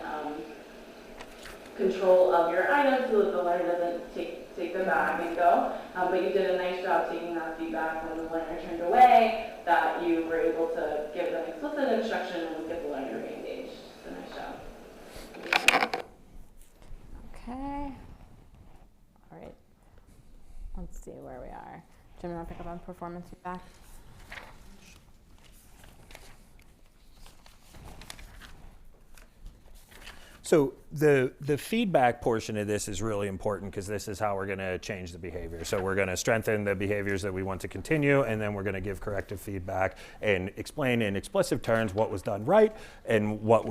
control of your items so that the learner doesn't take the bag and go. But you did a nice job taking that feedback when the learner turned away, that you were able to give them explicit instruction and get the learner re-engaged. So nice job. Okay. All right. Let's see where we are. Jim, you want to pick up on performance feedback? So the feedback portion of this is really important because this is how we're going to change the behavior. So we're going to strengthen the behaviors that we want to continue, and then we're going to give corrective feedback and explain in explicit terms what was done right and what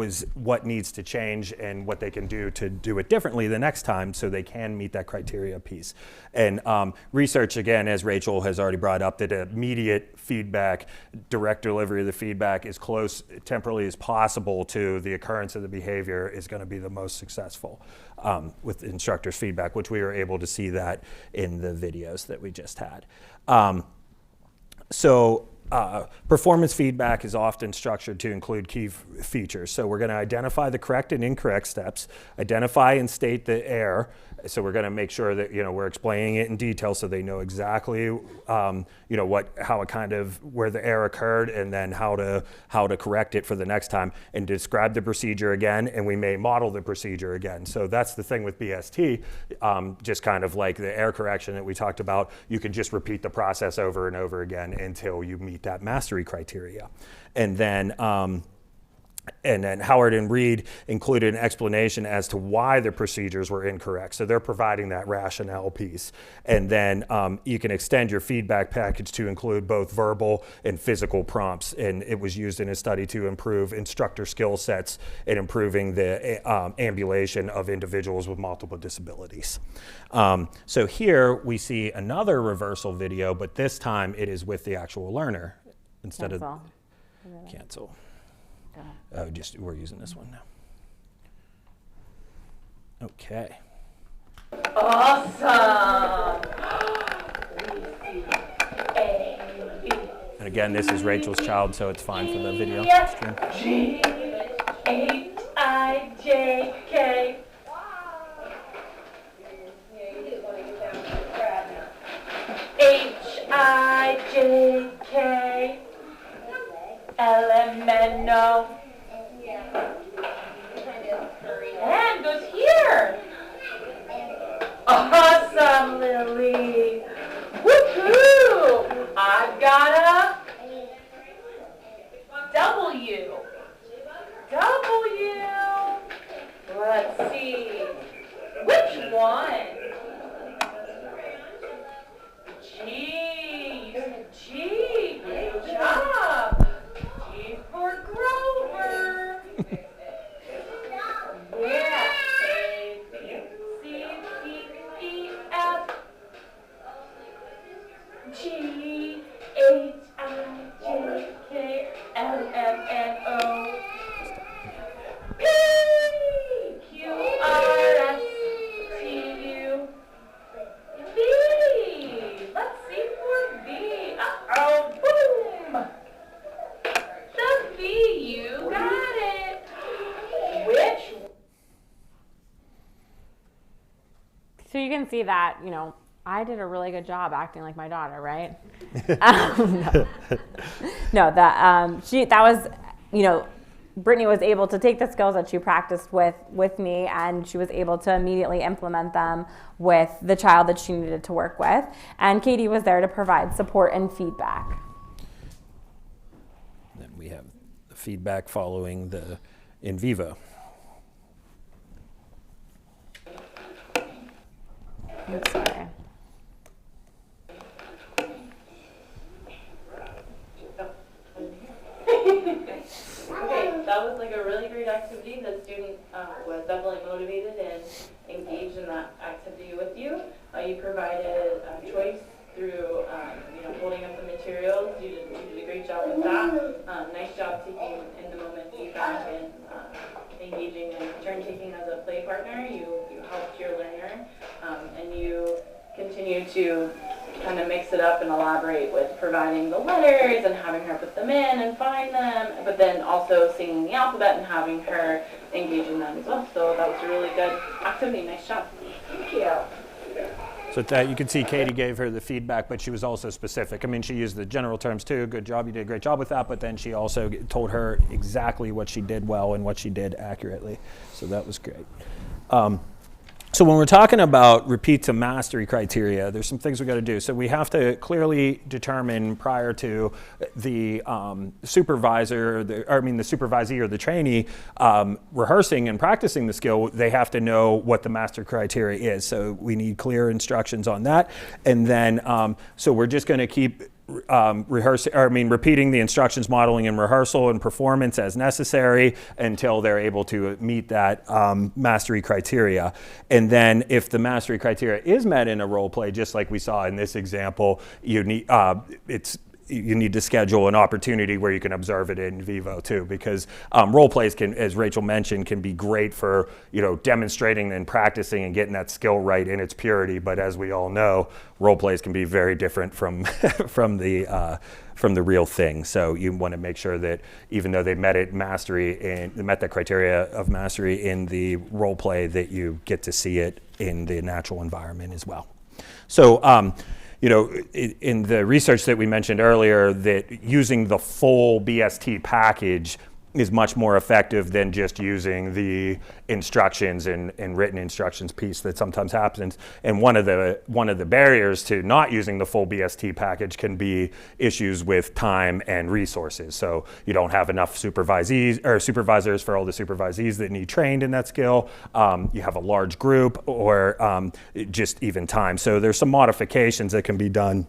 needs to change and what they can do to do it differently the next time so they can meet that criteria piece. And research, again, as Rachel has already brought up, that immediate feedback, direct delivery of the feedback as close temporally as possible to the occurrence of the behavior is going to be the most successful with instructors' feedback, which we were able to see that in the videos that we just had. Performance feedback is often structured to include key features. So we're going to identify the correct and incorrect steps, identify and state the error. So we're going to make sure that we're explaining it in detail so they know exactly where the error occurred, and then how to correct it for the next time, and describe the procedure again, and we may model the procedure again. So that's the thing with BST, just kind of like the error correction that we talked about. You can just repeat the process over and over again until you meet that mastery criteria. And then Howard and Reed included an explanation as to why the procedures were incorrect. So they're providing that rationale piece. And then you can extend your feedback package to include both verbal and physical prompts. And it was used in a study to improve instructor skill sets and improving the ambulation of individuals with multiple disabilities. So here we see another reversal video, but this time it is with the actual learner instead of cancel. We're using this one now. Okay. Awesome. And again, this is Rachel's child, so it's fine for the video stream. G-H-I-J-K. H-I-J-K. Elemento. And goes here. Awesome, Lily. Woohoo! I've got a W. W. Let's see. Which one? G. G. Good job. G for Grover. Yeah. A, B, C, D, E, F. G, H, I, J, K, L, M, N, O. P, Q, R, S, T, U, V. Let's see for V. Uh-oh, boom. The V, you got it. Which? So you can see that, I did a really good job acting like my daughter, right? Brittany was able to take the skills that she practiced with me, and she was able to immediately implement them with the child that she needed to work with. And Katie was there to provide support and feedback. Then we have the feedback following the in vivo. Oops, sorry. Okay, that was like a really great activity. The student was definitely motivated and engaged in that activity with you. You provided a choice through holding up the materials. You did a great job with that. Nice job taking in the moment feedback and engaging and turn taking as a play partner. You helped your learner, and you continue to kind of mix it up and elaborate with providing the letters and having her put them in and find them, but then also singing the alphabet and having her engage in them as well. So that was a really good activity. Nice job. Thank you. So that you can see Katie gave her the feedback, but she was also specific. I mean, she used the general terms too. Good job, you did a great job with that. But then she also told her exactly what she did well and what she did accurately. So that was great. So when we're talking about repeat to mastery criteria, there's some things we got to do. So we have to clearly determine prior to the supervisor, the supervisee or the trainee rehearsing and practicing the skill, they have to know what the mastery criteria is. So we need clear instructions on that. And then, so we're just going to keep repeating the instructions, modeling, and rehearsal and performance as necessary until they're able to meet that mastery criteria. And then if the mastery criteria is met in a role play, just like we saw in this example, you need you need to schedule an opportunity where you can observe it in vivo too, because role plays can, as Rachel mentioned, can be great for demonstrating and practicing and getting that skill right in its purity. But as we all know, role plays can be very different from from the real thing. So you want to make sure that even though they met that criteria of mastery in the role play, that you get to see it in the natural environment as well. So. In the research that we mentioned earlier, that using the full BST package is much more effective than just using the instructions and written instructions piece that sometimes happens. And one of the barriers to not using the full BST package can be issues with time and resources. So you don't have enough supervisors for all the supervisees that need trained in that skill. You have a large group, or just even time. So there's some modifications that can be done.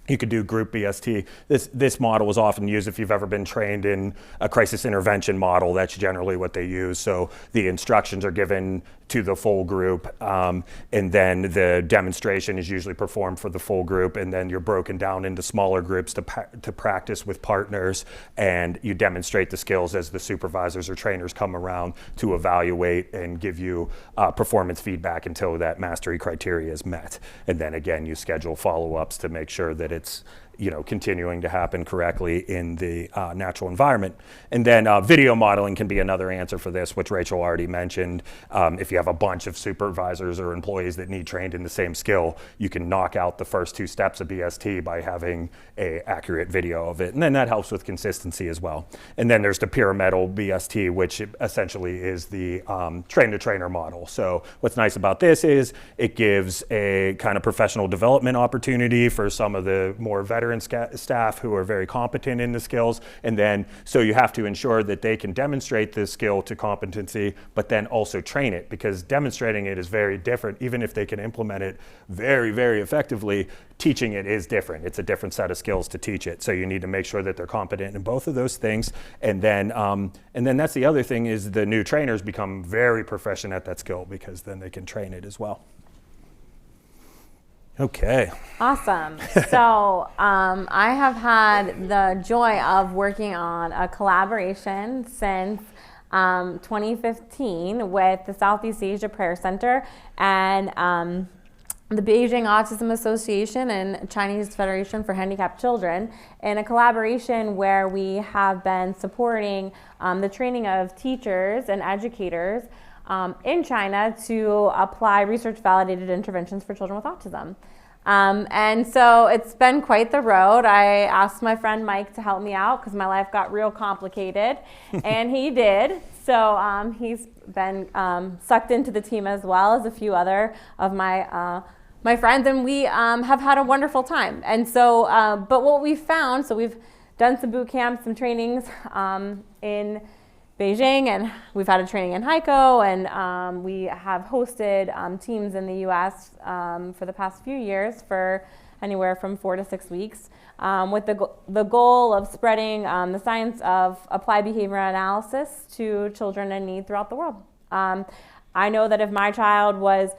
You could do group BST. This model is often used if you've ever been trained in a crisis intervention model. That's generally what they use. So the instructions are given to the full group, and then the demonstration is usually performed for the full group, and then you're broken down into smaller groups to practice with partners, and you demonstrate the skills as the supervisors or trainers come around to evaluate and give you performance feedback until that mastery criteria is met. And then again, you schedule follow-ups to make sure that it's continuing to happen correctly in the natural environment. And then video modeling can be another answer for this, which Rachel already mentioned. If you have a bunch of supervisors or employees that need trained in the same skill, you can knock out the first two steps of BST by having an accurate video of it. And then that helps with consistency as well. And then there's the pyramidal BST, which essentially is the train-to-trainer model. So what's nice about this is it gives a kind of professional development opportunity for some of the more veteran staff who are very competent in the skills, and then so you have to ensure that they can demonstrate the skill to competency, but then also train it, because demonstrating it is very different. Even if they can implement it very, very effectively, teaching it is different. It's a different set of skills to teach it. So you need to make sure that they're competent in both of those things. And then that's the other thing, is the new trainers become very proficient at that skill, because then they can train it as well. Okay. Awesome. So I have had the joy of working on a collaboration since 2015 with the Southeast Asia Prayer Center and the Beijing Autism Association and Chinese Federation for Handicapped Children, in a collaboration where we have been supporting the training of teachers and educators in China to apply research-validated interventions for children with autism. And so it's been quite the road. I asked my friend Mike to help me out because my life got real complicated, and he did. So he's been sucked into the team, as well as a few other of my friends, and we have had a wonderful time. And so, but what we found, so we've done some boot camps, some trainings in Beijing, and we've had a training in Haikou, and we have hosted teams in the U.S. For the past few years for anywhere from 4 to 6 weeks, with the goal of spreading the science of applied behavioral analysis to children in need throughout the world. I know that if my child was,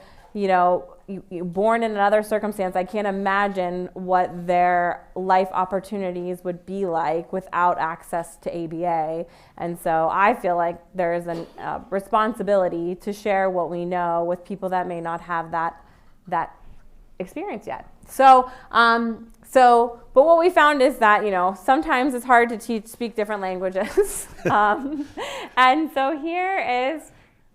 born in another circumstance, I can't imagine what their life opportunities would be like without access to ABA. And so I feel like there is a responsibility to share what we know with people that may not have that experience yet. So, but what we found is that, sometimes it's hard to speak different languages. And so here is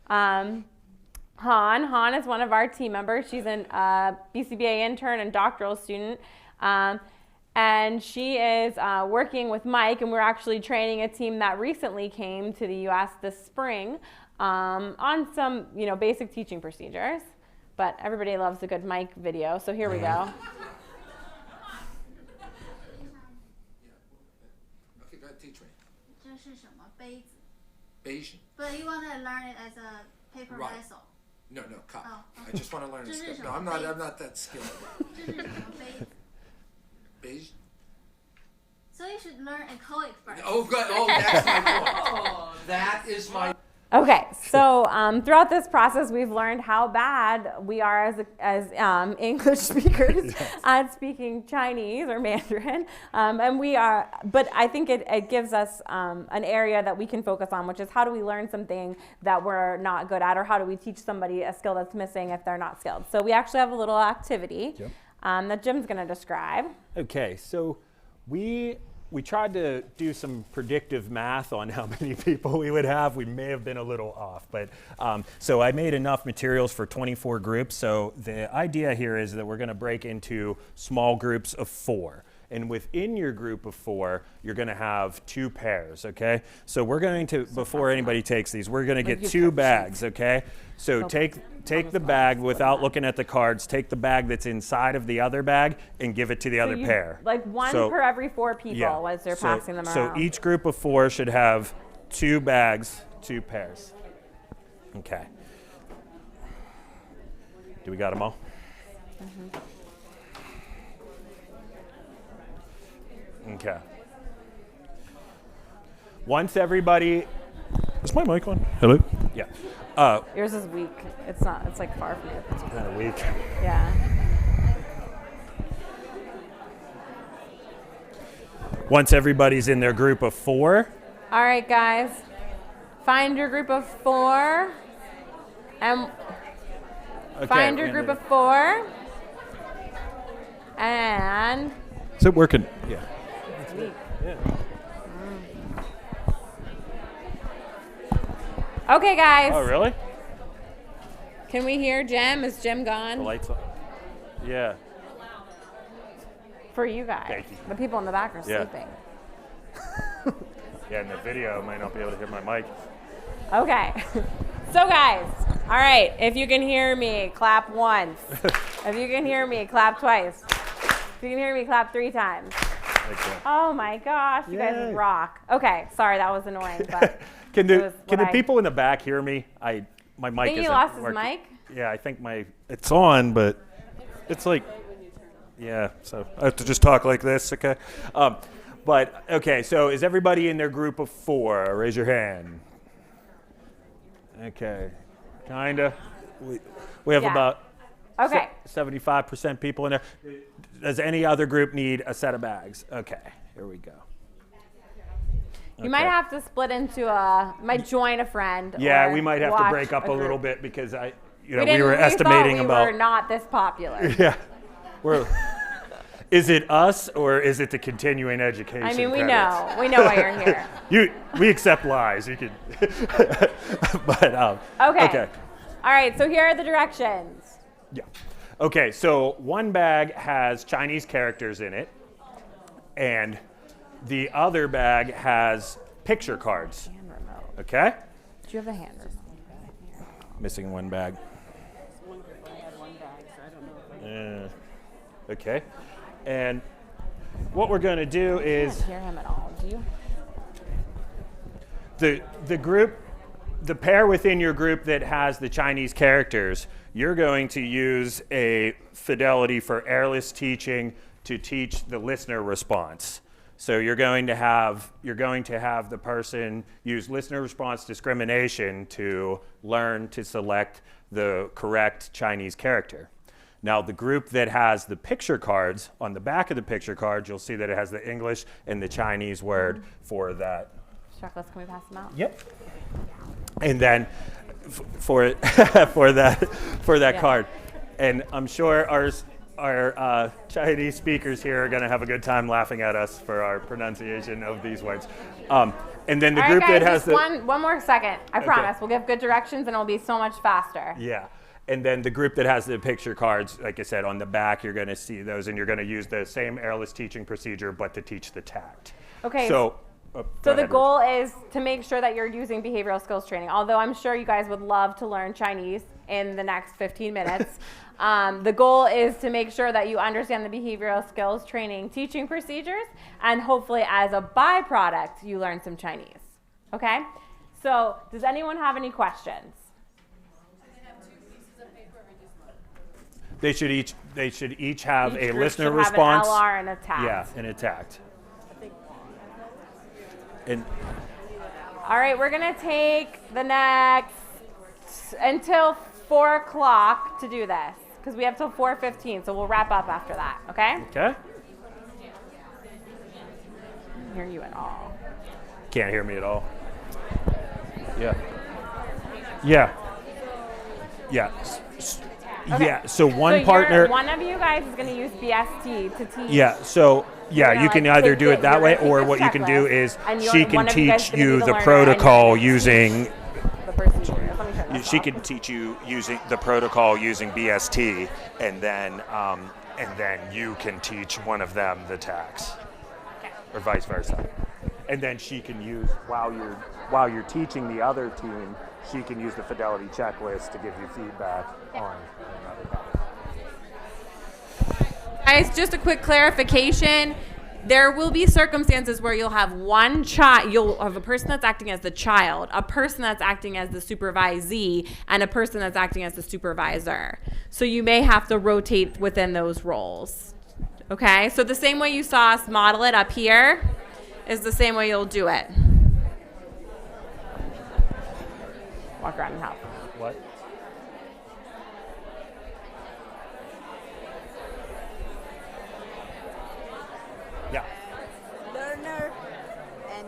Han. Han is one of our team members. She's a BCBA intern and doctoral student. And she is working with Mike, and we're actually training a team that recently came to the U.S. this spring on some, basic teaching procedures. but everybody loves a good mic video, so here we go. Okay, go ahead, teach me. 这是什么杯子 Beige. But you want to learn it as a paper Right. vessel. No, cup. Oh, I just want to learn to 这是 skip. 什 No, 么 I'm 杯子 not that skilled. 这是什么杯子 Beige. So you should learn and call it first. Oh, good. Oh, that's my point. That is my. Okay, so throughout this process, we've learned how bad we are as English speakers at speaking Chinese or Mandarin, and we are. But I think it gives us an area that we can focus on, which is how do we learn something that we're not good at, or how do we teach somebody a skill that's missing if they're not skilled. So we actually have a little activity that Jim's going to describe. Okay, so we tried to do some predictive math on how many people we would have. We may have been a little off, but so I made enough materials for 24 groups. So the idea here is that we're going to break into small groups of 4. And within your group of 4, you're going to have 2 pairs, okay? So we're going to, before anybody takes these, we're going to get 2 bags, okay? So take the bag without looking at the cards, take the bag that's inside of the other bag and give it to the other pair. Like one per every 4 people as they're passing them around. So each group of 4 should have 2 bags, 2 pairs. Okay. Do we got them all? Mm-hmm. Okay. Once everybody, is my mic on? Hello? Yeah. Yours is weak. It's not. It's like far from you. It's kind of weak. Yeah. Once everybody's in their group of 4. All right, guys. Find your group of 4. And find your group of 4. And. Is it working? Yeah. It's weak. Yeah. Okay, guys. Oh, really? Can we hear Jim? Is Jim gone? The lights on. Yeah. For you guys. Thank you. The people in the back are Yeah. sleeping. Yeah, in the video, I might not be able to hear my mic. Okay. So, guys, all right, if you can hear me, clap once. If you can hear me, clap twice. If you can hear me, clap 3 times. Okay. Oh my gosh, you guys rock. Okay, sorry, that was annoying, but Can the people in the back hear me? My mic think isn't he lost his working. mic? Yeah, I think it's on, but it's like, yeah, so I have to just talk like this, okay? But, okay, so is everybody in their group of 4? Raise your hand. Okay, kinda. We have about 75% people in there. Does any other group need a set of bags? Okay, here we go. You might have to split into might join a friend. Yeah, or we might have to watch break up a little group. bit because we were estimating we about. were not this popular. Yeah, is it us or is it the continuing education? I mean, we credits? know why you're here. We accept lies. You can. But okay. All right. So here are the directions. Yeah. Okay. So one bag has Chinese characters in it, and the other bag has picture cards. Hand remote. Okay. Do you have a hand remote? Missing one bag. Okay. And what we're going to do is. I can't hear him at all. Do you? The group, the pair within your group that has the Chinese characters, you're going to use a fidelity for airless teaching to teach the listener response. So you're going to have the person use listener response discrimination to learn to select the correct Chinese character. Now the group that has the picture cards, on the back of the picture cards, you'll see that it has the English and the Chinese word for that. Checklist, can we pass them out? Yep. And then for that card, and I'm sure our Chinese speakers here are going to have a good time laughing at us for our pronunciation of these words. And then the group that has the one more second. I promise we'll give good directions and it'll be so much faster. Yeah. And then the group that has the picture cards, like I said, on the back, you're going to see those, and you're going to use the same airless teaching procedure, but to teach the tact. Okay. So So the goal is to make sure that you're using behavioral skills training. Although I'm sure you guys would love to learn Chinese in the next 15 minutes. The goal is to make sure that you understand the behavioral skills training teaching procedures, and hopefully as a byproduct, you learn some Chinese. Okay? So does anyone have any questions? They should each have Each a group listener should response. Have an LR and a TACT. Yeah, and a TACT. And all right, we're gonna take the next until 4 o'clock to do this because we have till 4:15, so we'll wrap up after that. Okay? Okay. Can't hear you at all. Can't hear me at all. Yeah. Yeah. Yeah. Okay. Yeah. So one partner. One of you guys is gonna use BST to teach. Yeah. So yeah, you can either do it that way, or what you can do checklist, is and she can one of you guys is teach gonna be you the the learner, protocol and you're gonna using. The procedure. Let me turn this She off. can teach you using the protocol using BST, and then you can teach one of them the tax, or vice versa. And then she can use while you're teaching the other team, she can use the fidelity checklist to give you feedback on another topic. Guys, just a quick clarification. There will be circumstances where you'll have one child, you'll have a person that's acting as the child, a person that's acting as the supervisee, and a person that's acting as the supervisor. So you may have to rotate within those roles. Okay? So the same way you saw us model it up here is the same way you'll do it. Walk around and help. What? Yeah. Learner and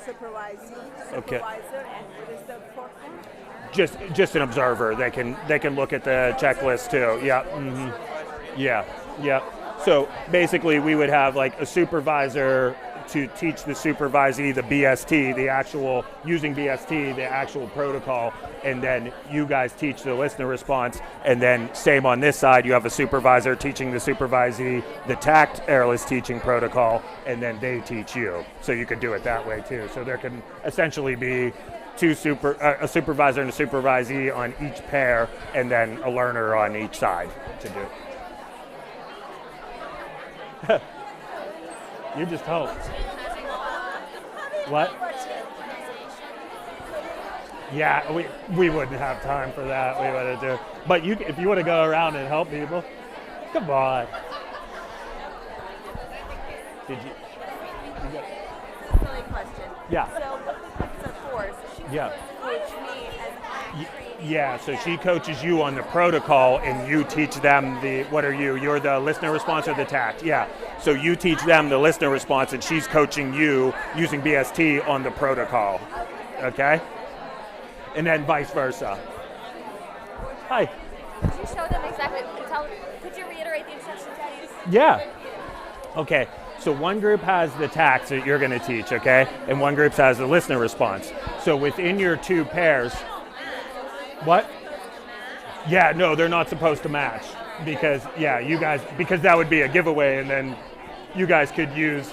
supervisor, Okay. and what is the fourth one? Just an observer. They can look at the checklist too. Yeah. Mm-hmm. Yeah. Yeah. So basically, we would have like a supervisor to teach the supervisee the BST, the actual using BST, the actual protocol, and then you guys teach the listener response, and then same on this side, you have a supervisor teaching the supervisee the TACT airless teaching protocol, and then they teach you. So you could do it that way too. So there can essentially be a supervisor and a supervisee on each pair, and then a learner on each side to do it. You just hope. What? Yeah, we wouldn't have time for that. We wouldn't do. But if you want to go around and help people, come on. Did you? Silly question. Yeah. So what's the force? She's Yeah. supposed to coach me as I'm training. Yeah, so she coaches you on the protocol, and you teach them what are you? You're the listener response or the TACT? Yeah. So you teach them the listener response, and she's coaching you using BST on the protocol. Okay? And then vice versa. Hi. Could you show them exactly, could you reiterate the instructions, please? Yeah. Okay. So one group has the TACT that you're going to teach, okay? And one group has the listener response. So within your two pairs, what? Yeah, no, they're not supposed to match because that would be a giveaway, and then you guys could use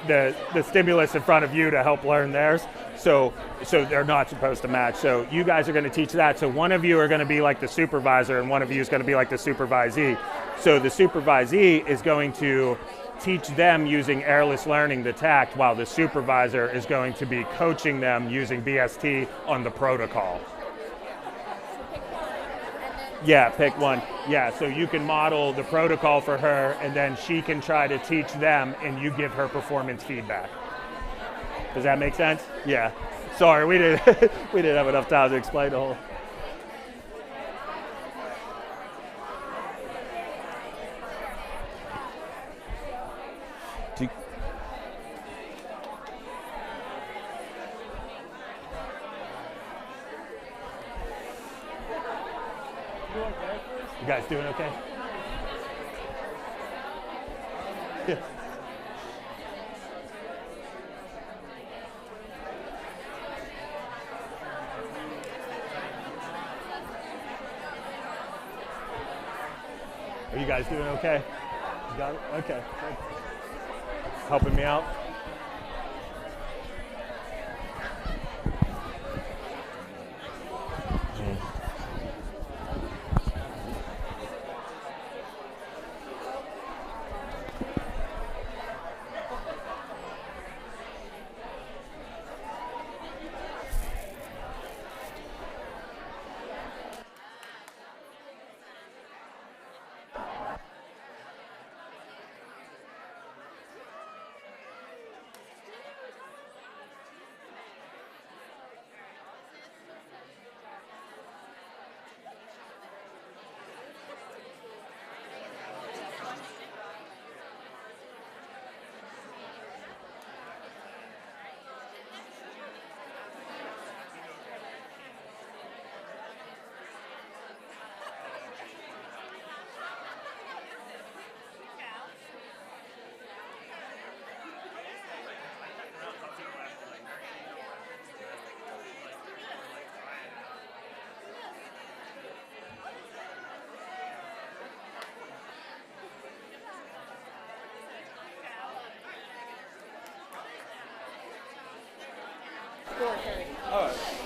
the stimulus in front of you to help learn theirs. So they're not supposed to match. So you guys are going to teach that. So one of you are going to be like the supervisor, and one of you is going to be like the supervisee. So the supervisee is going to teach them using airless learning, the TACT, while the supervisor is going to be coaching them using BST on the protocol. Yeah, pick one. Yeah, so you can model the protocol for her, and then she can try to teach them, and you give her performance feedback. Does that make sense? Yeah. Sorry, we didn't have enough time to explain the whole. You guys doing okay? Yeah. Are you guys doing okay? You got it? Okay. Good. Helping me out? 4:30. All right. 4:30.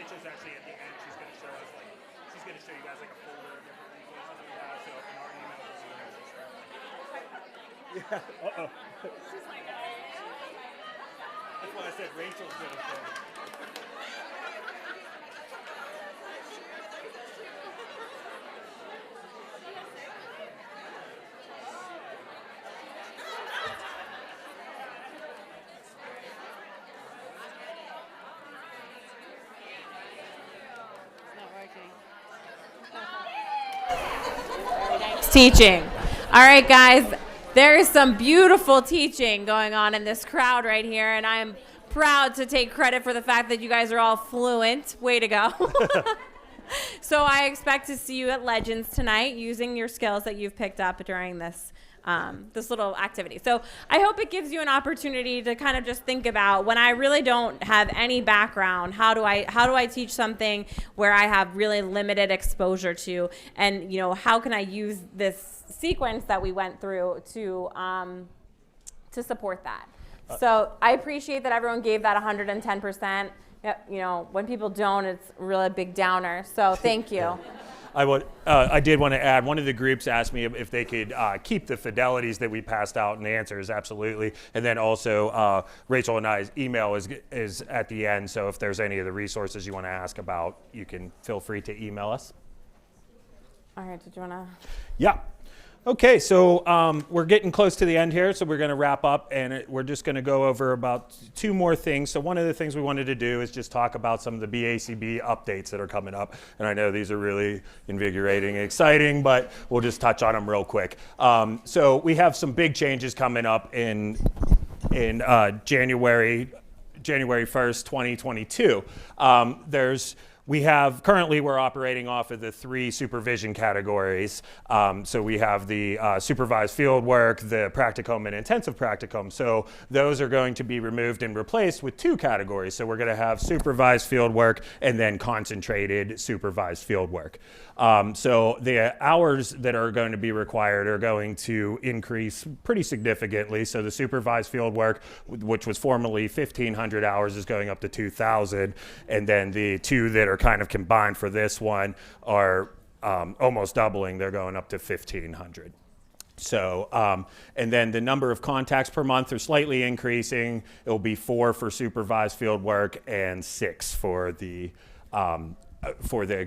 Rachel's actually at the end. She's going to show us she's going to show you guys like a folder of different resources that we have. So in our email, yeah. That's why I said Rachel's going to show us. Teaching. All right, guys, there is some beautiful teaching going on in this crowd right here, and I'm proud to take credit for the fact that you guys are all fluent. Way to go. So I expect to see you at Legends tonight using your skills that you've picked up during this this little activity. So I hope it gives you an opportunity to kind of just think about, when I really don't have any background, how do I teach something where I have really limited exposure to, and how can I use this sequence that we went through to support that. So I appreciate that everyone gave that 110%. When people don't, it's really a big downer. So thank you. I did want to add, one of the groups asked me if they could keep the fidelities that we passed out, and the answer is absolutely. And then also, Rachel and I's email is at the end, so if there's any of the resources you want to ask about, you can feel free to email us. All right, did you want to? Yeah. Okay, so we're getting close to the end here, so we're going to wrap up, and we're just going to go over about 2 more things. So one of the things we wanted to do is just talk about some of the BACB updates that are coming up, and I know these are really invigorating and exciting, but we'll just touch on them real quick. So we have some big changes coming up in January 1st, 2022. currently we're operating off of the 3 supervision categories. So we have the supervised field work, the practicum, and intensive practicum. So those are going to be removed and replaced with 2 categories. So we're going to have supervised field work and then concentrated supervised field work. So the hours that are going to be required are going to increase pretty significantly. So the supervised field work, which was formerly 1,500 hours, is going up to 2,000. And then the 2 that are kind of combined for this one are almost doubling. They're going up to 1,500. So, and then the number of contacts per month are slightly increasing. It will be 4 for supervised field work and 6 for the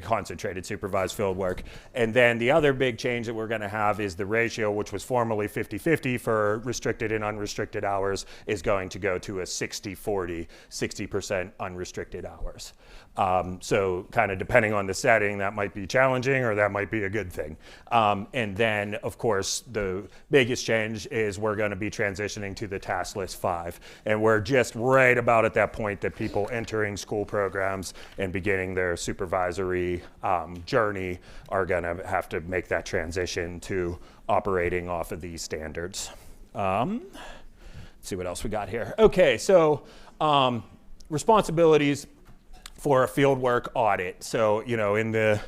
concentrated supervised field work. And then the other big change that we're going to have is the ratio, which was formerly 50-50 for restricted and unrestricted hours, is going to go to a 60-40, 60% unrestricted hours. So kind of depending on the setting, that might be challenging or that might be a good thing. And then, of course, the biggest change is we're going to be transitioning to the task list 5. And we're just right about at that point that people entering school programs and beginning their supervisory journey are going to have to make that transition to operating off of these standards. Let's see what else we got here. Okay, so responsibilities for a fieldwork audit. So, you know, in the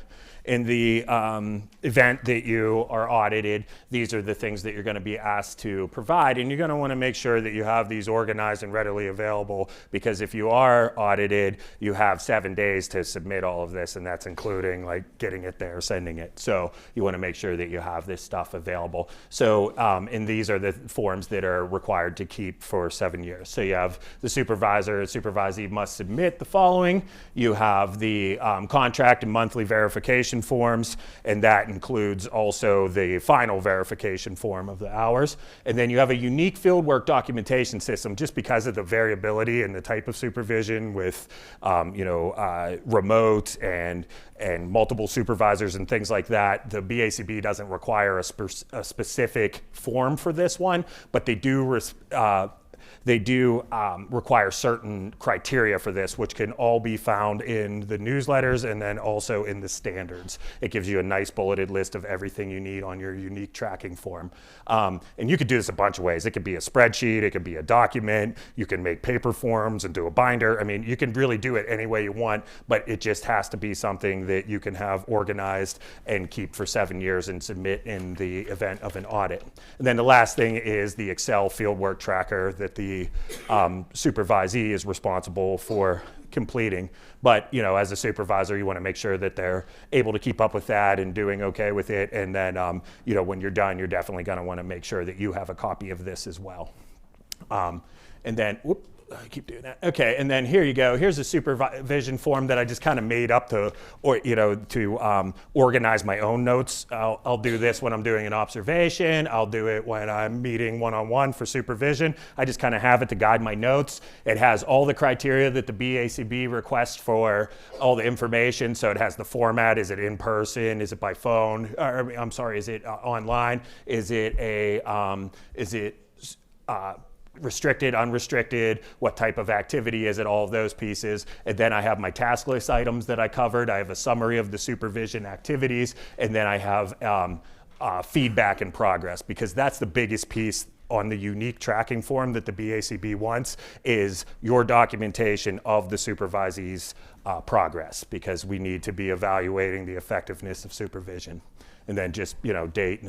event that you are audited, these are the things that you're going to be asked to provide, and you're going to want to make sure that you have these organized and readily available, because if you are audited, you have 7 days to submit all of this, and that's including like getting it there, sending it. So you want to make sure that you have this stuff available. So and these are the forms that are required to keep for 7 years. So you have the supervisee must submit the following. You have the contract and monthly verification forms, and that includes also the final verification form of the hours. And then you have a unique fieldwork documentation system, just because of the variability in the type of supervision with remote and multiple supervisors and things like that. The BACB doesn't require a specific form for this one, but they do require certain criteria for this, which can all be found in the newsletters and then also in the standards. It gives you a nice bulleted list of everything you need on your unique tracking form. And you could do this a bunch of ways. It could be a spreadsheet, it could be a document, you can make paper forms and do a binder. I mean, you can really do it any way you want, but it just has to be something that you can have organized and keep for 7 years and submit in the event of an audit. And then the last thing is the Excel fieldwork tracker that the supervisee is responsible for completing. But, you know, as a supervisor, you want to make sure that they're able to keep up with that and doing okay with it. And then, when you're done, you're definitely going to want to make sure that you have a copy of this as well. And then, I keep doing that. Okay, and then here you go. Here's a supervision form that I just kind of made up to organize my own notes. I'll do this when I'm doing an observation. I'll do it when I'm meeting one-on-one for supervision. I just kind of have it to guide my notes. It has all the criteria that the BACB requests for all the information. So it has the format. Is it in person? Is it by phone? Is it online? Is it restricted, unrestricted, what type of activity is it, all of those pieces. And then I have my task list items that I covered. I have a summary of the supervision activities, and then I have feedback and progress, because that's the biggest piece on the unique tracking form that the BACB wants, is your documentation of the supervisee's progress, because we need to be evaluating the effectiveness of supervision. And then just, date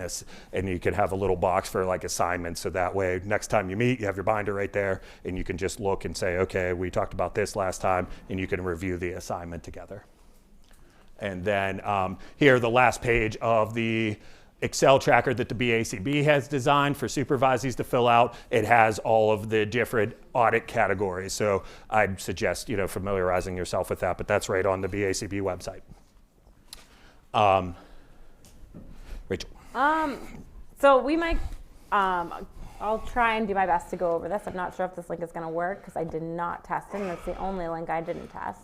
and you can have a little box for like assignments, so that way next time you meet, you have your binder right there, and you can just look and say, okay, we talked about this last time, and you can review the assignment together. And then here, the last page of the Excel tracker that the BACB has designed for supervisees to fill out. It has all of the different audit categories. So I'd suggest, familiarizing yourself with that, but that's right on the BACB website. Rachel. So we might, I'll try and do my best to go over this. I'm not sure if this link is going to work because I did not test it, and that's the only link I didn't test.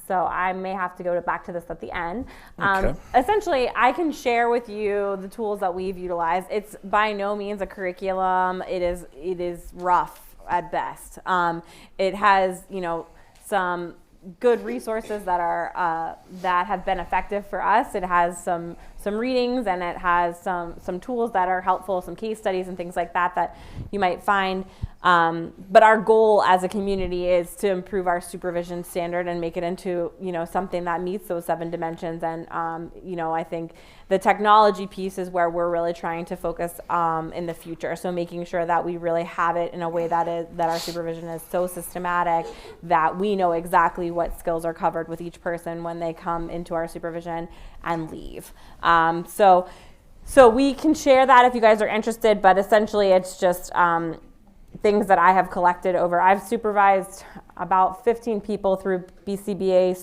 So I may have to go back to this at the end. Okay. Essentially, I can share with you the tools that we've utilized. It's by no means a curriculum. It is rough at best. It has, some good resources that are that have been effective for us. It has some readings, and it has some tools that are helpful, some case studies and things like that you might find. But our goal as a community is to improve our supervision standard and make it into, something that meets those 7 dimensions. And, I think the technology piece is where we're really trying to focus in the future. So making sure that we really have it in a way that our supervision is so systematic that we know exactly what skills are covered with each person when they come into our supervision and leave. So we can share that if you guys are interested, but essentially it's just things that I have collected over. I've supervised about 15 people through BCBA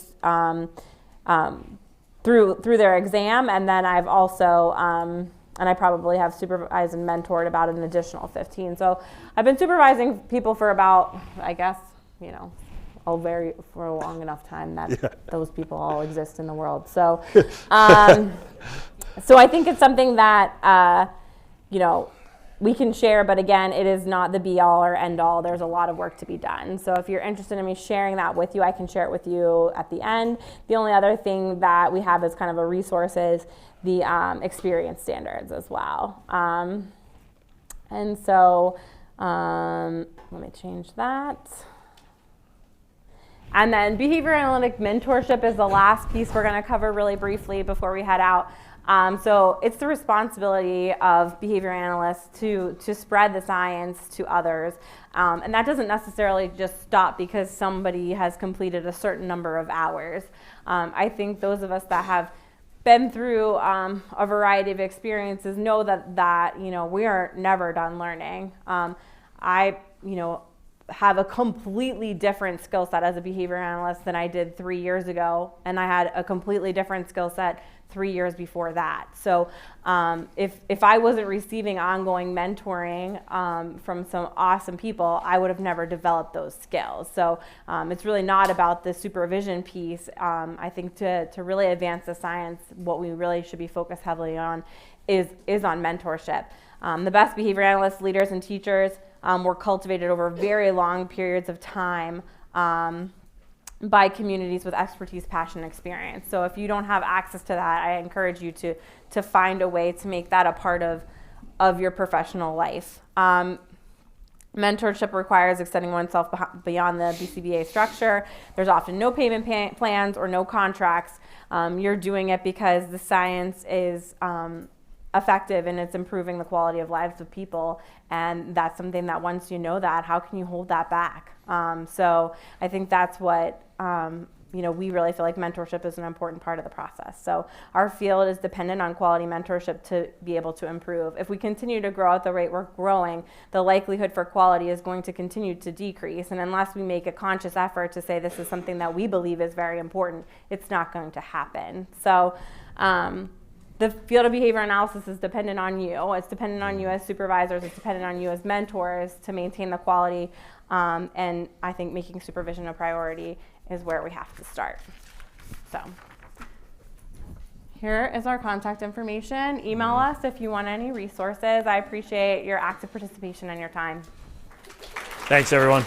through their exam, and then I've also and I probably have supervised and mentored about an additional 15. So I've been supervising people for about, I guess, for a long enough time that those people all exist in the world. So so I think it's something that we can share, but again, it is not the be all or end all. There's a lot of work to be done. So if you're interested in me sharing that with you, I can share it with you at the end. The only other thing that we have as kind of a resource is the experience standards as well. And so let me change that. And then behavior analytic mentorship is the last piece we're going to cover really briefly before we head out. So it's the responsibility of behavior analysts to spread the science to others. And that doesn't necessarily just stop because somebody has completed a certain number of hours. I think those of us that have been through a variety of experiences know that we are never done learning. I have a completely different skill set as a behavior analyst than I did 3 years ago, and I had a completely different skill set 3 years before that. So if I wasn't receiving ongoing mentoring from some awesome people, I would have never developed those skills. So it's really not about the supervision piece. I think to really advance the science, what we really should be focused heavily on is on mentorship. The best behavior analysts, leaders, and teachers were cultivated over very long periods of time by communities with expertise, passion, and experience. So if you don't have access to that, I encourage you to find a way to make that a part of your professional life. Mentorship requires extending oneself beyond the BCBA structure. There's often no payment plans or no contracts. You're doing it because the science is effective and it's improving the quality of lives of people, and that's something that once you know that, how can you hold that back? So I think that's what we really feel like mentorship is an important part of the process. So our field is dependent on quality mentorship to be able to improve. If we continue to grow at the rate we're growing, the likelihood for quality is going to continue to decrease, and unless we make a conscious effort to say this is something that we believe is very important, it's not going to happen. So the field of behavior analysis is dependent on you. It's dependent on you as supervisors. It's dependent on you as mentors to maintain the quality. And I think making supervision a priority is where we have to start. So here is our contact information. Email us if you want any resources. I appreciate your active participation and your time. Thanks, everyone.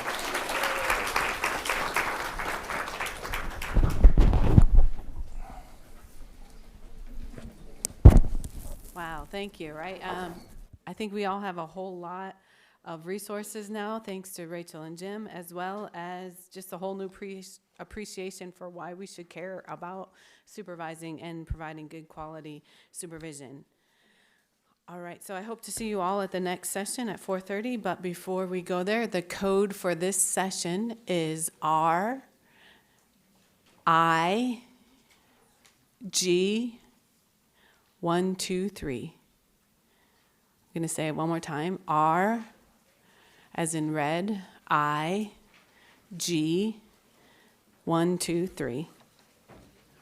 Wow, thank you, right? I think we all have a whole lot of resources now, thanks to Rachel and Jim, as well as just a whole new appreciation for why we should care about supervising and providing good quality supervision. All right, so I hope to see you all at the next session at 4:30, but before we go there, the code for this session is RIG 1, 2, 3. I'm going to say it one more time. R as in red, IG 1, 2, 3.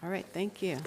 All right, thank you.